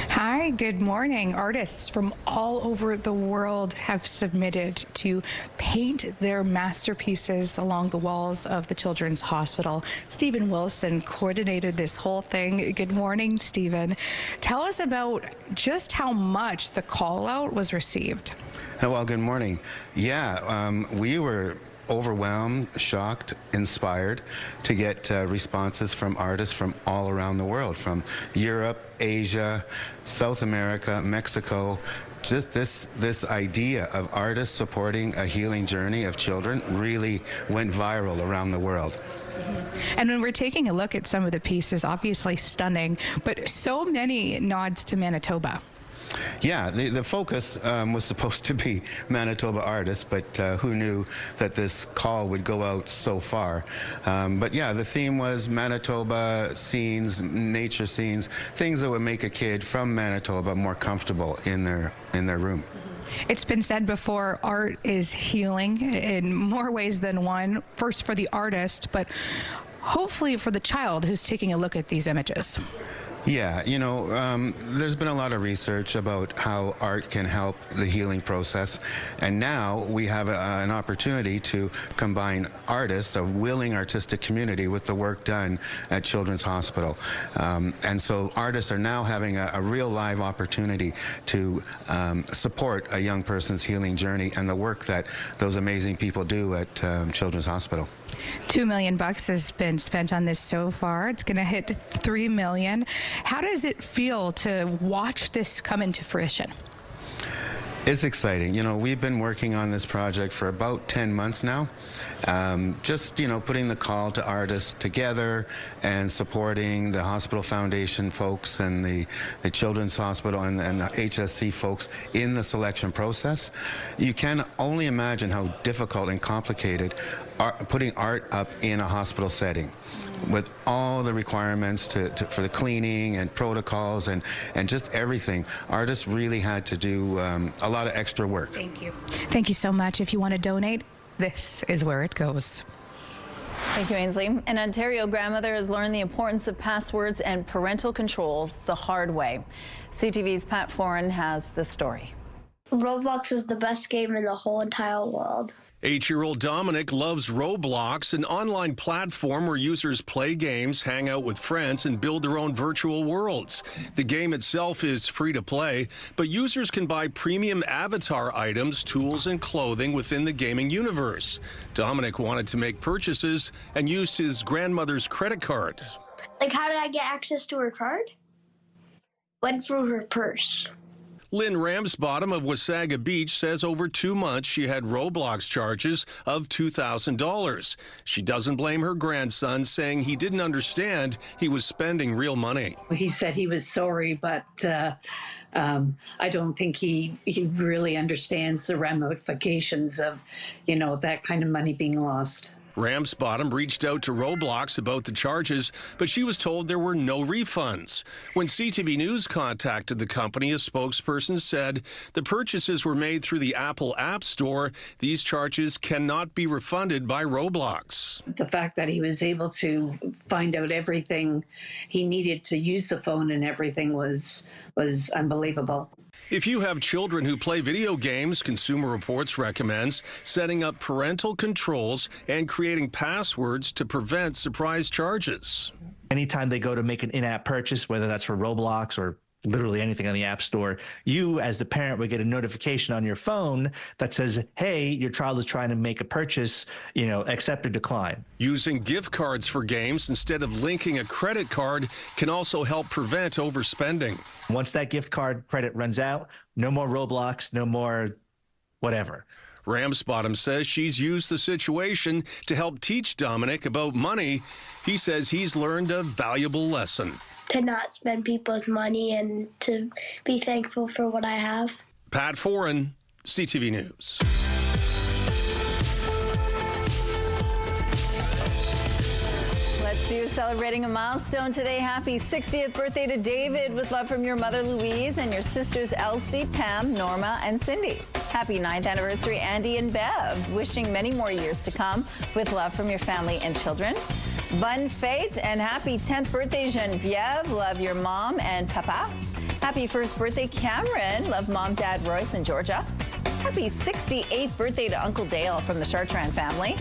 Hi, good morning. Artists from all over the world have submitted to paint their masterpieces along the walls of the Children's Hospital. Stephen Wilson coordinated this whole thing. Good morning, Stephen. Tell us about just how much the call out was received. Well, good morning. Yeah, we were overwhelmed, shocked, inspired to get responses from artists from all around the world, from Europe, Asia, South America, Mexico. Just this idea of artists supporting a healing journey of children really went viral around the world. And when we're taking a look at some of the pieces, obviously stunning, but so many nods to Manitoba. Yeah, the focus was supposed to be Manitoba artists, but who knew that this call would go out so far. But yeah, the theme was Manitoba scenes, nature scenes, things that would make a kid from Manitoba more comfortable in their room. It's been said before, art is healing in more ways than one. First for the artist, but hopefully for the child who's taking a look at these images. Yeah, you know, there's been a lot of research about how art can help the healing process, and now we have an opportunity to combine artists, a willing artistic community, with the work done at Children's Hospital. And so artists are now having a real live opportunity to support a young person's healing journey and the work that those amazing people do at Children's Hospital. $2 million has been spent on this so far. It's going to hit $3 million. How does it feel to watch this come into fruition? It's exciting. You know, we've been working on this project for about 10 months now. Just, you know, putting the call to artists together and supporting the Hospital Foundation folks and the Children's Hospital and the HSC folks in the selection process. You can only imagine how difficult and complicated putting art up in a hospital setting, with all the requirements for the cleaning and protocols and just everything. Artists really had to do a lot of extra work. Thank you. Thank you so much. If you want to donate, this is where it goes. Thank you, Ainsley. An Ontario grandmother has learned the importance of passwords and parental controls the hard way. CTV's Pat Foran has the story. Roblox is the best game in the whole entire world. 8-year-old Dominic loves Roblox, an online platform where users play games, hang out with friends, and build their own virtual worlds. The game itself is free to play, but users can buy premium avatar items, tools, and clothing within the gaming universe. Dominic wanted to make purchases and used his grandmother's credit card. Like, how did I get access to her card? Went through her purse. Lynn Ramsbottom of Wasaga Beach says over 2 months she had Roblox charges of $2,000. She doesn't blame her grandson, saying he didn't understand he was spending real money. He said he was sorry, but I don't think he really understands the ramifications of, you know, that kind of money being lost. Ramsbottom reached out to Roblox about the charges, but she was told there were no refunds. When CTV News contacted the company, a spokesperson said the purchases were made through the Apple App Store. These charges cannot be refunded by Roblox. The fact that he was able to find out everything he needed to use the phone and everything was unbelievable. If you have children who play video games, Consumer Reports recommends setting up parental controls and creating passwords to prevent surprise charges. Anytime they go to make an in-app purchase, whether that's for Roblox or literally anything on the App Store, you as the parent would get a notification on your phone that says, hey, your child is trying to make a purchase, you know, accept or decline. Using gift cards for games instead of linking a credit card can also help prevent overspending. Once that gift card credit runs out, no more Roblox, no more whatever. Ramsbottom says she's used the situation to help teach Dominic about money. He says he's learned a valuable lesson. To not spend people's money and to be thankful for what I have. Pat Foran, CTV News. Let's do celebrating a milestone today. Happy 60th birthday to David, with love from your mother Louise and your sisters Elsie, Pam, Norma, and Cindy. Happy 9th anniversary Andy and Bev, wishing many more years to come, with love from your family and children. Bonne fête and happy 10th birthday Geneviève, love your mom and papa. Happy 1st birthday Cameron, love mom, dad, Royce, and Georgia. Happy 68th birthday to Uncle Dale from the Chartrand family.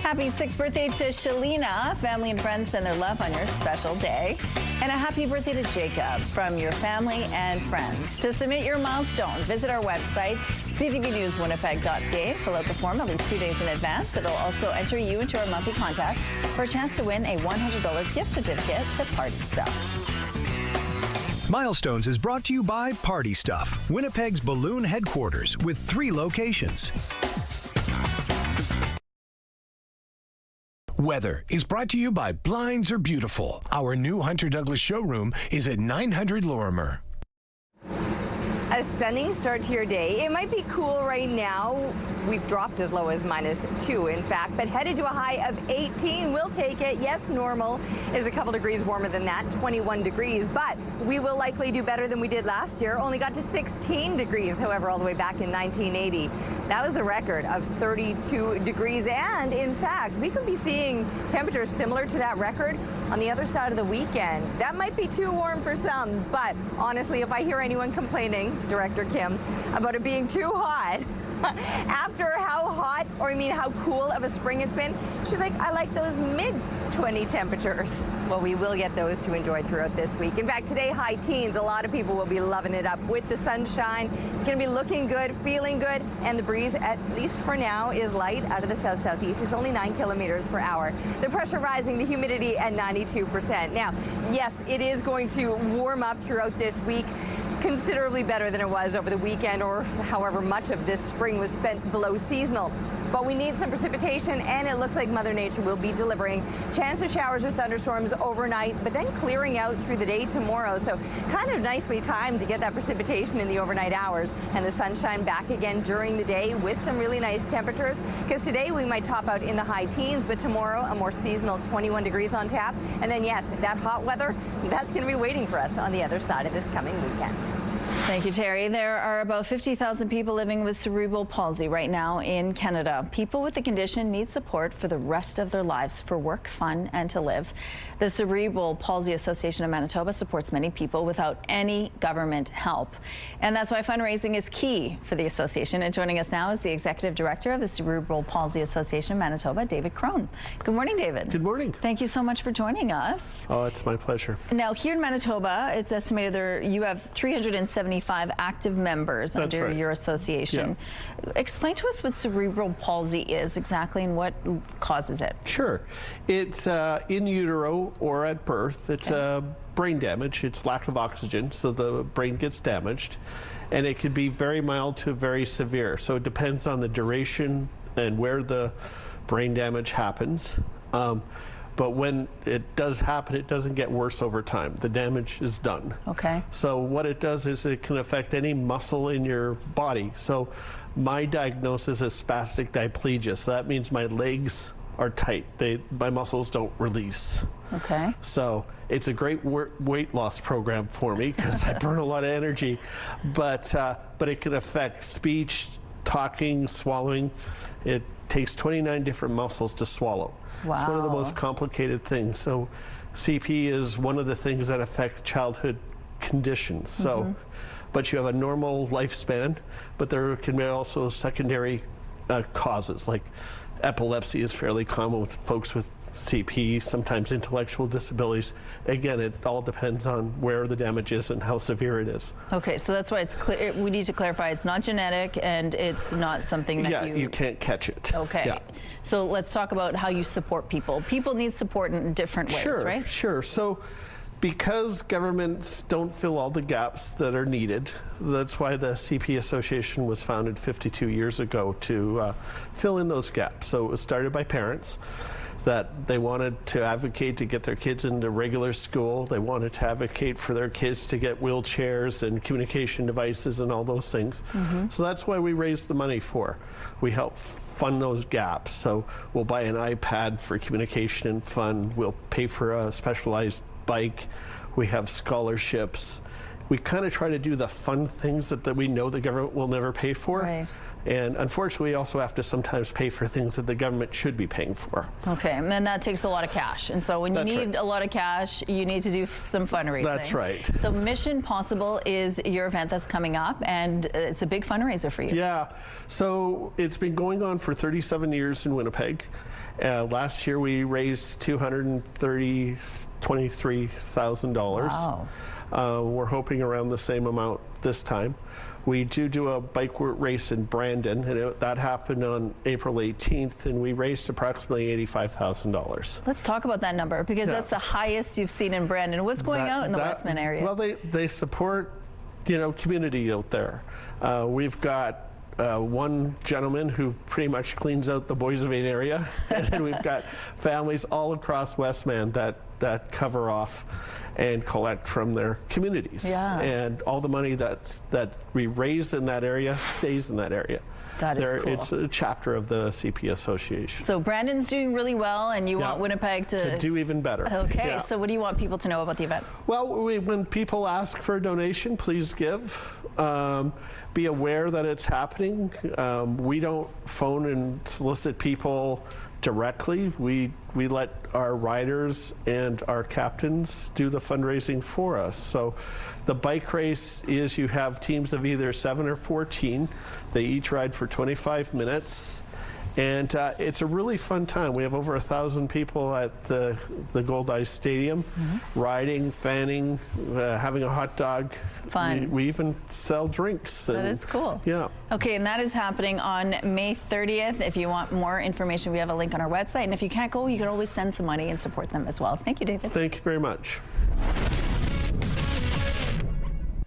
Happy 6th birthday to Shalina. Family and friends send their love on your special day. And a happy birthday to Jacob from your family and friends. To submit your milestone, visit our website, ctvnewswinnipeg.ca. Fill out the form at least 2 days in advance. It'll also enter you into our monthly contest for a chance to win a $100 gift certificate to Party Stuff. Milestones is brought to you by Party Stuff, Winnipeg's balloon headquarters with 3 locations. Weather is brought to you by Blinds Are Beautiful. Our new Hunter Douglas showroom is at 900 Lorimer. A stunning start to your day. It might be cool right now. We've dropped as low as -2, in fact, but headed to a high of 18. We'll take it. Yes, normal is a couple degrees warmer than that, 21 degrees, but we will likely do better than we did last year. Only got to 16 degrees, however, all the way back in 1980. That was the record of 32 degrees, and in fact, we could be seeing temperatures similar to that record on the other side of the weekend. That might be too warm for some, but honestly, if I hear anyone complaining, Director Kim, about it being too hot, after how hot, or I mean how cool of a spring it's been, she's like, I like those mid-20 temperatures. Well, we will get those to enjoy throughout this week. In fact, today, high teens. A lot of people will be loving it up with the sunshine. It's going to be looking good, feeling good, and the breeze, at least for now, is light out of the south-southeast. It's only 9 kilometers per hour. The pressure rising, the humidity at 92%. Now, yes, it is going to warm up throughout this week, considerably better than it was over the weekend, or however much of this spring was spent below seasonal. But we need some precipitation, and it looks like Mother Nature will be delivering. Chance of showers or thunderstorms overnight, but then clearing out through the day tomorrow. So kind of nicely timed to get that precipitation in the overnight hours, and the sunshine back again during the day with some really nice temperatures. Because today we might top out in the high teens, but tomorrow a more seasonal 21 degrees on tap. And then yes, that hot weather, that's going to be waiting for us on the other side of this coming weekend. Thank you, Terry. There are about 50,000 people living with cerebral palsy right now in Canada. People with the condition need support for the rest of their lives for work, fun, and to live. The Cerebral Palsy Association of Manitoba supports many people without any government help. And that's why fundraising is key for the association. And joining us now is the Executive Director of the Cerebral Palsy Association of Manitoba, David Crone. Good morning, David. Good morning. Thank you so much for joining us. Oh, it's my pleasure. Now, here in Manitoba, it's estimated you have 375 active members under your association. Yeah. Explain to us what cerebral palsy is exactly and what causes it. Sure. It's in utero or at birth. It's brain damage. It's lack of oxygen, so the brain gets damaged. And it can be very mild to very severe. So it depends on the duration and where the brain damage happens. But when it does happen, it doesn't get worse over time. The damage is done. Okay. So what it does is it can affect any muscle in your body. So my diagnosis is spastic diplegia. So that means my legs are tight. My muscles don't release. Okay. So it's a great weight loss program for me because I burn a lot of energy. But it can affect speech, talking, swallowing. It takes 29 different muscles to swallow. Wow. It's one of the most complicated things. So CP is one of the things that affects childhood conditions. So, but you have a normal lifespan, but there can be also secondary causes, like epilepsy is fairly common with folks with CP, sometimes intellectual disabilities. Again, it all depends on where the damage is and how severe it is. Okay, so that's why it's clear. We need to clarify it's not genetic and it's not something that you can't catch it. Okay. Yeah. So let's talk about how you support people. People need support in different ways, right? Sure. So because governments don't fill all the gaps that are needed, that's why the CP Association was founded 52 years ago to fill in those gaps. So it was started by parents that they wanted to advocate to get their kids into regular school. They wanted to advocate for their kids to get wheelchairs and communication devices and all those things. So that's why we raised the money for. We help fund those gaps. So we'll buy an iPad for communication and fun. We'll pay for a specialized bike. We have scholarships. We kind of try to do the fun things that we know the government will never pay for. Right. And unfortunately, we also have to sometimes pay for things that the government should be paying for. Okay, and then that takes a lot of cash. And so when you need a lot of cash, you need to do some fundraising. That's right. So Mission Possible is your event that's coming up, and it's a big fundraiser for you. Yeah, so it's been going on for 37 years in Winnipeg. Last year we raised $23,000. Wow. We're hoping around the same amount this time. We do a bike race in Brandon, and that happened on April 18th, and we raised approximately $85,000. Let's talk about that number, because that's the highest you've seen in Brandon. What's going out in the Westman area? Well, they support, community out there. We've got one gentleman who pretty much cleans out the Boys of Eight area, and then we've got families all across Westman that cover off and collect from their communities. Yeah. And all the money that we raise in that area stays in that area. That is cool. It's a chapter of the CP Association. So Brandon's doing really well, and you want Winnipeg to do even better. Okay, Yeah. so what do you want people to know about the event? Well, when people ask for a donation, please give. Be aware that it's happening. We don't phone and solicit people directly. We let our riders and our captains do the fundraising for us. So the bike race is you have teams of either 7 or 14. They each ride for 25 minutes. And it's a really fun time. We have over 1,000 people at the Gold Ice Stadium, riding, fanning, having a hot dog. Fun. We even sell drinks. That is cool. Yeah. Okay, and that is happening on May 30th. If you want more information, we have a link on our website. And if you can't go, you can always send some money and support them as well. Thank you, David. Thank you very much.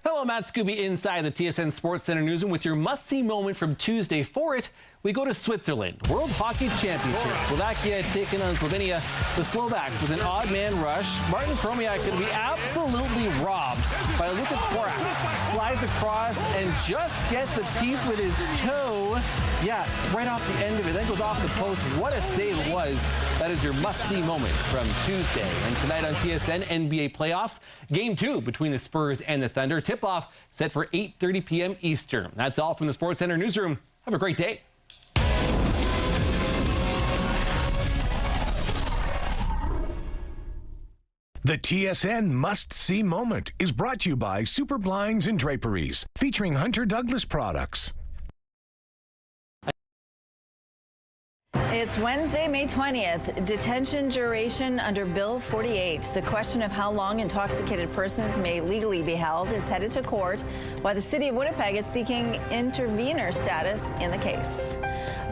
Hello, Matt Scooby inside the TSN Sports Center newsroom with your must-see moment from Tuesday. For it, we go to Switzerland. World Hockey Championship. Slovakia taking on Slovenia. The Slovaks with an odd man rush. Martin Kromiak going to be absolutely robbed by Lucas Porak. Slides across and just gets a piece with his toe. Yeah, right off the end of it. Then goes off the post. What a save it was. That is your must-see moment from Tuesday. And tonight on TSN, NBA playoffs. Game 2 between the Spurs and the Thunder. Tip-off set for 8:30 p.m. Eastern. That's all from the Sports Center newsroom. Have a great day. The TSN Must-See Moment is brought to you by Super Blinds and Draperies, featuring Hunter Douglas products. It's Wednesday, May 20th. Detention duration under Bill 48. The question of how long intoxicated persons may legally be held is headed to court, while the city of Winnipeg is seeking intervenor status in the case.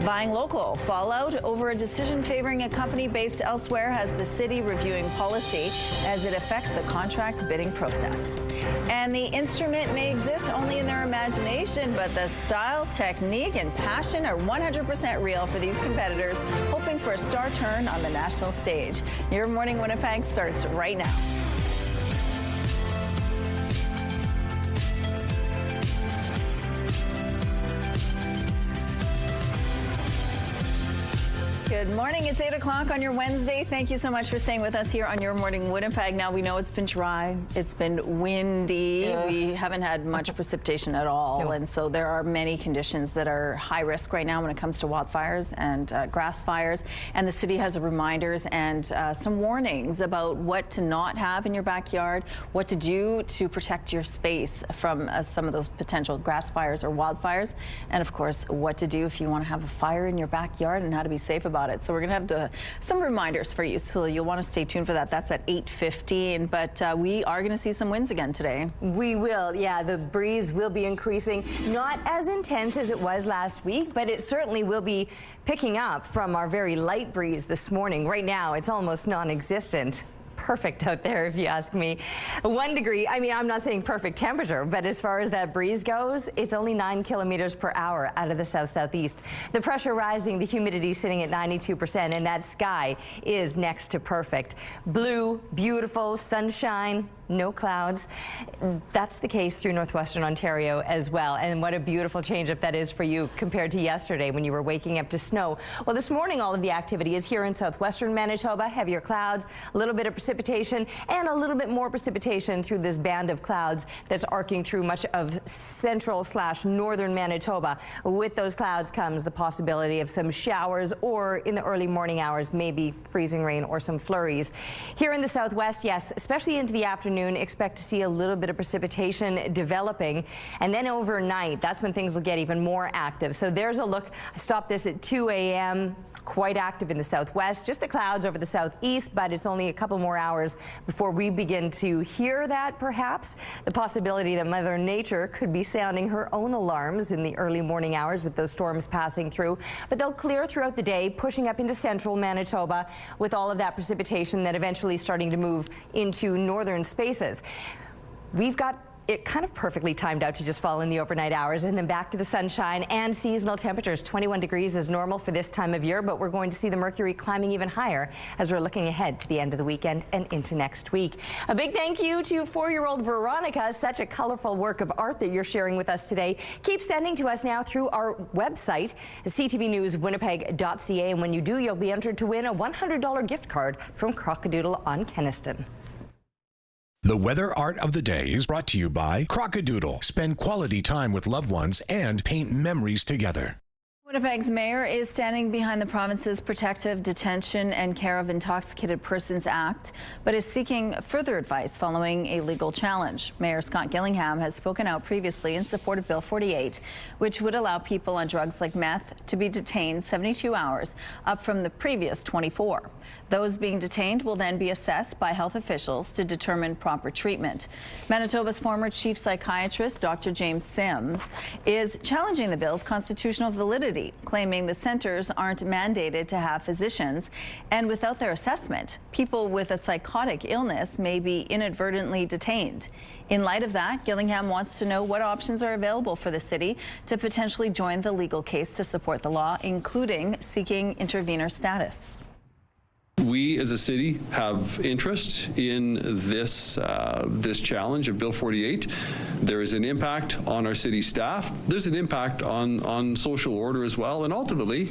Buying local. Fallout over a decision favoring a company based elsewhere has the city reviewing policy as it affects the contract bidding process. And the instrument may exist only in their imagination, but the style, technique, and passion are 100% real for these competitors, hoping for a star turn on the national stage. Your Morning Winnipeg starts right now. Good morning. It's 8 o'clock on your Wednesday. Thank you so much for staying with us here on Your Morning Winnipeg. Now, we know it's been dry. It's been windy. We haven't had much precipitation at all. And so there are many conditions that are high risk right now when it comes to wildfires and grass fires. And the city has reminders and some warnings about what to not have in your backyard, what to do to protect your space from some of those potential grass fires or wildfires. And of course, what to do if you want to have a fire in your backyard and how to be safe about it. So we're going to have some reminders for you, so you'll want to stay tuned for that. That's at 8:15, but we are going to see some winds again today. We will, yeah. The breeze will be increasing, not as intense as it was last week, but it certainly will be picking up from our very light breeze this morning. Right now, it's almost non-existent. Perfect out there, if you ask me. 1 degree, I mean, I'm not saying perfect temperature, but as far as that breeze goes, it's only 9 kilometers per hour out of the south-southeast. The pressure rising, the humidity sitting at 92%, and that sky is next to perfect. Blue, beautiful, sunshine, no clouds. That's the case through northwestern Ontario as well. And what a beautiful change-up that is for you compared to yesterday when you were waking up to snow. Well, this morning, all of the activity is here in southwestern Manitoba. Heavier clouds, a little bit of precipitation, and a little bit more precipitation through this band of clouds that's arcing through much of central/northern Manitoba. With those clouds comes the possibility of some showers, or in the early morning hours, maybe freezing rain or some flurries. Here in the southwest, yes, especially into the afternoon, expect to see a little bit of precipitation developing, and then overnight, that's when things will get even more active. So there's a look. I stopped this at 2 a.m. Quite active in the southwest, just the clouds over the southeast, but it's only a couple more hours before we begin to hear that, perhaps. The possibility that Mother Nature could be sounding her own alarms in the early morning hours with those storms passing through, but they'll clear throughout the day, pushing up into central Manitoba with all of that precipitation that eventually starting to move into northern spaces. We've got it kind of perfectly timed out to just fall in the overnight hours, and then back to the sunshine and seasonal temperatures. 21 degrees is normal for this time of year, but we're going to see the mercury climbing even higher as we're looking ahead to the end of the weekend and into next week. A big thank you to 4-year-old Veronica. Such a colorful work of art that you're sharing with us today. Keep sending to us now through our website, ctvnewswinnipeg.ca, and when you do, you'll be entered to win a $100 gift card from Crockadoodle on Kenniston. The weather art of the day is brought to you by Crockadoodle. Spend quality time with loved ones and paint memories together. Winnipeg's mayor is standing behind the province's Protective Detention and Care of Intoxicated Persons Act, but is seeking further advice following a legal challenge. Mayor Scott Gillingham has spoken out previously in support of Bill 48, which would allow people on drugs like meth to be detained 72 hours, up from the previous 24. Those being detained will then be assessed by health officials to determine proper treatment. Manitoba's former chief psychiatrist, Dr. James Sims, is challenging the bill's constitutional validity, claiming the centers aren't mandated to have physicians, and without their assessment, people with a psychotic illness may be inadvertently detained. In light of that, Gillingham wants to know what options are available for the city to potentially join the legal case to support the law, including seeking intervener status. We as a city have interest in this challenge of Bill 48. There is an impact on our city staff. There's an impact on social order as well, and ultimately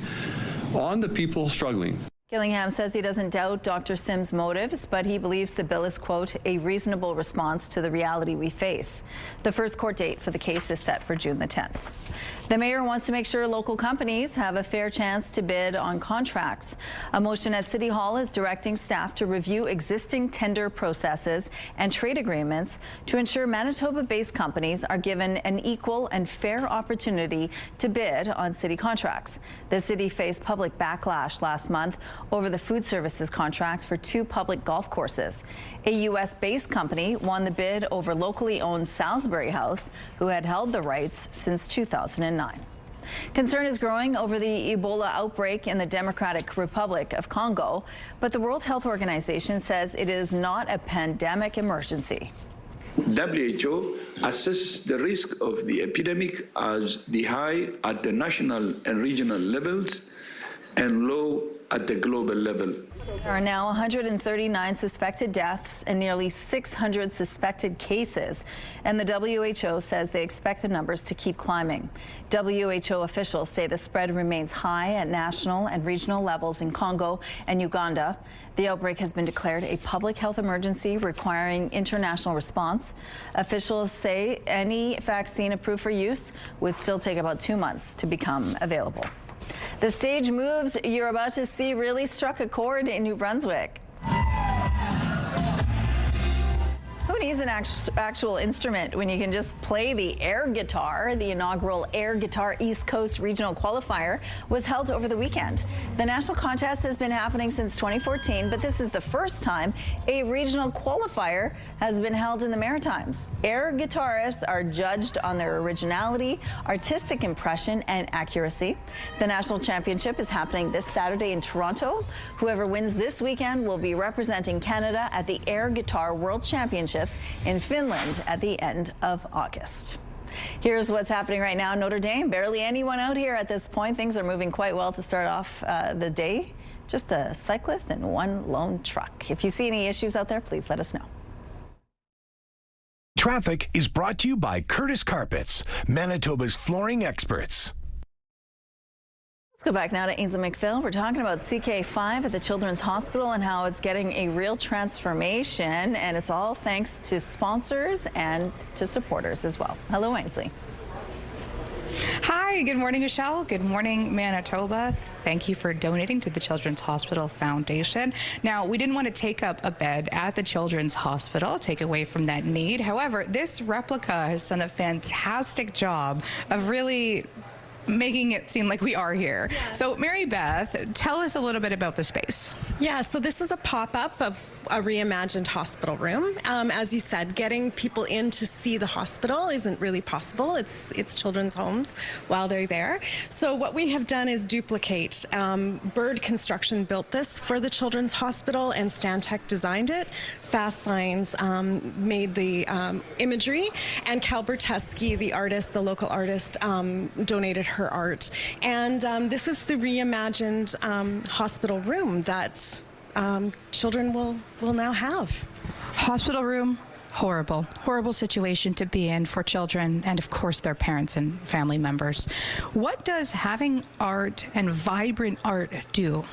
on the people struggling. Gillingham says he doesn't doubt Dr. Sims' motives, but he believes the bill is, quote, a reasonable response to the reality we face. The first court date for the case is set for June the 10th. The mayor wants to make sure local companies have a fair chance to bid on contracts. A motion at City Hall is directing staff to review existing tender processes and trade agreements to ensure Manitoba-based companies are given an equal and fair opportunity to bid on city contracts. The city faced public backlash last month over the food services contracts for 2 public golf courses. A U.S.-based company won the bid over locally owned Salisbury House, who had held the rights since 2009. Concern is growing over the Ebola outbreak in the Democratic Republic of Congo, but the World Health Organization says it is not a pandemic emergency. WHO assesses the risk of the epidemic as the high at the national and regional levels and low at the global level. There are now 139 suspected deaths and nearly 600 suspected cases, and the WHO says they expect the numbers to keep climbing. WHO officials say the spread remains high at national and regional levels in Congo and Uganda. The outbreak has been declared a public health emergency requiring international response. Officials say any vaccine approved for use would still take about 2 months to become available. The stage moves you're about to see really struck a chord in New Brunswick. Who needs an actual instrument when you can just play the air guitar? The inaugural Air Guitar East Coast Regional Qualifier was held over the weekend. The national contest has been happening since 2014, but this is the first time a regional qualifier has been held in the Maritimes. Air guitarists are judged on their originality, artistic impression, and accuracy. The national championship is happening this Saturday in Toronto. Whoever wins this weekend will be representing Canada at the Air Guitar World Championships in Finland at the end of August. Here's what's happening right now in Notre Dame. Barely anyone out here at this point. Things are moving quite well to start off the day. Just a cyclist and one lone truck. If you see any issues out there, please let us know. Traffic is brought to you by Curtis Carpets, Manitoba's flooring experts. Let's go back now to Ainsley McPhail. We're talking about CK5 at the Children's Hospital and how it's getting a real transformation, and it's all thanks to sponsors and to supporters as well. Hello, Ainsley. Hi, good morning, Michelle. Good morning, Manitoba. Thank you for donating to the Children's Hospital Foundation. Now, we didn't want to take up a bed at the Children's Hospital, take away from that need. However, this replica has done a fantastic job of really making it seem like we are here. Yeah. So Mary Beth, tell us a little bit about the space. Yeah, so this is a pop-up of a reimagined hospital room. As you said, getting people in to see the hospital isn't really possible. It's children's homes while they're there. So what we have done is duplicate. Bird Construction built this for the Children's Hospital, and Stantec designed it. Fast Signs made the imagery, and Cal Bertesky, the artist, the local artist, donated her art. And this is the reimagined hospital room that children will now have. Hospital room, horrible situation to be in for children and of course their parents and family members. What does having art and vibrant art do?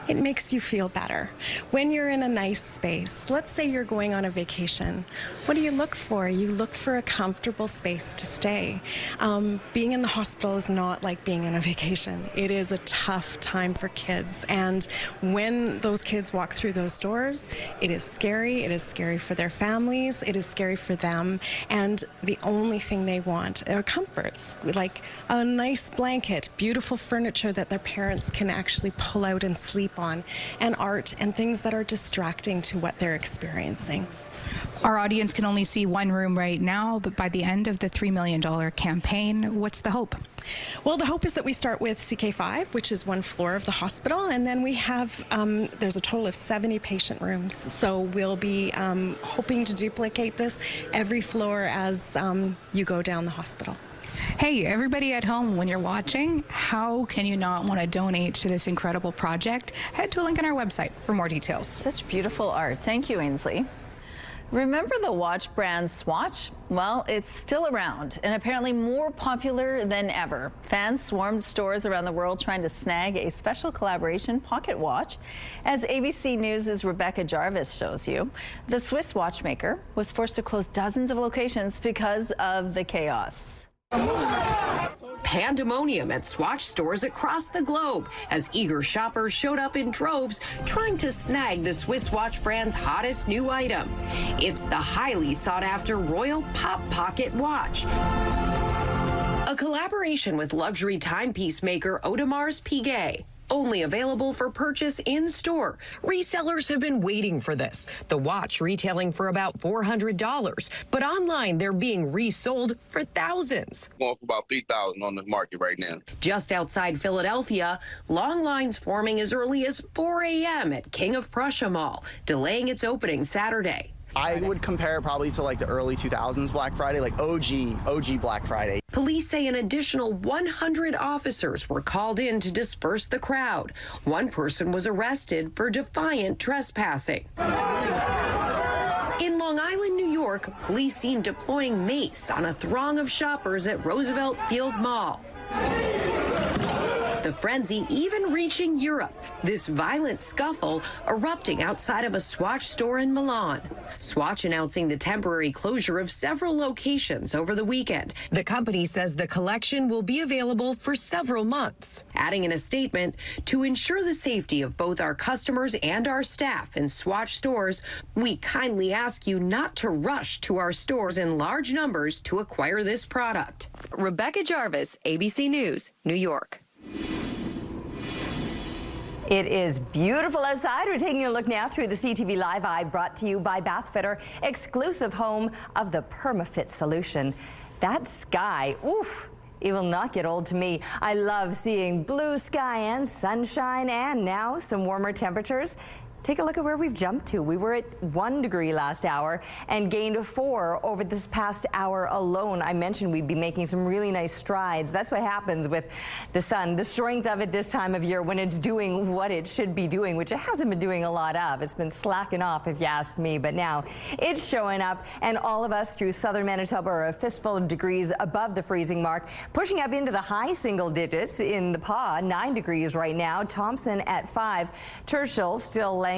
It makes you feel better. When you're in a nice space, let's say you're going on a vacation, what do you look for? You look for a comfortable space to stay. Being in the hospital is not like being on a vacation. It is a tough time for kids, and when those kids walk through those doors, it is scary. It is scary for their families. It is scary for them, and the only thing they want are comforts, like a nice blanket, beautiful furniture that their parents can actually pull out and sleep on, and art and things that are distracting to what they're experiencing. Our audience can only see one room right now, but by the end of the $3 million campaign, what's the hope? Well, the hope is that we start with CK5, which is one floor of the hospital, and then we have, there's a total of 70 patient rooms. So we'll be hoping to duplicate this every floor as you go down the hospital. Hey, everybody at home, when you're watching, how can you not want to donate to this incredible project? Head to a link on our website for more details. Such beautiful art. Thank you, Ainsley. Remember the watch brand Swatch? Well, it's still around and apparently more popular than ever. Fans swarmed stores around the world trying to snag a special collaboration pocket watch. As ABC News' Rebecca Jarvis shows you, the Swiss watchmaker was forced to close dozens of locations because of the chaos. Pandemonium at Swatch stores across the globe as eager shoppers showed up in droves trying to snag the Swiss watch brand's hottest new item. It's the highly sought-after Royal Pop Pocket watch, a collaboration with luxury timepiece maker Audemars Piguet. Only available for purchase in-store. Resellers have been waiting for this. The watch retailing for about $400, but online they're being resold for thousands. Going for about $3,000 on the market right now. Just outside Philadelphia, long lines forming as early as 4 a.m. at King of Prussia Mall, delaying its opening Saturday. I would compare it probably to like the early 2000s Black Friday, like OG Black Friday. Police say an additional 100 officers were called in to disperse the crowd. One person was arrested for defiant trespassing. In Long Island, New York, police seen deploying mace on a throng of shoppers at Roosevelt Field Mall. The frenzy even reaching Europe, this violent scuffle erupting outside of a Swatch store in Milan. Swatch announcing the temporary closure of several locations over the weekend. The company says the collection will be available for several months, adding in a statement, to ensure the safety of both our customers and our staff in Swatch stores, we kindly ask you not to rush to our stores in large numbers to acquire this product. Rebecca Jarvis, ABC News, New York. It is beautiful outside. We're taking a look now through the CTV Live Eye, brought to you by Bathfitter, exclusive home of the PermaFit solution. That sky, oof, it will not get old to me. I love seeing blue sky and sunshine, and now some warmer temperatures. Take a look at where we've jumped to. We were at 1 degree last hour and gained 4 over this past hour alone. I mentioned we'd be making some really nice strides. That's what happens with the sun, the strength of it this time of year when it's doing what it should be doing, which it hasn't been doing a lot of. It's been slacking off, if you ask me, but now it's showing up, and all of us through southern Manitoba are a fistful of degrees above the freezing mark, pushing up into the high single digits in the Paw, 9 degrees right now. Thompson at 5. Churchill still laying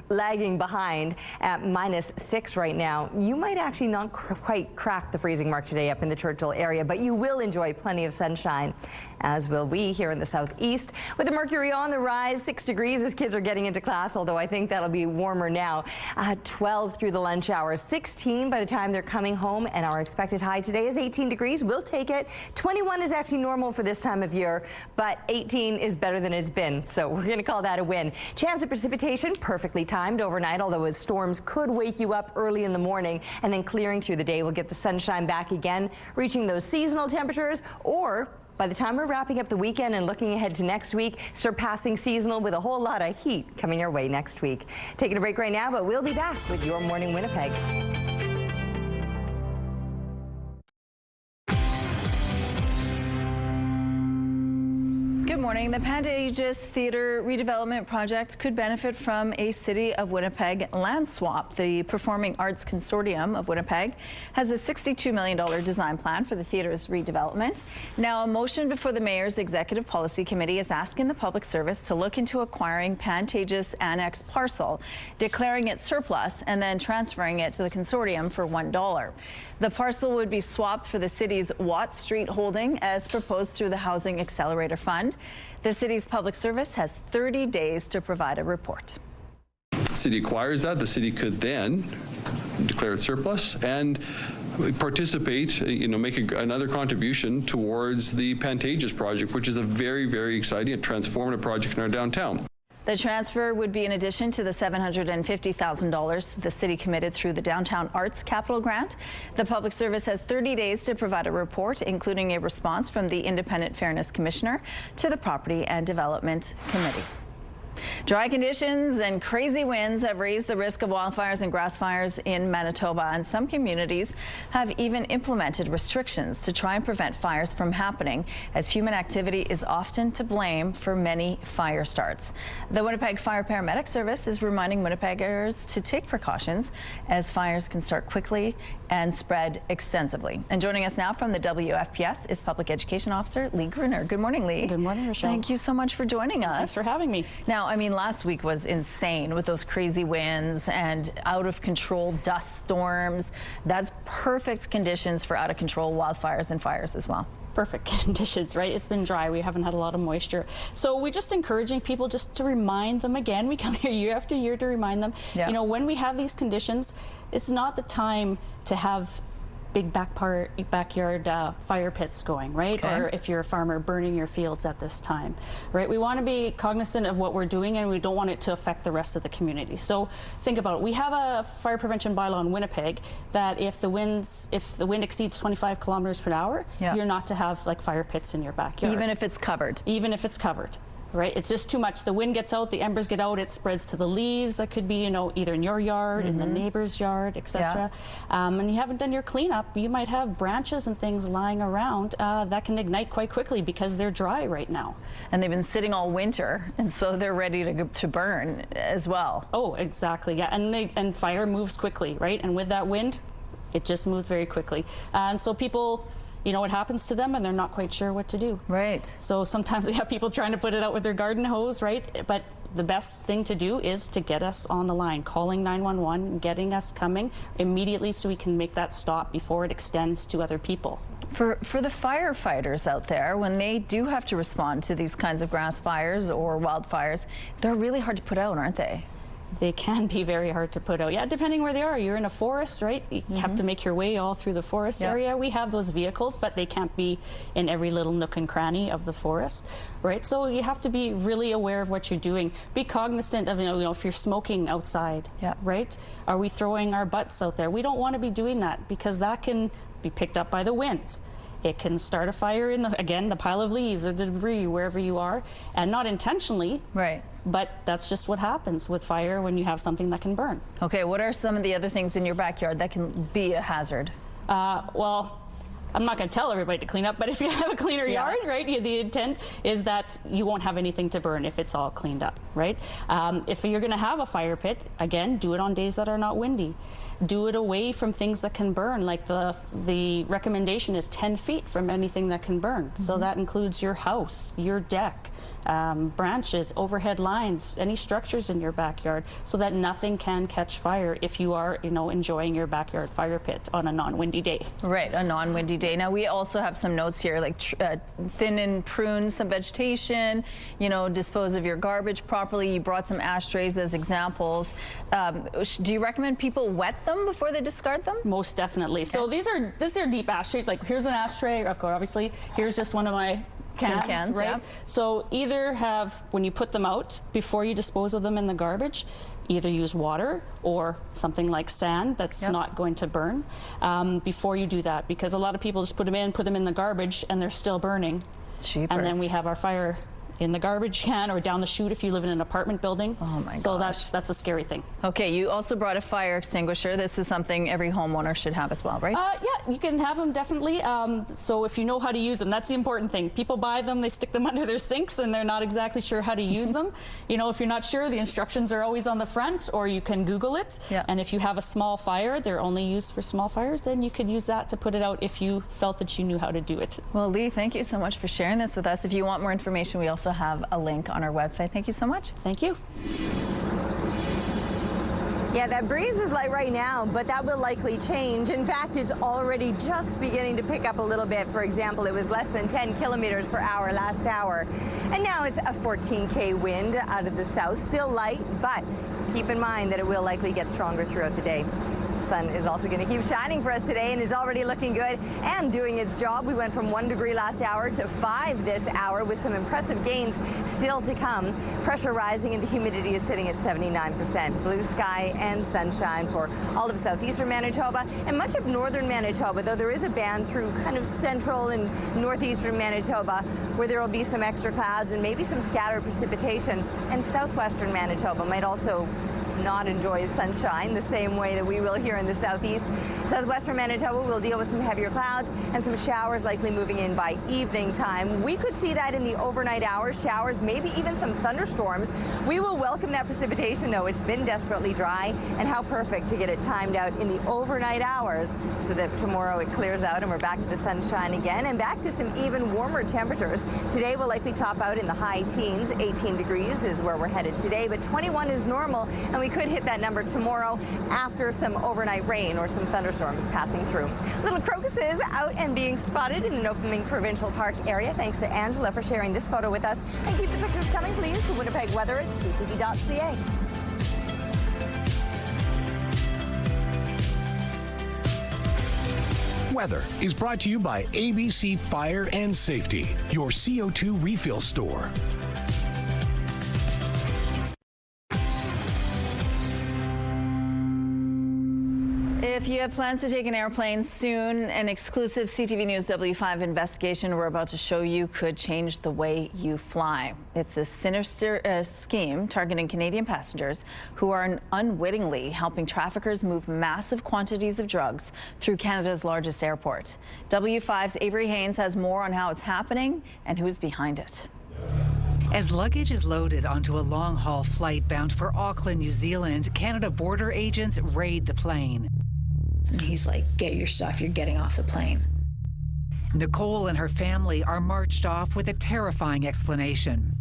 lagging behind at -6 right now. You might actually not quite crack the freezing mark today up in the Churchill area, but you will enjoy plenty of sunshine, as will we here in the southeast. With the mercury on the rise, 6 degrees as kids are getting into class, although I think that'll be warmer now. 12 through the lunch hour, 16 by the time they're coming home, and our expected high today is 18 degrees. We'll take it. 21 is actually normal for this time of year, but 18 is better than it's been, so we're going to call that a win. Chance of precipitation perfectly timed overnight, although with storms could wake you up early in the morning, and then clearing through the day. We'll get the sunshine back again, reaching those seasonal temperatures, or by the time we're wrapping up the weekend and looking ahead to next week, surpassing seasonal with a whole lot of heat coming our way next week. Taking a break right now, but we'll be back with Your Morning Winnipeg. Good morning. The Pantages Theatre redevelopment project could benefit from a City of Winnipeg land swap. The Performing Arts Consortium of Winnipeg has a $62 million design plan for the theatre's redevelopment. Now, a motion before the Mayor's Executive Policy Committee is asking the Public Service to look into acquiring Pantages Annex parcel, declaring it surplus, and then transferring it to the consortium for $1. The parcel would be swapped for the city's Watt Street holding as proposed through the Housing Accelerator Fund. The city's public service has 30 days to provide a report. The city acquires that. The city could then declare it surplus and participate, make another contribution towards the Pantages project, which is a very, very exciting and transformative project in our downtown. The transfer would be in addition to the $750,000 the city committed through the Downtown Arts Capital Grant. The Public Service has 30 days to provide a report, including a response from the Independent Fairness Commissioner to the Property and Development Committee. Dry conditions and crazy winds have raised the risk of wildfires and grass fires in Manitoba, and some communities have even implemented restrictions to try and prevent fires from happening, as human activity is often to blame for many fire starts. The Winnipeg Fire Paramedic Service is reminding Winnipeggers to take precautions, as fires can start quickly and spread extensively. And joining us now from the WFPS is Public Education Officer Lee Gruner. Good morning, Lee. Good morning, Rochelle. Thank you so much for joining us. Thanks for having me. Now, I mean, last week was insane with those crazy winds and out of control dust storms. That's perfect conditions for out of control wildfires and fires as well. Perfect conditions, right? It's been dry. We haven't had a lot of moisture. So we're just encouraging people just to remind them again. We come here year after year to remind them, when we have these conditions, it's not the time to have big backyard fire pits going, right? Okay. Or if you're a farmer, burning your fields at this time, right? We want to be cognizant of what we're doing, and we don't want it to affect the rest of the community. So think about it. We have a fire prevention bylaw in Winnipeg that if the wind exceeds 25 kilometers per hour, you're not to have like fire pits in your backyard. Even if it's covered? Even if it's covered. Right, it's just too much. The wind gets out, the embers get out, it spreads to the leaves. That could be, either in your yard, in the neighbor's yard, etc. And you haven't done your cleanup. You might have branches and things lying around that can ignite quite quickly because they're dry right now. And they've been sitting all winter, and so they're ready to burn as well. Oh, exactly. Yeah, and fire moves quickly, right? And with that wind, it just moves very quickly. And so people, it happens to them and they're not quite sure what to do. Right. So sometimes we have people trying to put it out with their garden hose, right? But the best thing to do is to get us on the line, calling 911, getting us coming immediately so we can make that stop before it extends to other people. For the firefighters out there, when they do have to respond to these kinds of grass fires or wildfires, they're really hard to put out, aren't they? They can be very hard to put out. Yeah, depending where they are. You're in a forest, right? You have to make your way all through the forest area. We have those vehicles, but they can't be in every little nook and cranny of the forest, right? So you have to be really aware of what you're doing. Be cognizant of, if you're smoking outside, right? Are we throwing our butts out there? We don't want to be doing that because that can be picked up by the wind. It can start a fire in the pile of leaves or the debris wherever you are, and not intentionally. Right. But that's just what happens with fire when you have something that can burn. Okay, what are some of the other things in your backyard that can be a hazard? I'm not going to tell everybody to clean up, but if you have a cleaner yard, right, the intent is that you won't have anything to burn if it's all cleaned up, right? If you're going to have a fire pit, again, do it on days that are not windy. Do it away from things that can burn, like the recommendation is 10 feet from anything that can burn. So that includes your house, your deck, branches, overhead lines, any structures in your backyard, so that nothing can catch fire if you are, enjoying your backyard fire pit on a non-windy day. Right, a non-windy day. Now, we also have some notes here, like thin and prune some vegetation, dispose of your garbage properly. You brought some ashtrays as examples. Do you recommend people wet them before they discard them? Most definitely. Okay. So these are deep ashtrays. Like, here's an ashtray, of course, obviously. Here's just one of my cans, right? Yeah. So either when you put them out, before you dispose of them in the garbage, either use water or something like sand that's not going to burn before you do that, because a lot of people just put them in the garbage and they're still burning. Jeepers. And then we have our fire in the garbage can or down the chute if you live in an apartment building. Oh my gosh. So that's a scary thing. Okay, you also brought a fire extinguisher. This is something every homeowner should have as well, right? Yeah, you can have them definitely. So if you know how to use them, that's the important thing. People buy them, they stick them under their sinks, and they're not exactly sure how to use them. If you're not sure, the instructions are always on the front, or you can Google it. Yeah. And if you have a small fire, they're only used for small fires, then you could use that to put it out if you felt that you knew how to do it. Well, Lee, thank you so much for sharing this with us. If you want more information, we also have a link on our website. Thank you so much. Thank you. Yeah, that breeze is light right now, but that will likely change. In fact, it's already just beginning to pick up a little bit. For example, it was less than 10 kilometers per hour last hour. And now it's a 14K wind out of the south. Still light, but keep in mind that it will likely get stronger throughout the day. The sun is also going to keep shining for us today and is already looking good and doing its job. We went from 1 degree last hour to 5 this hour with some impressive gains still to come. Pressure rising and the humidity is sitting at 79%. Blue sky and sunshine for all of southeastern Manitoba and much of northern Manitoba, though there is a band through kind of central and northeastern Manitoba where there will be some extra clouds and maybe some scattered precipitation. And southwestern Manitoba might also not enjoy sunshine the same way that we will here in the southeast. Southwestern Manitoba will deal with some heavier clouds and some showers likely moving in by evening time. We could see that in the overnight hours, showers, maybe even some thunderstorms. We will welcome that precipitation, though. It's been desperately dry, and how perfect to get it timed out in the overnight hours so that tomorrow it clears out and we're back to the sunshine again and back to some even warmer temperatures. Today will likely top out in the high teens. 18 degrees is where we're headed today, but 21 is normal, and we could hit that number tomorrow after some overnight rain or some thunderstorms passing through. Little crocuses out and being spotted in an Nopalming Provincial Park area. Thanks to Angela for sharing this photo with us. And keep the pictures coming, please, to Winnipeg Weather at ctv.ca. Weather is brought to you by ABC Fire and Safety, your CO2 refill store. If you have plans to take an airplane soon, an exclusive CTV News W5 investigation we're about to show you could change the way you fly. It's a sinister scheme targeting Canadian passengers who are unwittingly helping traffickers move massive quantities of drugs through Canada's largest airport. W5's Avery Haynes has more on how it's happening and who's behind it. As luggage is loaded onto a long-haul flight bound for Auckland, New Zealand, Canada border agents raid the plane. And he's like, get your stuff, you're getting off the plane. Nicole and her family are marched off with a terrifying explanation.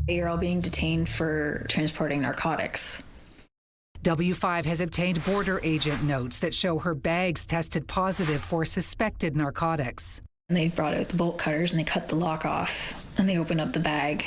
You're all being detained for transporting narcotics. W5 has obtained border agent notes that show her bags tested positive for suspected narcotics. And they brought out the bolt cutters and they cut the lock off and they opened up the bag.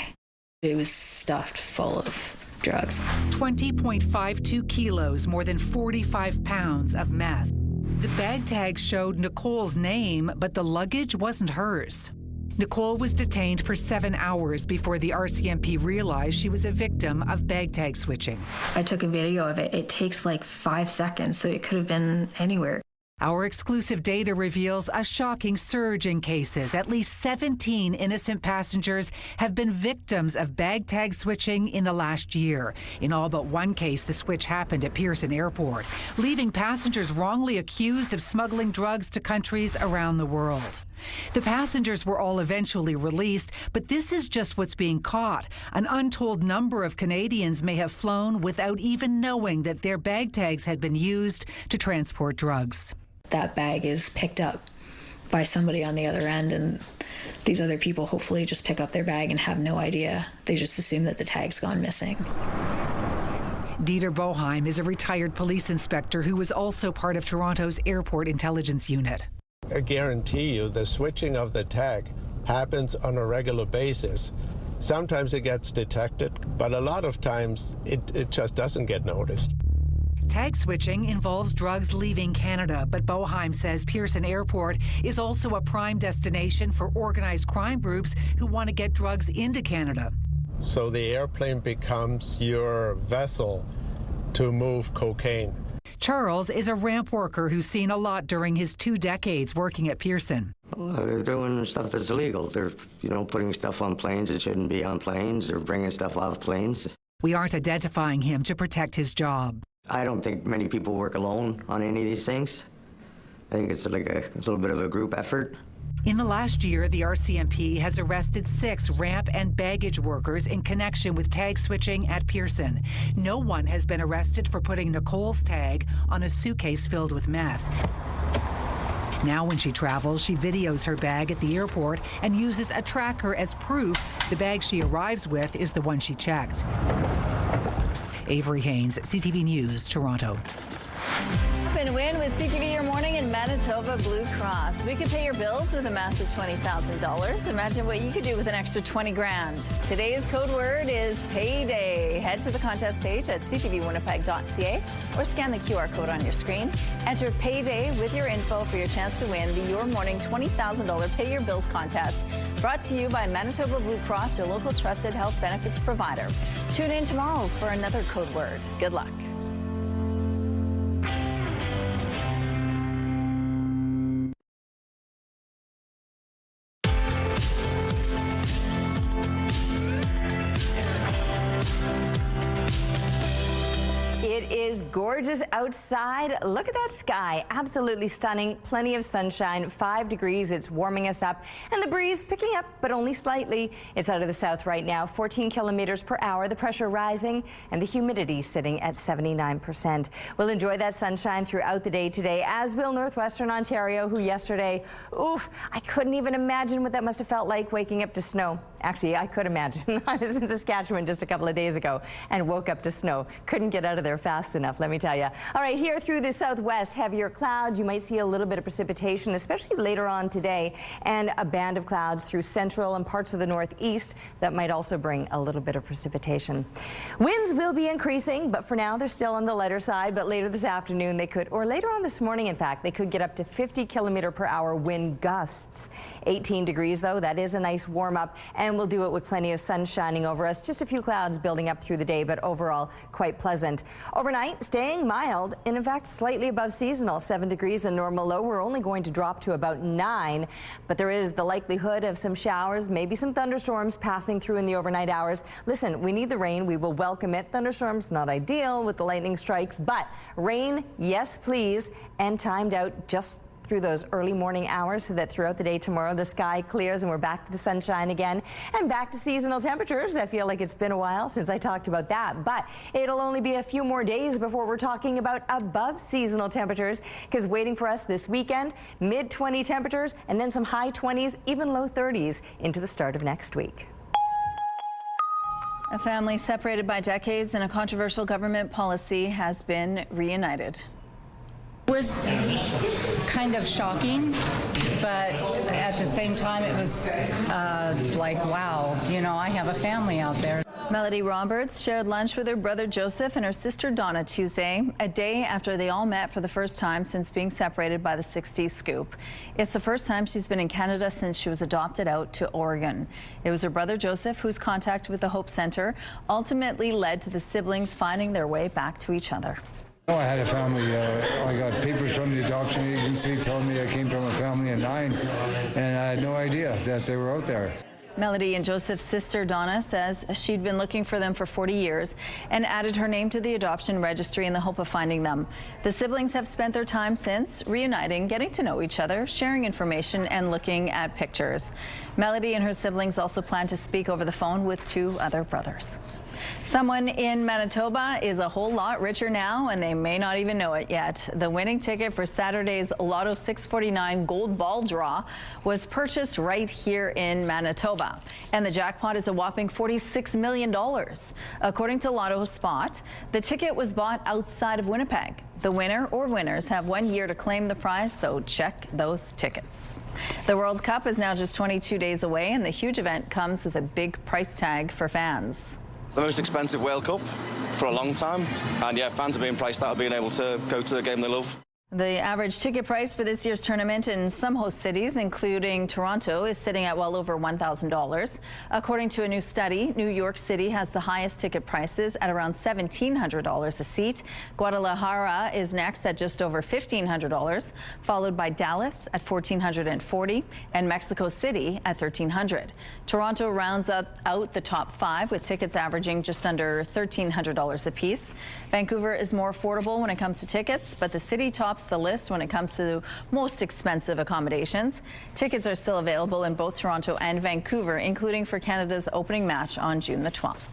It was stuffed full of drugs. 20.52 kilos, more than 45 pounds of meth. The bag tag showed Nicole's name, but the luggage wasn't hers. Nicole was detained for 7 hours before the RCMP realized she was a victim of bag tag switching. I took a video of it. It takes like 5 seconds, so it could have been anywhere. Our exclusive data reveals a shocking surge in cases. At least 17 innocent passengers have been victims of bag tag switching in the last year. In all but one case, the switch happened at Pearson Airport, leaving passengers wrongly accused of smuggling drugs to countries around the world. The passengers were all eventually released, but this is just what's being caught. An untold number of Canadians may have flown without even knowing that their bag tags had been used to transport drugs. That bag is picked up by somebody on the other end, and these other people hopefully just pick up their bag and have no idea. They just assume that the tag's gone missing. Dieter Boheim is a retired police inspector who was also part of Toronto's Airport Intelligence Unit. I guarantee you the switching of the tag happens on a regular basis. Sometimes it gets detected, but a lot of times it just doesn't get noticed. Tag switching involves drugs leaving Canada, but Boheim says Pearson Airport is also a prime destination for organized crime groups who want to get drugs into Canada. So the airplane becomes your vessel to move cocaine. Charles is a ramp worker who's seen a lot during his 2 decades working at Pearson. Well, they're doing stuff that's illegal. They're, putting stuff on planes that shouldn't be on planes. They're bringing stuff off planes. We aren't identifying him to protect his job. I don't think many people work alone on any of these things. I think it's like a little bit of a group effort. In the last year, the RCMP has arrested 6 ramp and baggage workers in connection with tag switching at Pearson. No one has been arrested for putting Nicole's tag on a suitcase filled with meth. Now when she travels, she videos her bag at the airport and uses a tracker as proof the bag she arrives with is the one she checked. Avery Haynes, CTV News, Toronto. And win with CTV Your Morning and Manitoba Blue Cross. We could pay your bills with a massive $20,000. Imagine what you could do with an extra 20 grand. Today's code word is payday. Head to the contest page at ctvwinnipeg.ca or scan the QR code on your screen. Enter payday with your info for your chance to win the Your Morning $20,000 Pay Your Bills contest. Brought to you by Manitoba Blue Cross, your local trusted health benefits provider. Tune in tomorrow for another code word. Good luck. It is gorgeous outside. Look at that sky. Absolutely stunning. Plenty of sunshine. 5 degrees. It's warming us up. And the breeze picking up, but only slightly. It's out of the south right now. 14 kilometers per hour. The pressure rising and the humidity sitting at 79%. We'll enjoy that sunshine throughout the day today, as will northwestern Ontario, who yesterday, I couldn't even imagine what that must have felt like waking up to snow. Actually, I could imagine. I was in Saskatchewan just a couple of days ago and woke up to snow. Couldn't get out of there fast enough, let me tell you. All right, here through the southwest, heavier clouds. You might see a little bit of precipitation, especially later on today, and a band of clouds through central and parts of the northeast that might also bring a little bit of precipitation. Winds will be increasing, but for now they're still on the lighter side. But later this afternoon they could, or later on this morning in fact, they could get up to 50 kilometer per hour wind gusts. 18 degrees though, that is a nice warm up, and we'll do it with plenty of sun shining over us. Just a few clouds building up through the day, but overall quite pleasant. Overnight, staying mild, and in fact slightly above seasonal. 7 degrees and normal low. We're only going to drop to about 9, but there is the likelihood of some showers, maybe some thunderstorms passing through in the overnight hours. Listen, we need the rain. We will welcome it. Thunderstorms not ideal with the lightning strikes, but rain, yes please, and timed out just through those early morning hours so that throughout the day tomorrow the sky clears and we're back to the sunshine again and back to seasonal temperatures. I feel like it's been a while since I talked about that, but it'll only be a few more days before we're talking about above seasonal temperatures, because waiting for us this weekend, mid-20 temperatures and then some high 20s, even low 30s into the start of next week. A family separated by decades and a controversial government policy has been reunited. Was kind of shocking, but at the same time it was like, wow, I have a family out there. Melody Roberts shared lunch with her brother Joseph and her sister Donna Tuesday, a day after they all met for the first time since being separated by the 60s scoop. It's the first time she's been in Canada since she was adopted out to Oregon. It was her brother Joseph whose contact with the Hope Center ultimately led to the siblings finding their way back to each other. I had a family. I got papers from the adoption agency telling me I came from a family of 9, and I had no idea that they were out there. Melody and Joseph's sister Donna says she'd been looking for them for 40 years and added her name to the adoption registry in the hope of finding them. The siblings have spent their time since reuniting, getting to know each other, sharing information, and looking at pictures. Melody and her siblings also plan to speak over the phone with 2 other brothers. Someone in Manitoba is a whole lot richer now, and they may not even know it yet. The winning ticket for Saturday's Lotto 649 Gold Ball draw was purchased right here in Manitoba, and the jackpot is a whopping $46 million. According to Lotto Spot, the ticket was bought outside of Winnipeg. The winner or winners have 1 year to claim the prize, so check those tickets. The World Cup is now just 22 days away, and the huge event comes with a big price tag for fans. It's the most expensive World Cup for a long time, and yeah, fans are being priced out of being able to go to the game they love. The average ticket price for this year's tournament in some host cities, including Toronto, is sitting at well over $1,000. According to a new study, New York City has the highest ticket prices at around $1,700 a seat. Guadalajara is next at just over $1,500, followed by Dallas at $1,440 and Mexico City at $1,300. Toronto rounds out the top 5 with tickets averaging just under $1,300 a piece. Vancouver is more affordable when it comes to tickets, but the city tops the list when it comes to the most expensive accommodations. Tickets are still available in both Toronto and Vancouver, including for Canada's opening match on June the 12th.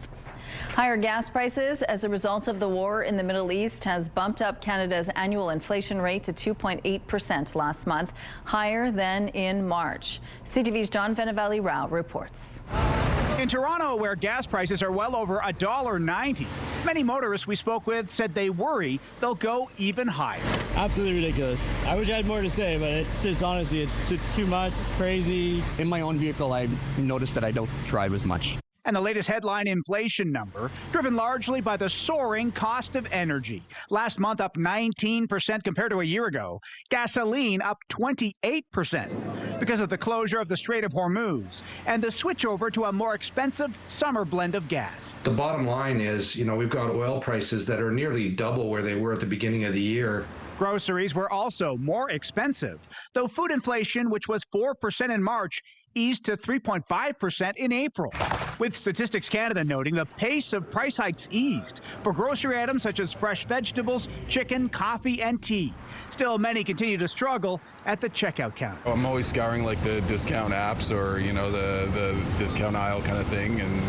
Higher gas prices as a result of the war in the Middle East has bumped up Canada's annual inflation rate to 2.8% last month, higher than in March. CTV's John Venevali-Rao reports. In Toronto, where gas prices are well over $1.90, many motorists we spoke with said they worry they'll go even higher. Absolutely ridiculous. I wish I had more to say, but it's just honestly, it's too much. It's crazy. In my own vehicle, I noticed that I don't drive as much. And the latest headline inflation number, driven largely by the soaring cost of energy. Last month up 19% compared to a year ago. Gasoline up 28% because of the closure of the Strait of Hormuz and the switch over to a more expensive summer blend of gas. The bottom line is, we've got oil prices that are nearly double where they were at the beginning of the year. Groceries were also more expensive, though food inflation, which was 4% in March, eased to 3.5% in April, with Statistics Canada noting the pace of price hikes eased for grocery items such as fresh vegetables, chicken, coffee, and tea. Still, many continue to struggle at the checkout counter. I'm always scouring like the discount apps or, the discount aisle kind of thing and,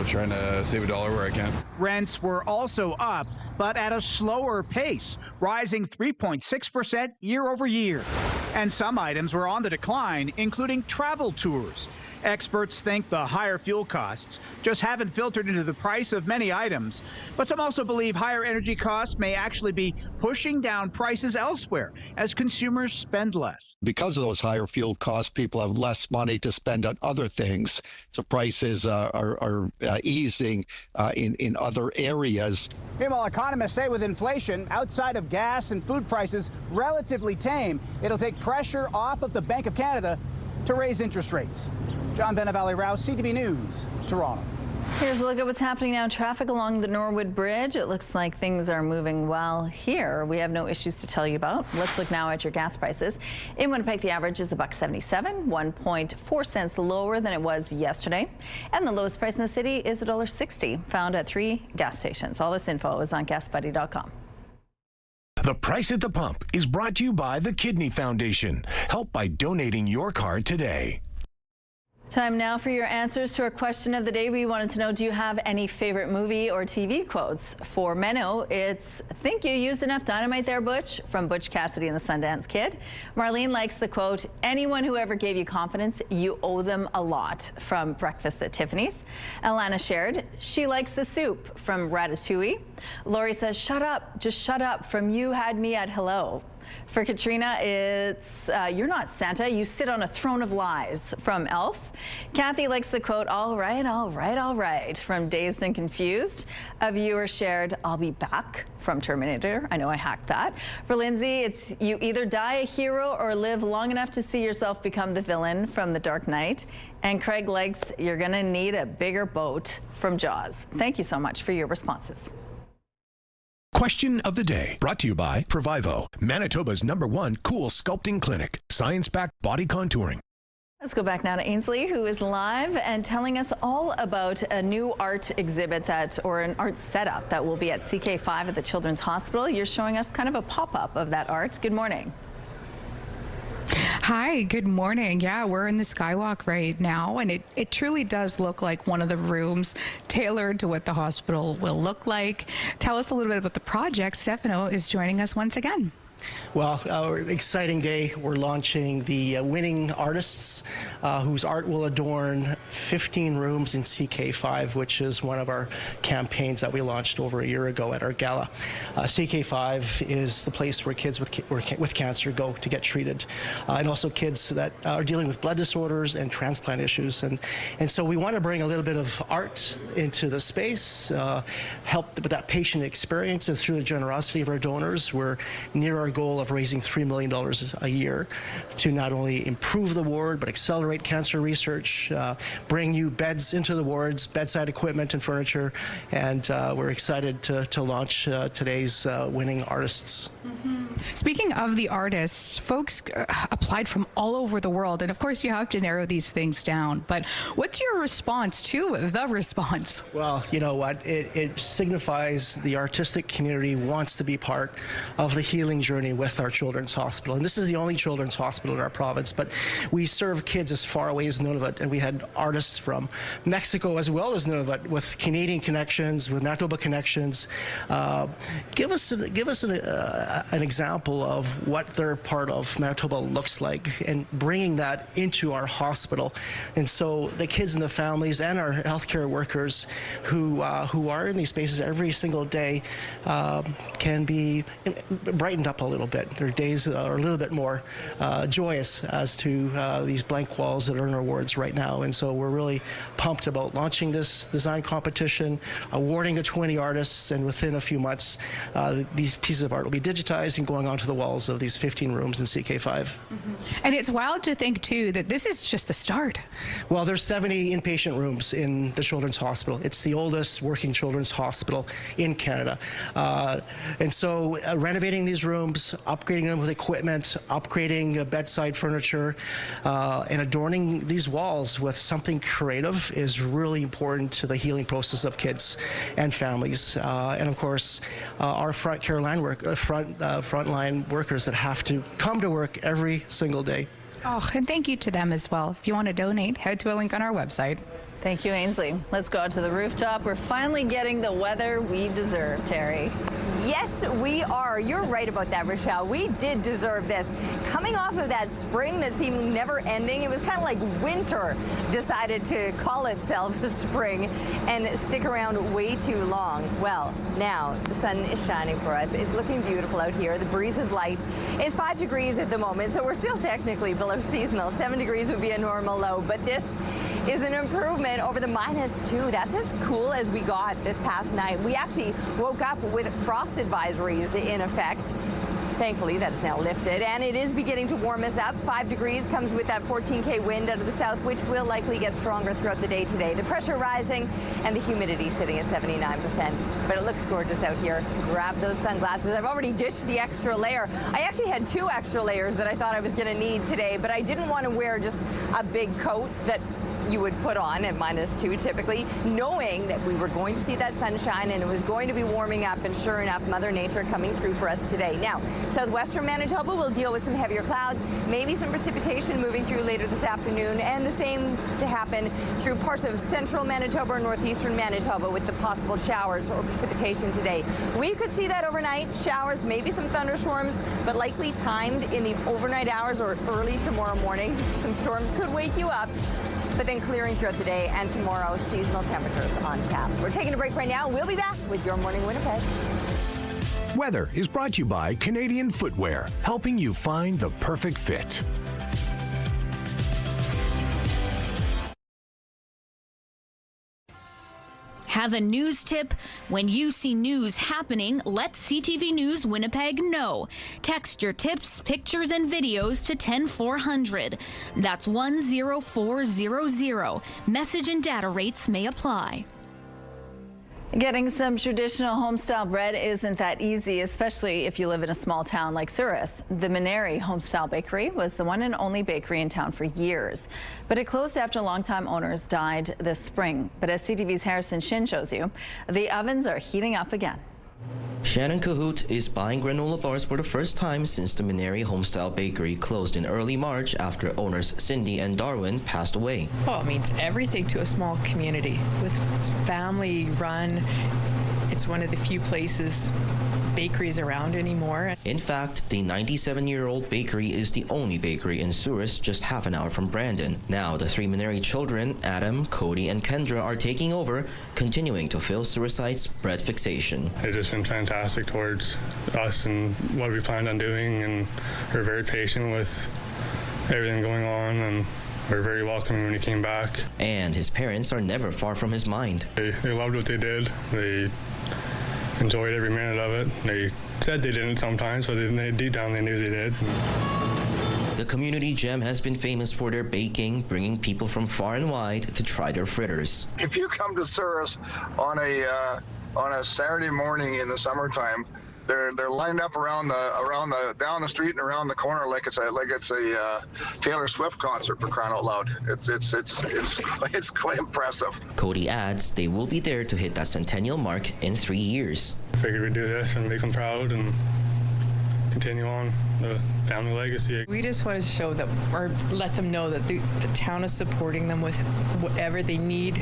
trying to save $1 where I can. Rents were also up, but at a slower pace, rising 3.6% year over year. And some items were on the decline, including travel tours. Experts think the higher fuel costs just haven't filtered into the price of many items. But some also believe higher energy costs may actually be pushing down prices elsewhere as consumers spend less. Because of those higher fuel costs, people have less money to spend on other things. So prices are easing in other areas. Meanwhile, economists say with inflation outside of gas and food prices relatively tame, it'll take pressure off of the Bank of Canada to raise interest rates. John Venevali-Rao, CTV News, Toronto. Here's a look at what's happening now. Traffic along the Norwood Bridge. It looks like things are moving well here. We have no issues to tell you about. Let's look now at your gas prices. In Winnipeg, the average is $1.77, 1.4 cents lower than it was yesterday. And the lowest price in the city is $1.60, found at 3 gas stations. All this info is on GasBuddy.com. The Price at the Pump is brought to you by the Kidney Foundation. Help by donating your card today. Time now for your answers to our question of the day. We wanted to know, do you have any favorite movie or TV quotes? For Menno, it's, think you used enough dynamite there, Butch, from Butch Cassidy and the Sundance Kid. Marlene likes the quote, anyone who ever gave you confidence, you owe them a lot, from Breakfast at Tiffany's. Alana shared, she likes the soup, from Ratatouille. Lori says, shut up, just shut up, from You Had Me at Hello. For Katrina, it's you're not Santa, you sit on a throne of lies, from Elf. Kathy likes the quote, all right, all right, all right, from Dazed and Confused. A viewer shared, I'll be back, from Terminator. I know I hacked that. For Lindsay, it's you either die a hero or live long enough to see yourself become the villain, from The Dark Knight. And Craig likes, you're gonna need a bigger boat, from Jaws. Thank you so much for your responses. Question of the day, brought to you by Provivo, Manitoba's #1 cool sculpting clinic. Science-backed body contouring. Let's go back now to Ainsley, who is live and telling us all about a new art exhibit or an art setup that will be at CK5 at the Children's Hospital. You're showing us kind of a pop-up of that art. Good morning. Hi, good morning. Yeah, we're in the Skywalk right now, and it truly does look like one of the rooms tailored to what the hospital will look like. Tell us a little bit about the project. Stefano is joining us once again. Well, our exciting day. We're launching the winning artists whose art will adorn 15 rooms in CK5, which is one of our campaigns that we launched over a year ago at our gala. CK5 is the place where kids with cancer go to get treated, and also kids that are dealing with blood disorders and transplant issues. And so we want to bring a little bit of art into the space, help with that patient experience, and through the generosity of our donors, we're near our goal of raising $3 million a year to not only improve the ward but accelerate cancer research, bring new beds into the wards, bedside equipment and furniture, and we're excited to launch today's winning artists. Speaking of the artists, folks applied from all over the world, and of course you have to narrow these things down, but what's your response to the response? Well, you know what, it signifies the artistic community wants to be part of the healing journey with our children's hospital, and this is the only children's hospital in our province, but we serve kids as far away as Nunavut, and we had artists from Mexico as well as Nunavut with Canadian connections, with Manitoba connections. Give us an example of what their part of Manitoba looks like and bringing that into our hospital. And so the kids and the families and our healthcare workers who are in these spaces every single day can be brightened up a little bit. Their days are a little bit more joyous as to these blank walls that are in our wards right now. And so we're really pumped about launching this design competition, awarding the 20 artists, and within a few months these pieces of art will be digitized and going onto the walls of these 15 rooms in CK5. And it's wild to think too that this is just the start. Well, there's 70 inpatient rooms in the Children's Hospital. It's the oldest working children's hospital in Canada. And so renovating these rooms, upgrading them with equipment, upgrading bedside furniture, and adorning these walls with something creative is really important to the healing process of kids and families. And of course, our frontline workers that have to come to work every single day. Oh, and thank you to them as well. If you want to donate, head to a link on our website. Thank you, Ainsley. Let's go out to the rooftop. We're finally getting the weather we deserve, Terry. Yes, we are. You're right about that, Rochelle. We did deserve this. Coming off of that spring that seemed never ending, it was kind of like winter decided to call itself spring and stick around way too long. Well, now the sun is shining for us. It's looking beautiful out here. The breeze is light. It's 5 degrees at the moment, so we're still technically below seasonal. 7 degrees would be a normal low, but this is an improvement over the -2. That's as cool as we got this past night. We actually woke up with frost advisories in effect. Thankfully, that is now lifted, and it is beginning to warm us up. 5 degrees comes with that 14K wind out of the south, which will likely get stronger throughout the day today. The pressure rising and the humidity sitting at 79%. But it looks gorgeous out here. Grab those sunglasses. I've already ditched the extra layer. I actually had 2 extra layers that I thought I was going to need today, but I didn't want to wear just a big coat that you would put on at -2 typically, knowing that we were going to see that sunshine and it was going to be warming up, and sure enough, Mother Nature coming through for us today. Now, southwestern Manitoba will deal with some heavier clouds, maybe some precipitation moving through later this afternoon, and the same to happen through parts of central Manitoba or northeastern Manitoba with the possible showers or precipitation today. We could see that overnight, showers, maybe some thunderstorms, but likely timed in the overnight hours or early tomorrow morning. Some storms could wake you up, but then clearing throughout the day, and tomorrow, seasonal temperatures on tap. We're taking a break right now. We'll be back with Your Morning Winnipeg. Weather is brought to you by Canadian Footwear, helping you find the perfect fit. Have a news tip? When you see news happening, let CTV News Winnipeg know. Text your tips, pictures, and videos to 10400. That's 10400. Message and data rates may apply. Getting some traditional homestyle bread isn't that easy, especially if you live in a small town like Souris. The Mineri Homestyle Bakery was the one and only bakery in town for years, but it closed after longtime owners died this spring. But as CTV's Harrison Shin shows you, the ovens are heating up again. Shannon Cahoot is buying granola bars for the first time since the Mineri Homestyle Bakery closed in early March after owners Cindy and Darwin passed away. Well, it means everything to a small community. It's family run. It's one of the few places bakeries around anymore. In fact, the 97-year-old bakery is the only bakery in Souris just half an hour from Brandon. Now, the three Mineri children, Adam, Cody, and Kendra, are taking over, continuing to fill Sourisite's bread fixation. It's just been fantastic towards us and what we planned on doing, and we're very patient with everything going on, and we're very welcoming when he came back. And his parents are never far from his mind. They loved what they did. They enjoyed every minute of it. They said they didn't sometimes, but deep down they knew they did. The community gem has been famous for their baking, bringing people from far and wide to try their fritters. If you come to Souris on a Saturday morning in the summertime, they're lined up around the down the street and around the corner like it's a Taylor Swift concert, for crying out loud. It's quite impressive. Cody adds they will be there to hit that centennial mark in 3 years. I figured we'd do this and make them proud and continue on the family legacy. We just want to show that, or let them know that the town is supporting them with whatever they need.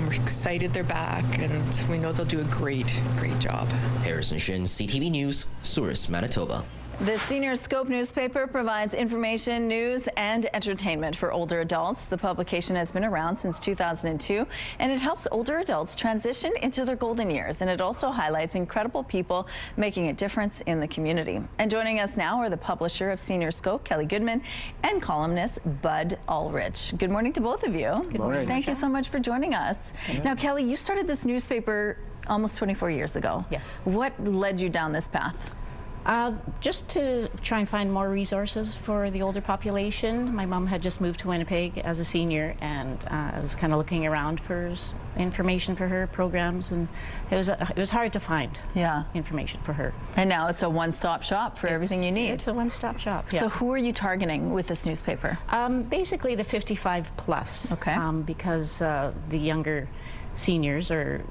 We're excited they're back, and we know they'll do a great job. Harrison Shin, CTV News, Souris, Manitoba. The Senior Scope newspaper provides information, news, and entertainment for older adults. The publication has been around since 2002, and it helps older adults transition into their golden years. And it also highlights incredible people making a difference in the community. And joining us now are the publisher of Senior Scope, Kelly Goodman, and columnist Bud Ulrich. Good morning to both of you. Good morning. Thank you so much for joining us. Now, Kelly, you started this newspaper almost 24 years ago. Yes. What led you down this path? Just to try and find more resources for the older population. My mom had just moved to Winnipeg as a senior, and I was kind of looking around for information for her, programs, and it was hard to find information for her. And now it's a one-stop shop for everything you need. It's a one-stop shop. So who are you targeting with this newspaper? Basically the 55 plus. Okay. Because the younger seniors or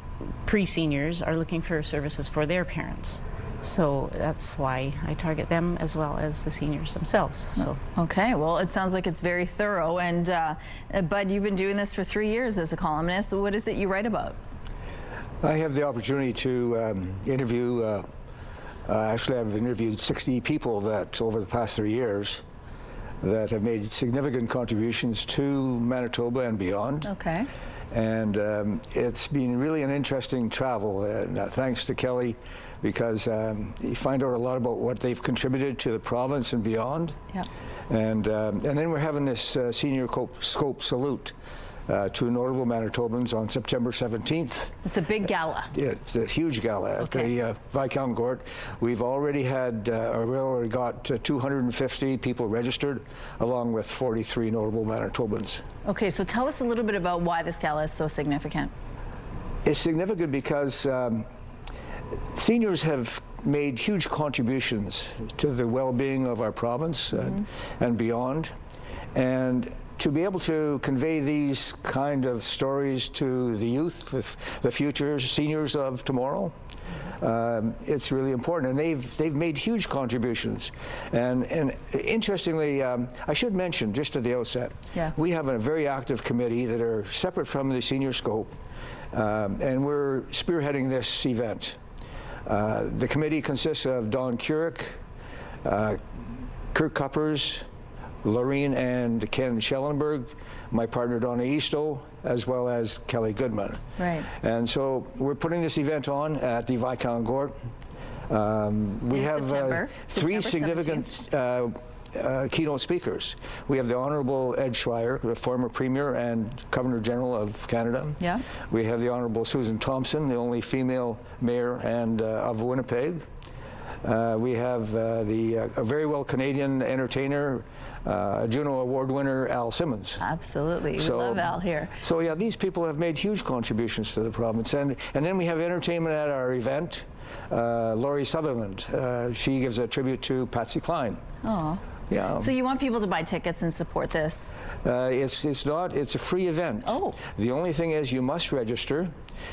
pre-seniors are looking for services for their parents. So that's why I target them as well as the seniors themselves. So. Okay, well, it sounds like it's very thorough. And Bud, you've been doing this for 3 years as a columnist. What is it you write about? I have the opportunity to interview, actually I've interviewed 60 people that over the past 3 years that have made significant contributions to Manitoba and beyond. Okay. And it's been really an interesting travel, and thanks to Kelly, because you find out a lot about what they've contributed to the province and beyond. Yeah. And then we're having this Senior Scope Salute to notable Manitobans on September 17th. It's a big gala. Yeah, it's a huge gala at the Viscount Court. We've already had, we already got 250 people registered, along with 43 notable Manitobans. Okay, so tell us a little bit about why this gala is so significant. It's significant because seniors have made huge contributions to the well-being of our province and beyond. And to be able to convey these kind of stories to the youth, the future seniors of tomorrow, it's really important, and they've made huge contributions. And interestingly, I should mention just at the outset, we have a very active committee that are separate from the Senior Scope, and we're spearheading this event. The committee consists of Don Curick, Kirk Cuppers, Lorene and Ken Schellenberg, my partner Donna Eastoe, as well as Kelly Goodman. Right. And so we're putting this event on at the Viscount Court. We have three significant keynote speakers. We have the Honourable Ed Schreier, the former Premier and Governor General of Canada. Yeah. We have the Honourable Susan Thompson, the only female mayor of Winnipeg. We have a very well Canadian entertainer, Juno Award winner Al Simmons. Absolutely. We love Al here. So yeah, these people have made huge contributions to the province. And then we have entertainment at our event. Laurie Sutherland, she gives a tribute to Patsy Cline. Oh. Yeah. So you want people to buy tickets and support this? It's a free event. Oh. The only thing is you must register.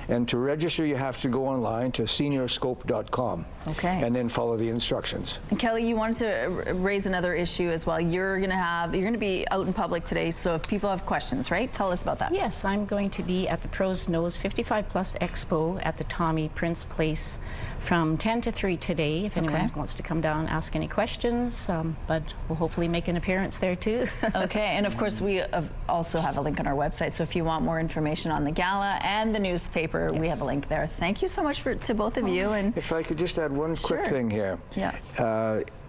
And to register, you have to go online to seniorscope.com. Okay. And then follow the instructions. And Kelly, you wanted to raise another issue as well. You're going to be out in public today, so if people have questions, right? Tell us about that. Yes, I'm going to be at the Pros Knows 55 Plus Expo at the Tommy Prince Place from 10 to 3 today. If anyone wants to come down, ask any questions, but we'll hopefully make an appearance there too. Okay, and of course we also have a link on our website, so if you want more information on the gala and the newspaper, we have a link there. Thank you so much to both of you. And if I could just add one quick thing here. Yeah.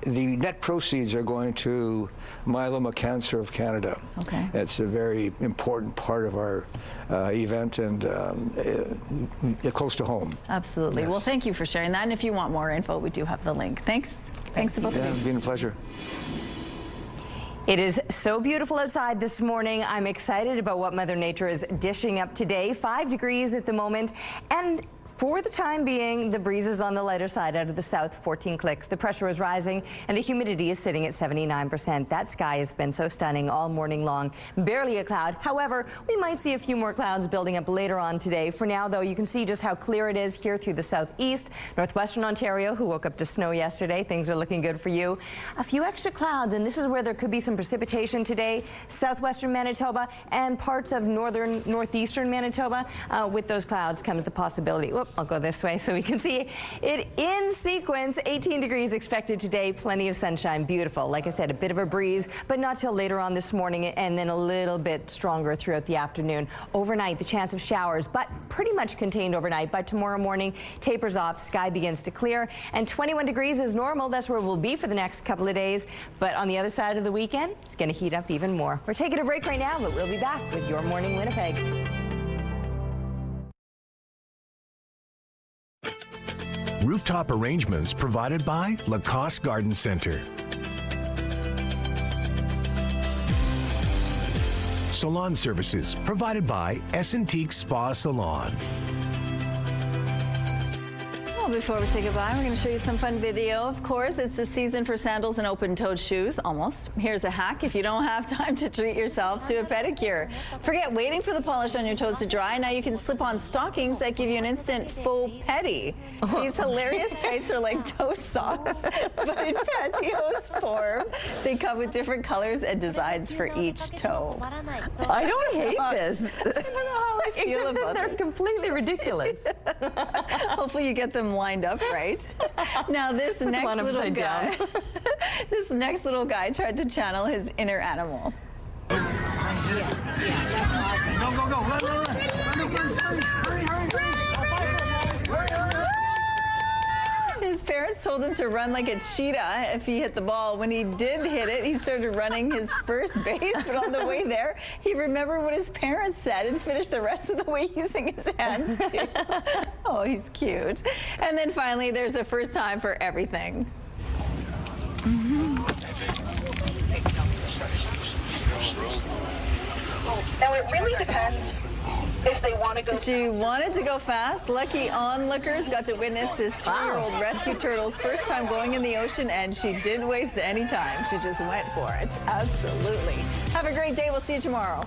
The net proceeds are going to Myeloma Cancer of Canada. Okay. It's a very important part of our event and close to home. Absolutely. Yes. Well, thank you for sharing that. And if you want more info, we do have the link. Thanks. Thanks to both of you. It's been a pleasure. It is so beautiful outside this morning. I'm excited about what Mother Nature is dishing up today. 5 degrees at the moment, and for the time being, the breeze is on the lighter side out of the south, 14 clicks. The pressure is rising and the humidity is sitting at 79%. That sky has been so stunning all morning long. Barely a cloud. However, we might see a few more clouds building up later on today. For now, though, you can see just how clear it is here through the southeast, northwestern Ontario, who woke up to snow yesterday. Things are looking good for you. A few extra clouds, and this is where there could be some precipitation today. Southwestern Manitoba and parts of northeastern Manitoba. With those clouds comes the possibility. Whoop. I'll go this way so we can see it in sequence. 18 degrees expected today, plenty of sunshine, beautiful. Like I said, a bit of a breeze, but not till later on this morning, and then a little bit stronger throughout the afternoon. Overnight, the chance of showers, but pretty much contained overnight. But tomorrow morning, tapers off, sky begins to clear, and 21 degrees is normal. That's where we'll be for the next couple of days. But on the other side of the weekend, it's going to heat up even more. We're taking a break right now, but we'll be back with Your Morning Winnipeg. Rooftop arrangements provided by Lacoste Garden Center. Salon services provided by Essentique Spa Salon. Well, before we say goodbye, we're going to show you some fun video. Of course, it's the season for sandals and open-toed shoes, almost. Here's a hack if you don't have time to treat yourself to a pedicure. Forget waiting for the polish on your toes to dry. Now you can slip on stockings that give you an instant faux pedi. These hilarious tights are like toe socks, but in pantyhose form. They come with different colors and designs for each toe. I don't hate this. I don't know how I feel Except about that they're this. completely ridiculous. Hopefully you get them lined up right. Now this next little guy, this next little guy tried to channel his inner animal. Go, go, go, run, run, run. His parents told him to run like a cheetah if he hit the ball. When he did hit it, he started running his first base, but on the way there, he remembered what his parents said and finished the rest of the way using his hands too. Oh, he's cute. And then finally, there's a first time for everything. Now it really depends if they want to go. She wanted to go fast. Lucky onlookers got to witness this 3-year-old rescue turtle's first time going in the ocean, and she didn't waste any time. She just went for it. Absolutely. Have a great day. We'll see you tomorrow.